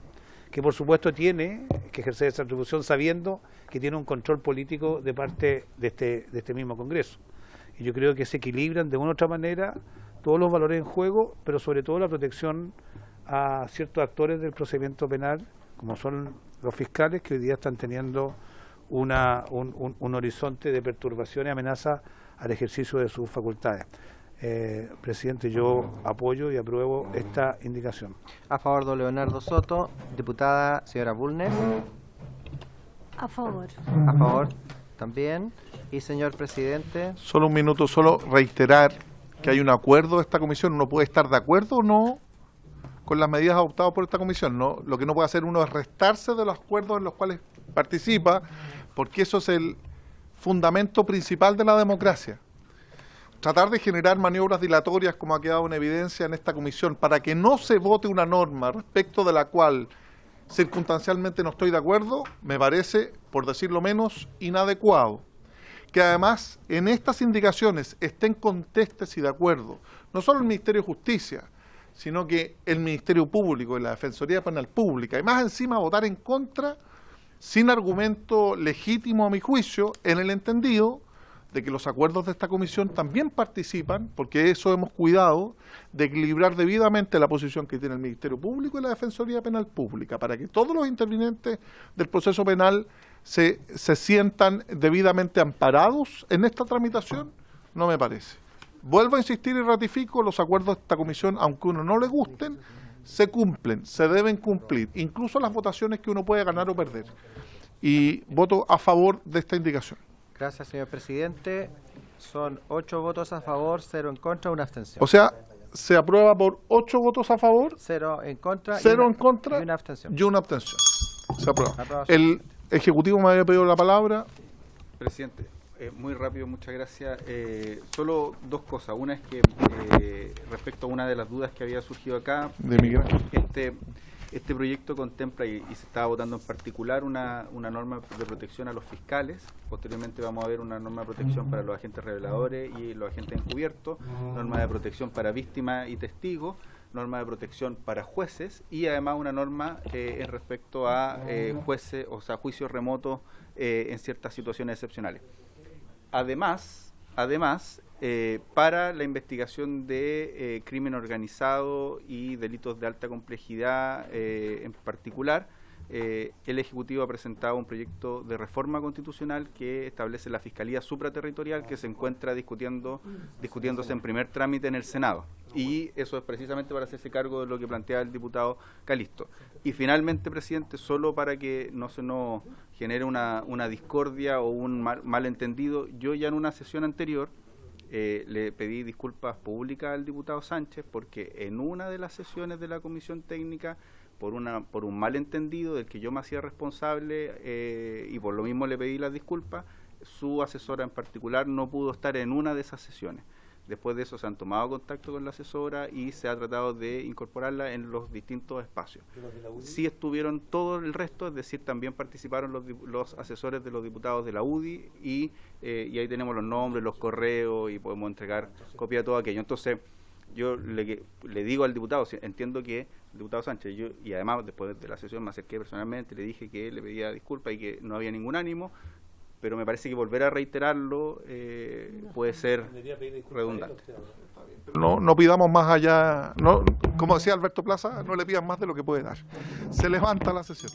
que por supuesto tiene que ejercer esa atribución sabiendo que tiene un control político de parte de este mismo Congreso. Y yo creo que se equilibran de una u otra manera todos los valores en juego, pero sobre todo la protección a ciertos actores del procedimiento penal, como son los fiscales, que hoy día están teniendo un horizonte de perturbación y amenaza al ejercicio de sus facultades. Presidente, yo apoyo y apruebo esta indicación. A favor, don Leonardo Soto. Diputada señora Bulnes. A favor. A favor también. Y señor presidente. Solo un minuto, solo reiterar que hay un acuerdo de esta comisión. Uno puede estar de acuerdo o no con las medidas adoptadas por esta comisión, ¿no? Lo que no puede hacer uno es restarse de los acuerdos en los cuales participa, porque eso es el fundamento principal de la democracia. Tratar de generar maniobras dilatorias, como ha quedado en evidencia en esta comisión, para que no se vote una norma respecto de la cual circunstancialmente no estoy de acuerdo, me parece, por decirlo menos, inadecuado. Que además en estas indicaciones estén contestes y de acuerdo, no solo el Ministerio de Justicia, sino que el Ministerio Público y la Defensoría Penal Pública, y más encima votar en contra, sin argumento legítimo a mi juicio, en el entendido de que los acuerdos de esta comisión también participan, porque eso hemos cuidado, de equilibrar debidamente la posición que tiene el Ministerio Público y la Defensoría Penal Pública, para que todos los intervinientes del proceso penal se sientan debidamente amparados en esta tramitación, no me parece. Vuelvo a insistir y ratifico, los acuerdos de esta comisión, aunque a uno no le gusten, se cumplen, se deben cumplir, incluso las votaciones que uno puede ganar o perder. Y voto a favor de esta indicación. Gracias, señor presidente. Son 8 votos a favor, 0 en contra, 1 abstención. O sea, se aprueba por 8 votos a favor, 0 en contra, 0 en contra y una abstención. Y una abstención. Se aprueba. Aprobación. El Ejecutivo me había pedido la palabra. Presidente, muy rápido, muchas gracias. Solo dos cosas. Una es que respecto a una de las dudas que había surgido acá, este proyecto contempla y se estaba votando en particular una norma de protección a los fiscales. Posteriormente vamos a ver una norma de protección para los agentes reveladores y los agentes encubiertos, norma de protección para víctimas y testigos, norma de protección para jueces y además una norma en respecto a jueces, o sea, juicios remotos en ciertas situaciones excepcionales. Además, para la investigación de crimen organizado y delitos de alta complejidad en particular, el Ejecutivo ha presentado un proyecto de reforma constitucional que establece la Fiscalía Supraterritorial, que se encuentra discutiéndose en primer trámite en el Senado. Y eso es precisamente para hacerse cargo de lo que plantea el diputado Calisto. Y finalmente, presidente, solo para que no se nos genere una discordia o un malentendido, yo ya en una sesión anterior le pedí disculpas públicas al diputado Sánchez porque en una de las sesiones de la Comisión Técnica, por un malentendido del que yo me hacía responsable y por lo mismo le pedí las disculpas, su asesora en particular no pudo estar en una de esas sesiones. Después de eso se han tomado contacto con la asesora y se ha tratado de incorporarla en los distintos espacios. Sí estuvieron todo el resto, es decir, también participaron los asesores de los diputados de la UDI y ahí tenemos los nombres, los correos y podemos entregar copia de todo aquello. Entonces, yo le digo al diputado, entiendo que el diputado Sánchez, y además después de la sesión me acerqué personalmente, le dije que le pedía disculpas y que no había ningún ánimo, pero me parece que volver a reiterarlo puede ser redundante. No pidamos más allá, como decía Alberto Plaza, no le pidan más de lo que puede dar. Se levanta la sesión.